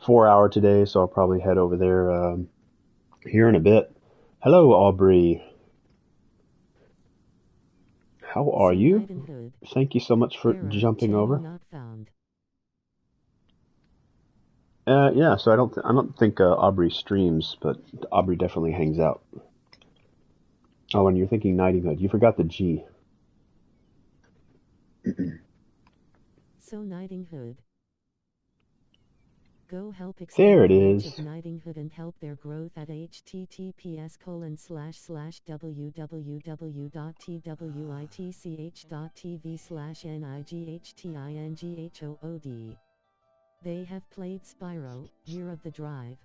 4 hour today, so I'll probably head over there here in a bit. Hello, Aubrey. How are you? Thank you so much for jumping over. Not found. Yeah, so I don't think Aubrey streams, but Aubrey definitely hangs out. Oh, and you're thinking Nightinghood. You forgot the G. So Nightinghood. Go help There expand it the reach is. of Nightinghood and help their growth at https://www.twitch.tv/nightinghood. They have played Spyro, Year of the Drive.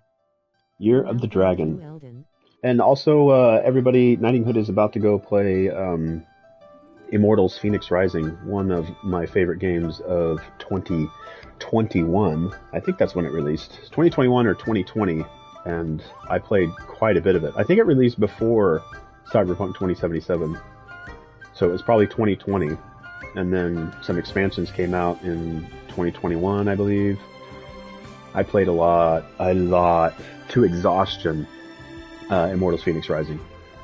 Year of the Dragon. And also, everybody, Nightinghood is about to go play Immortals Phoenix Rising, one of my favorite games of 2021. I think that's when it released. It's 2021 or 2020, and I played quite a bit of it. I think it released before Cyberpunk 2077, so it was probably 2020. and then some expansions came out in 2021, I believe. I played a lot, to exhaustion, Immortals Phoenix Rising.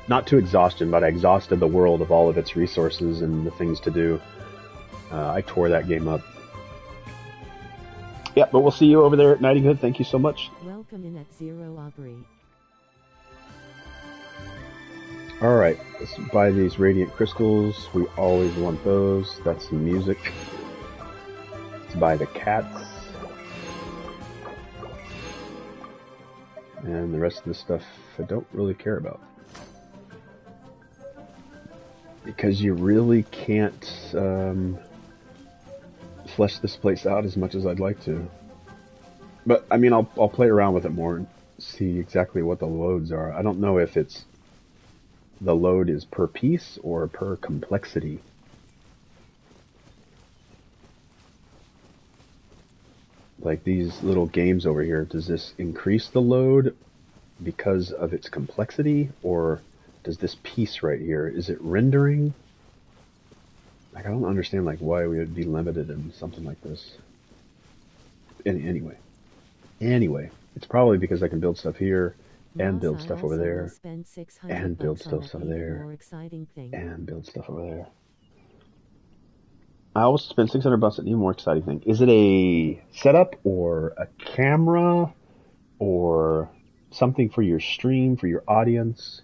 Not to exhaustion, but I exhausted the world of all of its resources and the things to do. I tore that game up. Yeah, but we'll see you over there at Nightinghood. Thank you so much. Welcome in at Zero Aubrey. Alright, let's buy these Radiant Crystals. We always want those. That's the music. Let's buy the cats. And the rest of the stuff I don't really care about. Because you really can't flesh this place out as much as I'd like to. But, I mean, I'll play around with it more and see exactly what the loads are. I don't know if it's the load is per piece or per complexity. Like these little games over here, does this increase the load because of its complexity, or does this piece right here, is it rendering? Like, I don't understand like why we would be limited in something like this. Anyway, it's probably because I can build stuff here and build stuff over there and build stuff over there and build stuff over there. I always spend $600 on a more exciting thing. Is it a setup or a camera or something for your stream, for your audience?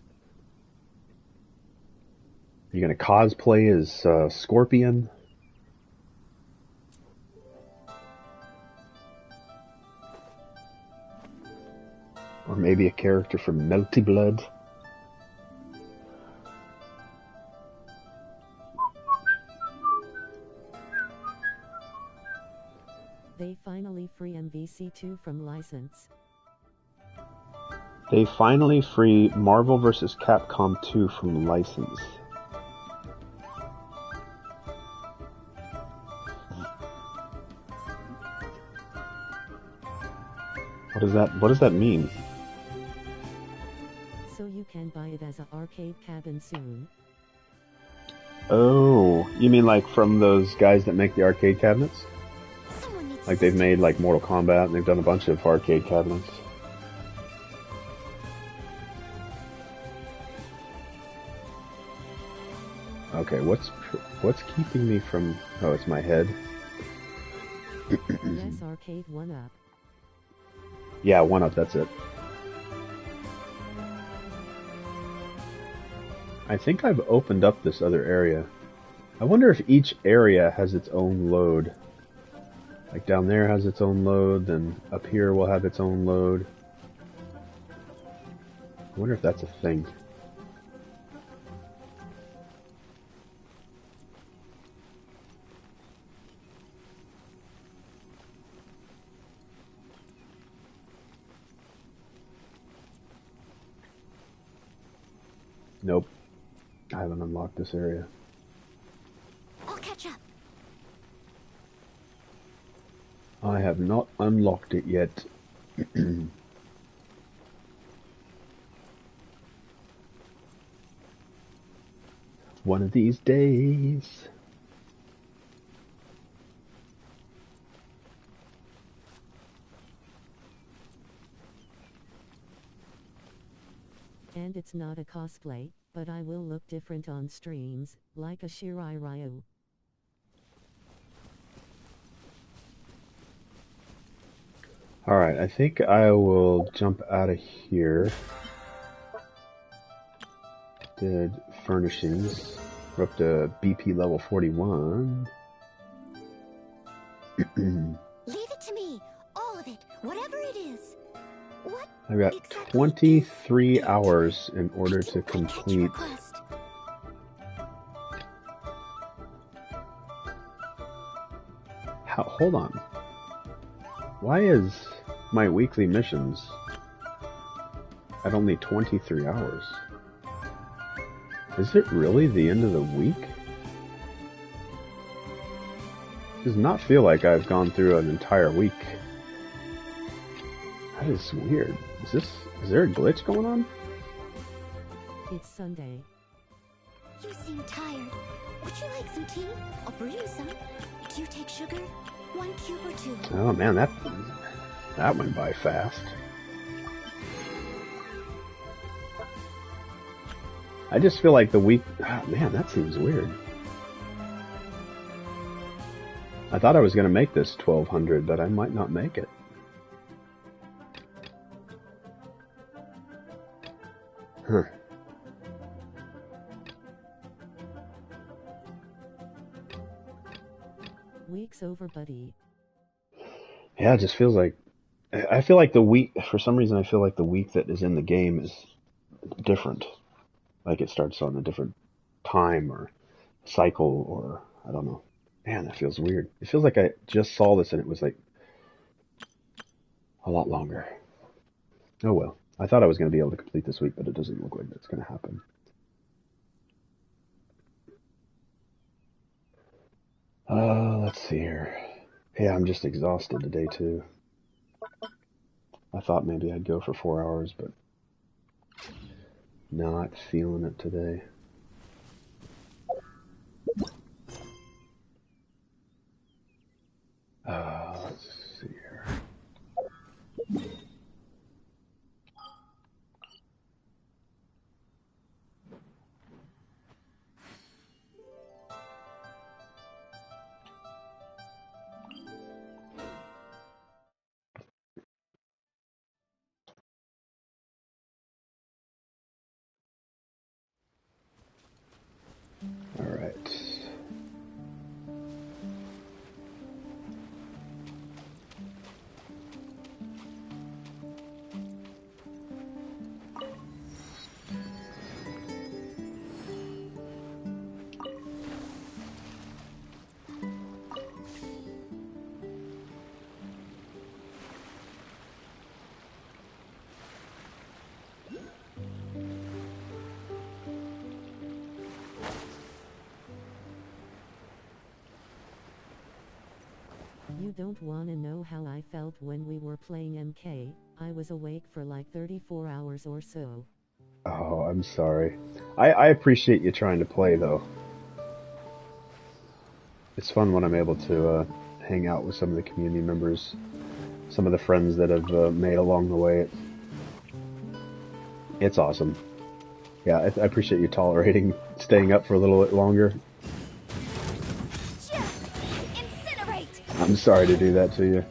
You're going to cosplay as Scorpion? Or maybe a character from Melty Blood? They finally free MVC2 from license. They finally free Marvel vs. Capcom 2 from license. What does that mean? So you can buy it as an arcade cabin soon. Oh, you mean like from those guys that make the arcade cabinets? Like they've made like Mortal Kombat and they've done a bunch of arcade cabinets. Okay, what's keeping me from... Oh, it's my head. Yes, arcade 1-up. Yeah, 1-up, that's it. I think I've opened up this other area. I wonder if each area has its own load. Like down there has its own load, then up here will have its own load. I wonder if that's a thing. Nope. I haven't unlocked this area. I'll catch up. I have not unlocked it yet. One of these days. And it's not a cosplay, but I will look different on streams, like a Shirai Ryu. Alright, I think I will jump out of here. Did furnishings. We're up to BP level 41. Leave it to me. All of it. Whatever it is. What? I've got exactly 23 hours in order to complete. Hold on. Why is my weekly missions at only 23 hours? Is it really the end of the week? It does not feel like I've gone through an entire week. That is weird. Is there a glitch going on? It's Sunday. You seem tired. Would you like some tea? I'll brew you some. Do you take sugar? 1 cube or 2? Oh man, that went by fast. I just feel like the week... Oh, man, that seems weird. I thought I was going to make this 1200, but I might not make it. Huh. Week's over, buddy. Yeah, it just feels like... I feel like the week... For some reason, I feel like the week that is in the game is different. Like it starts on a different time or cycle or... I don't know. Man, that feels weird. It feels like I just saw this and it was like a lot longer. Oh well. I thought I was going to be able to complete this week, but it doesn't look like that's going to happen. Let's see here. Yeah, I'm just exhausted today too. I thought maybe I'd go for 4 hours, but not feeling it today. Let's see here. All right. You don't wanna know how I felt when we were playing MK. I was awake for like 34 hours or so. Oh, I'm sorry. I appreciate you trying to play, though. It's fun when I'm able to hang out with some of the community members, some of the friends that have made along the way. It's awesome. Yeah, I appreciate you tolerating staying up for a little bit longer. Incinerate! I'm sorry to do that to you.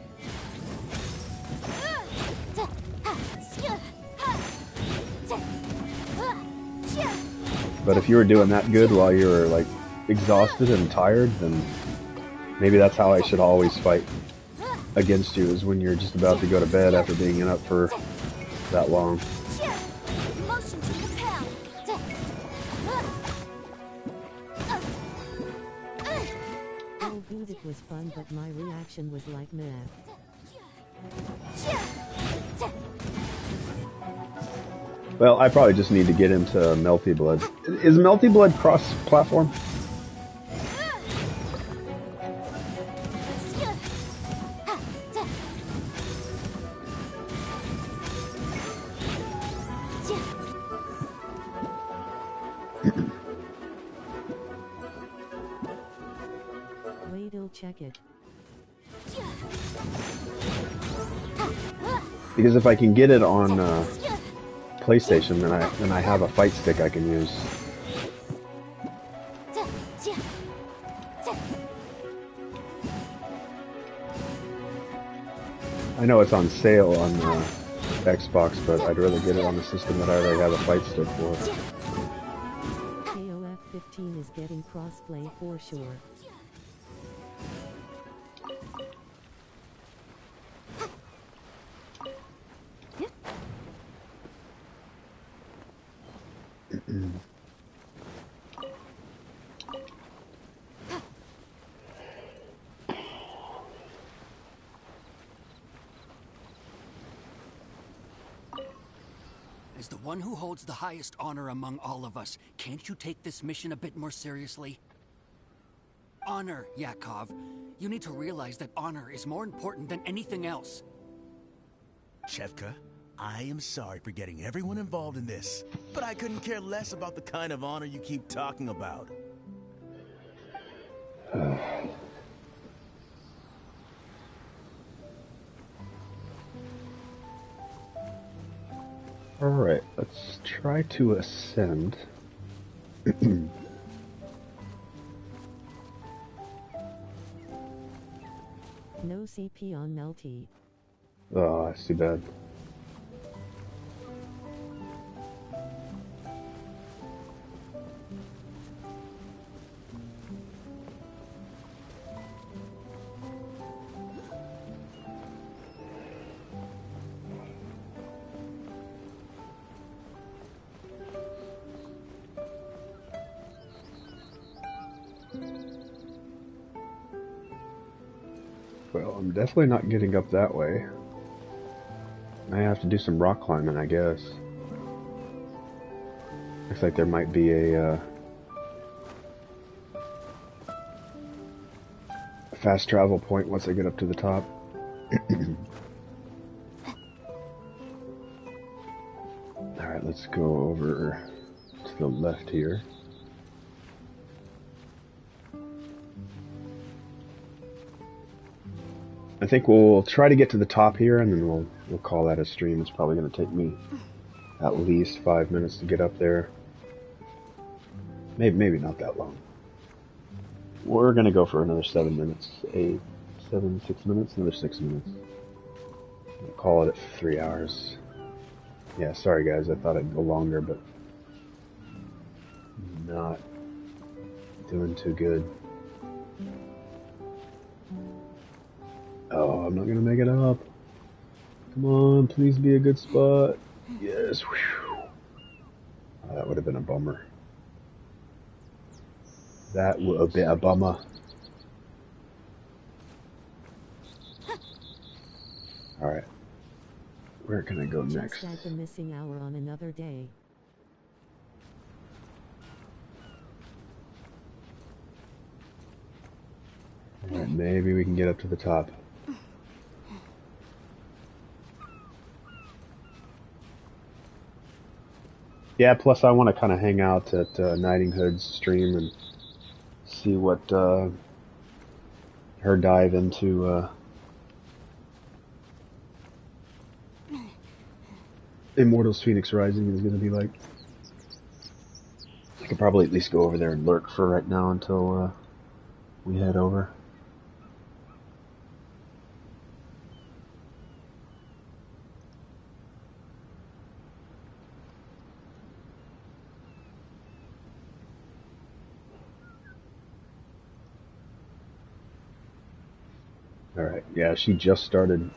But if you were doing that good while you were like exhausted and tired, then maybe that's how I should always fight against you, is when you're just about to go to bed after being up for that long. Oh dude, it was fun, but my reaction was like meh. Well, I probably just need to get into Melty Blood. Is Melty Blood cross-platform? Wait, I'll check it. Because if I can get it on PlayStation, then I have a fight stick I can use. I know it's on sale on Xbox, but I'd rather get it on the system that I already have a fight stick for. KOF 15 is getting crossplay for sure. As the one who holds the highest honor among all of us, can't you take this mission a bit more seriously? Honor, Yakov. You need to realize that honor is more important than anything else. Shevka, I am sorry for getting everyone involved in this, but I couldn't care less about the kind of honor you keep talking about. Alright, let's try to ascend. No CP on Melty. Oh, that's too bad. Well, I'm definitely not getting up that way. I have to do some rock climbing, I guess. Looks like there might be a fast travel point once I get up to the top. Alright, let's go over to the left here. I think we'll try to get to the top here, and then we'll call that a stream. It's probably going to take me at least 5 minutes to get up there. Maybe not that long. We're going to go for another 7 minutes. 6 minutes, another 6 minutes. We'll call it at 3 hours. Yeah, sorry guys, I thought it'd go longer, but not doing too good. Oh, I'm not gonna make it up. Come on, please be a good spot. Yes. Whew. Oh, that would have been a bummer. That would have been a bummer. Alright. Where can I go next? Just add the missing hour on another day. Alright, maybe we can get up to the top. Yeah, plus I want to kind of hang out at Nightinghood's stream and see what her dive into Immortals Phoenix Rising is going to be like. I could probably at least go over there and lurk for right now until we head over. Alright, yeah, she just started.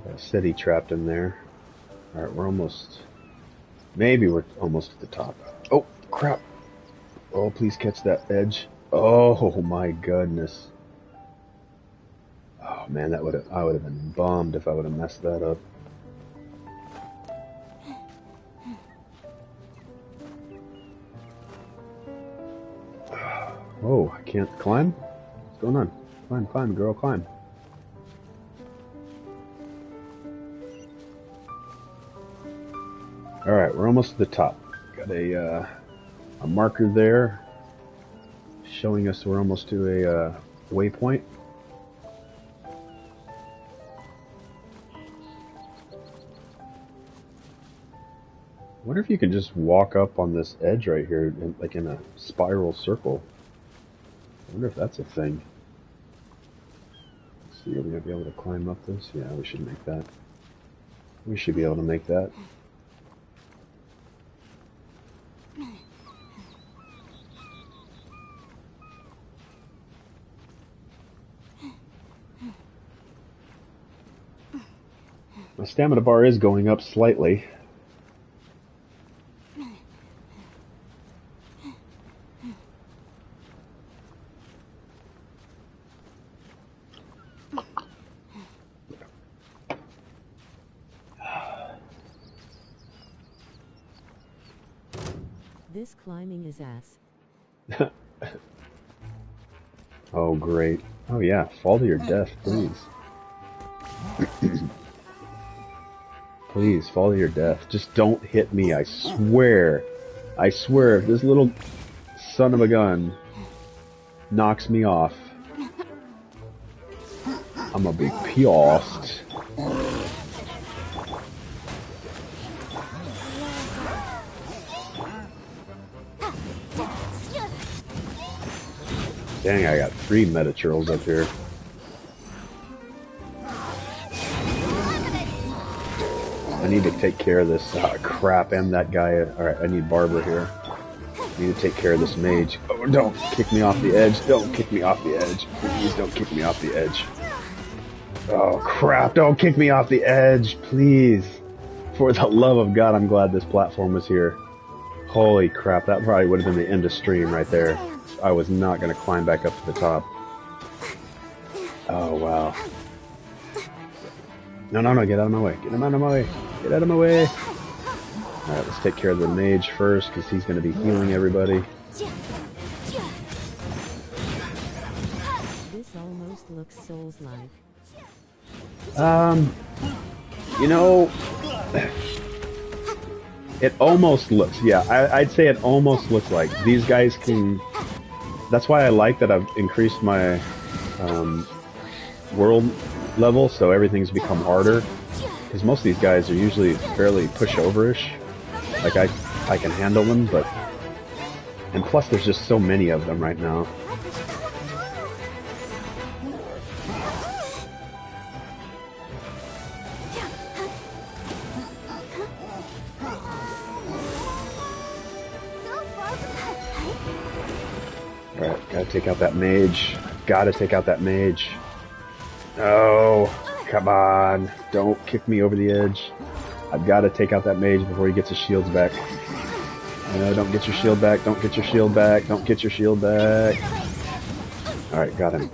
Got a city trapped in there. Alright, we're almost. Maybe we're almost at the top. Oh, crap! Oh, please catch that edge. Oh my goodness. Oh man, I would have been bummed if I would have messed that up. Oh, I can't climb? What's going on? Climb, climb, girl, climb. Alright, we're almost to the top. Got a marker there showing us we're almost to a waypoint. I wonder if you can just walk up on this edge right here, like in a spiral circle. I wonder if that's a thing. Let's see, are we going to be able to climb up this? Yeah, we should make that. We should be able to make that. My stamina bar is going up slightly. This climbing is ass. Oh, great. Oh, yeah. Fall to your death, please. Please, fall to your death. Just don't hit me, I swear. I swear, if this little son of a gun knocks me off, I'm gonna be pissed. Dang, I got 3 Metachurls up here. I need to take care of this crap and that guy. Alright, I need Barber here. I need to take care of this mage. Oh, don't kick me off the edge. Don't kick me off the edge. Please don't kick me off the edge. Oh, crap. Don't kick me off the edge. Please. For the love of God, I'm glad this platform was here. Holy crap. That probably would have been the end of stream right there. I was not going to climb back up to the top. Oh, wow. No, no, no. Get out of my way. Get out of my way. Get out of my way. Alright, let's take care of the mage first, because he's going to be healing everybody. This almost looks Souls-like. You know, it almost looks, yeah, I'd say it almost looks like. These guys can, that's why I like that I've increased my world level, so everything's become harder. Because most of these guys are usually fairly pushover-ish. Like, I can handle them, but... And plus, there's just so many of them right now. Alright, gotta take out that mage. Gotta take out that mage. No! Come on! Don't kick me over the edge. I've got to take out that mage before he gets his shields back. No, don't get your shield back. Don't get your shield back. Don't get your shield back. Alright, got him.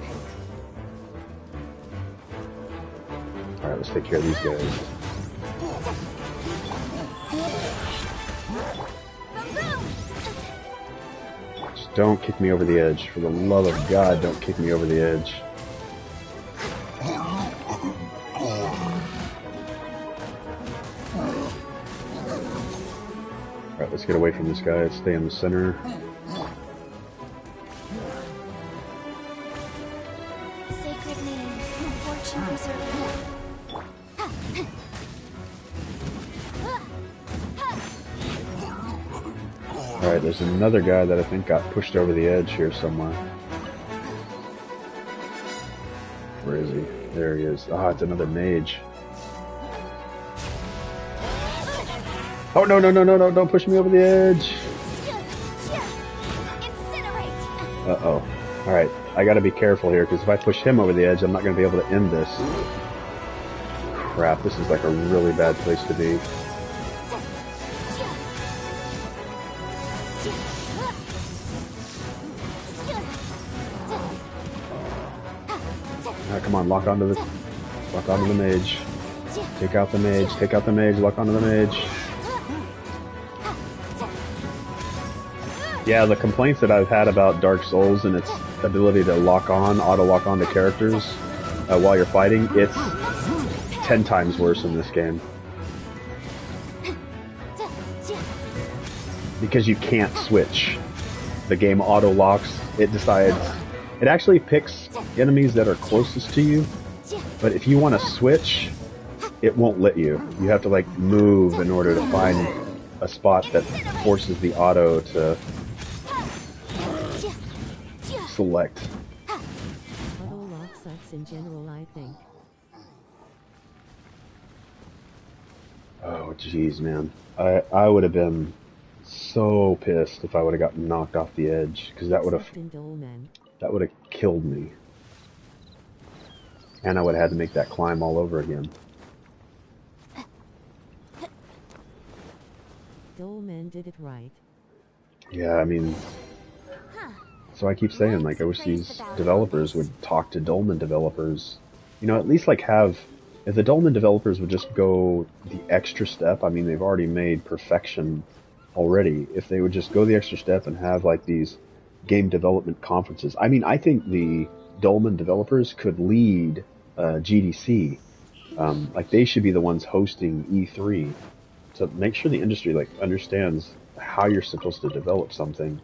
Alright, let's take care of these guys. Just don't kick me over the edge. For the love of God, don't kick me over the edge. Alright, let's get away from this guy. Let's stay in the center. Sacred name, fortune preserver. Alright, there's another guy that I think got pushed over the edge here somewhere. Where is he? There he is. Ah, it's another mage. Oh, no, no, no, no, no, don't push me over the edge. Uh-oh. Alright, I gotta be careful here, because if I push him over the edge, I'm not gonna be able to end this. Crap, this is like a really bad place to be. Alright, come on, lock onto the mage. Take out the mage, take out the mage, lock onto the mage. Yeah, the complaints that I've had about Dark Souls and its ability to auto-lock on to characters while you're fighting, it's 10 times worse in this game. Because you can't switch. The game auto-locks, it decides, it actually picks enemies that are closest to you, but if you want to switch, it won't let you. You have to like move in order to find a spot that forces the auto to select. Auto lock sucks in general, I think. Oh jeez, man. I would have been so pissed if I would have gotten knocked off the edge, because that would have killed me. And I would have had to make that climb all over again. Dolmen did it right. Yeah, I mean, so I keep saying, like, I wish these developers would talk to Dolmen developers. You know, at least, like, if the Dolmen developers would just go the extra step, I mean, they've already made perfection already. If they would just go the extra step and have, like, these game development conferences. I mean, I think the Dolmen developers could lead GDC Like they should be the ones hosting E3 to make sure the industry like understands how you're supposed to develop something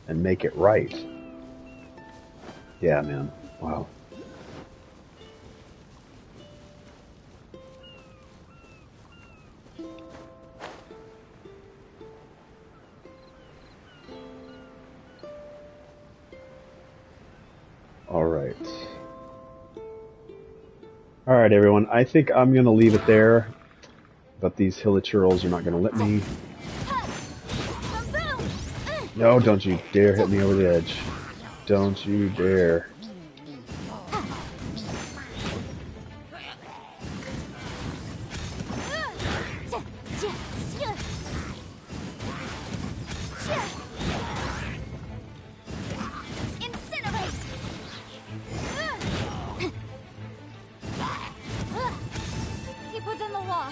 and make it right. Yeah, man. Wow. All right. All right, everyone. I think I'm going to leave it there, but these hilichurls are not going to let me. No, don't you dare hit me over the edge. Don't you dare. Keep within the law.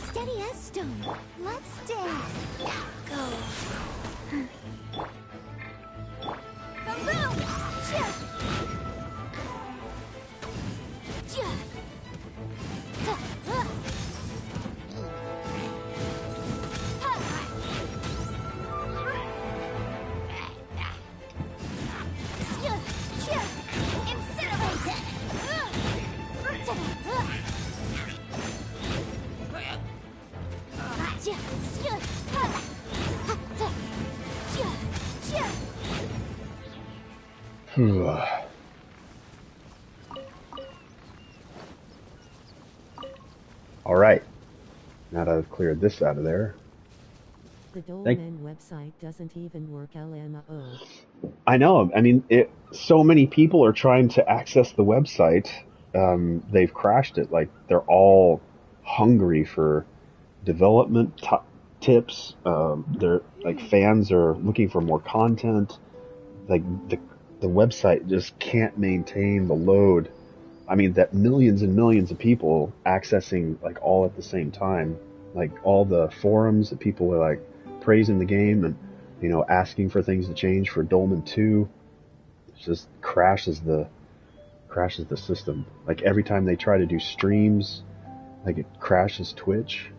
Steady as stone. Let's dance. Go. Boom, boom. Chia. Chia. Ha. Ha. Chia. Chia. Incinerate. All right. Now that I've cleared this out of there. The Dolmen website doesn't even work, LMO. I know. I mean, so many people are trying to access the website. They've crashed it. Like they're all hungry for development tips. They're like fans are looking for more content. Like the website just can't maintain the load. I mean, that millions and millions of people accessing like all at the same time. Like all the forums that people are like praising the game and asking for things to change for Dolmen 2. It just crashes the system. Like every time they try to do streams, like it crashes Twitch.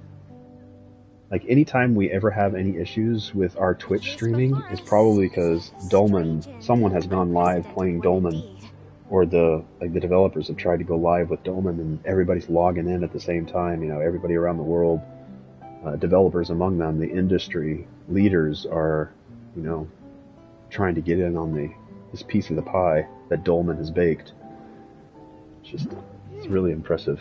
Like anytime we ever have any issues with our Twitch streaming is probably because someone has gone live playing Dolmen, or the developers have tried to go live with Dolmen and everybody's logging in at the same time. Everybody around the world, developers among them, the industry leaders are, trying to get in on this piece of the pie that Dolmen has baked. It's really impressive.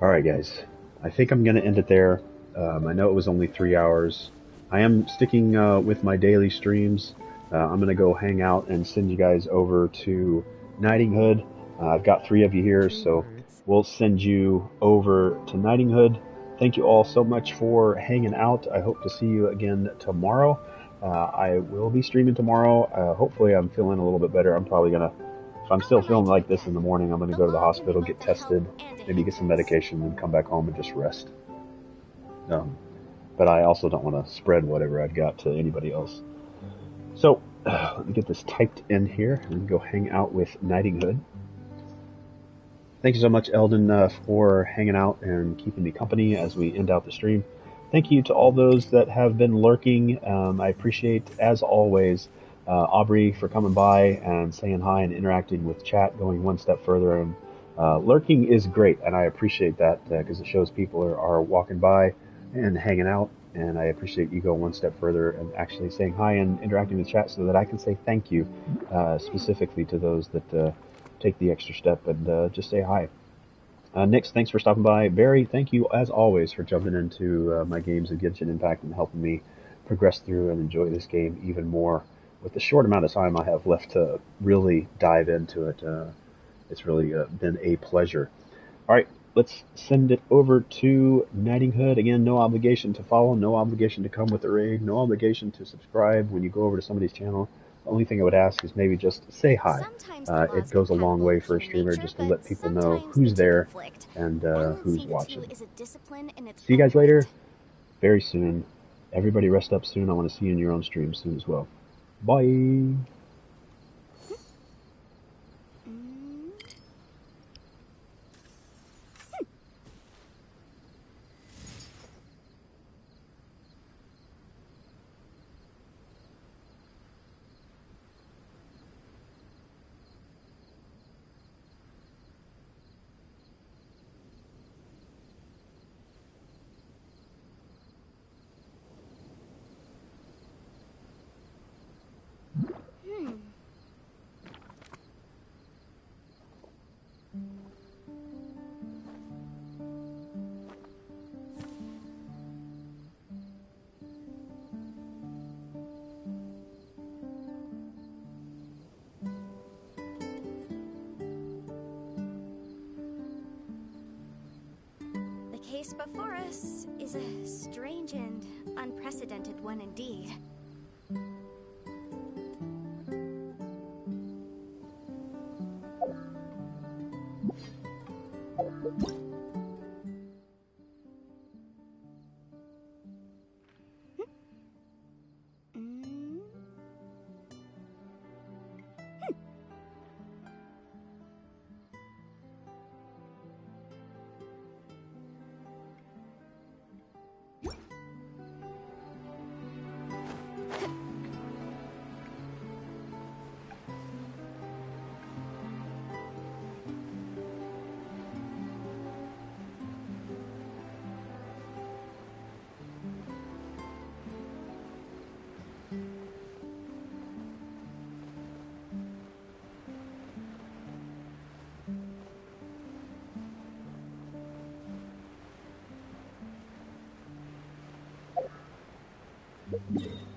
All right, guys. I think I'm going to end it there. I know it was only 3 hours. I am sticking with my daily streams. I'm going to go hang out and send you guys over to Nightinghood. I've got 3 of you here, so we'll send you over to Nightinghood. Thank you all so much for hanging out. I hope to see you again tomorrow. I will be streaming tomorrow. Hopefully I'm feeling a little bit better. I'm probably going to, if I'm still feeling like this in the morning, I'm going to go to the hospital, get tested, maybe get some medication, and come back home and just rest. But I also don't want to spread whatever I've got to anybody else. So, let me get this typed in here and go hang out with Nightinghood. Thank you so much, Eldon, for hanging out and keeping me company as we end out the stream. Thank you to all those that have been lurking. I appreciate, as always, Aubrey for coming by and saying hi and interacting with chat, going one step further. And lurking is great, and I appreciate that because it shows people are walking by and hanging out. And I appreciate you going one step further and actually saying hi and interacting with chat so that I can say thank you specifically to those that take the extra step and just say hi. Nix, thanks for stopping by. Barry, thank you as always for jumping into my games of Genshin Impact and helping me progress through and enjoy this game even more. With the short amount of time I have left to really dive into it, it's really been a pleasure. All right, let's send it over to Nightinghood. Again, no obligation to follow, no obligation to come with the raid, no obligation to subscribe when you go over to somebody's channel. The only thing I would ask is maybe just say hi. It goes a long way for a streamer just to let people know who's there and who's watching. See you guys later, very soon. Everybody rest up soon. I want to see you in your own stream soon as well. Bye. race before us is a strange and unprecedented one indeed. Yeah.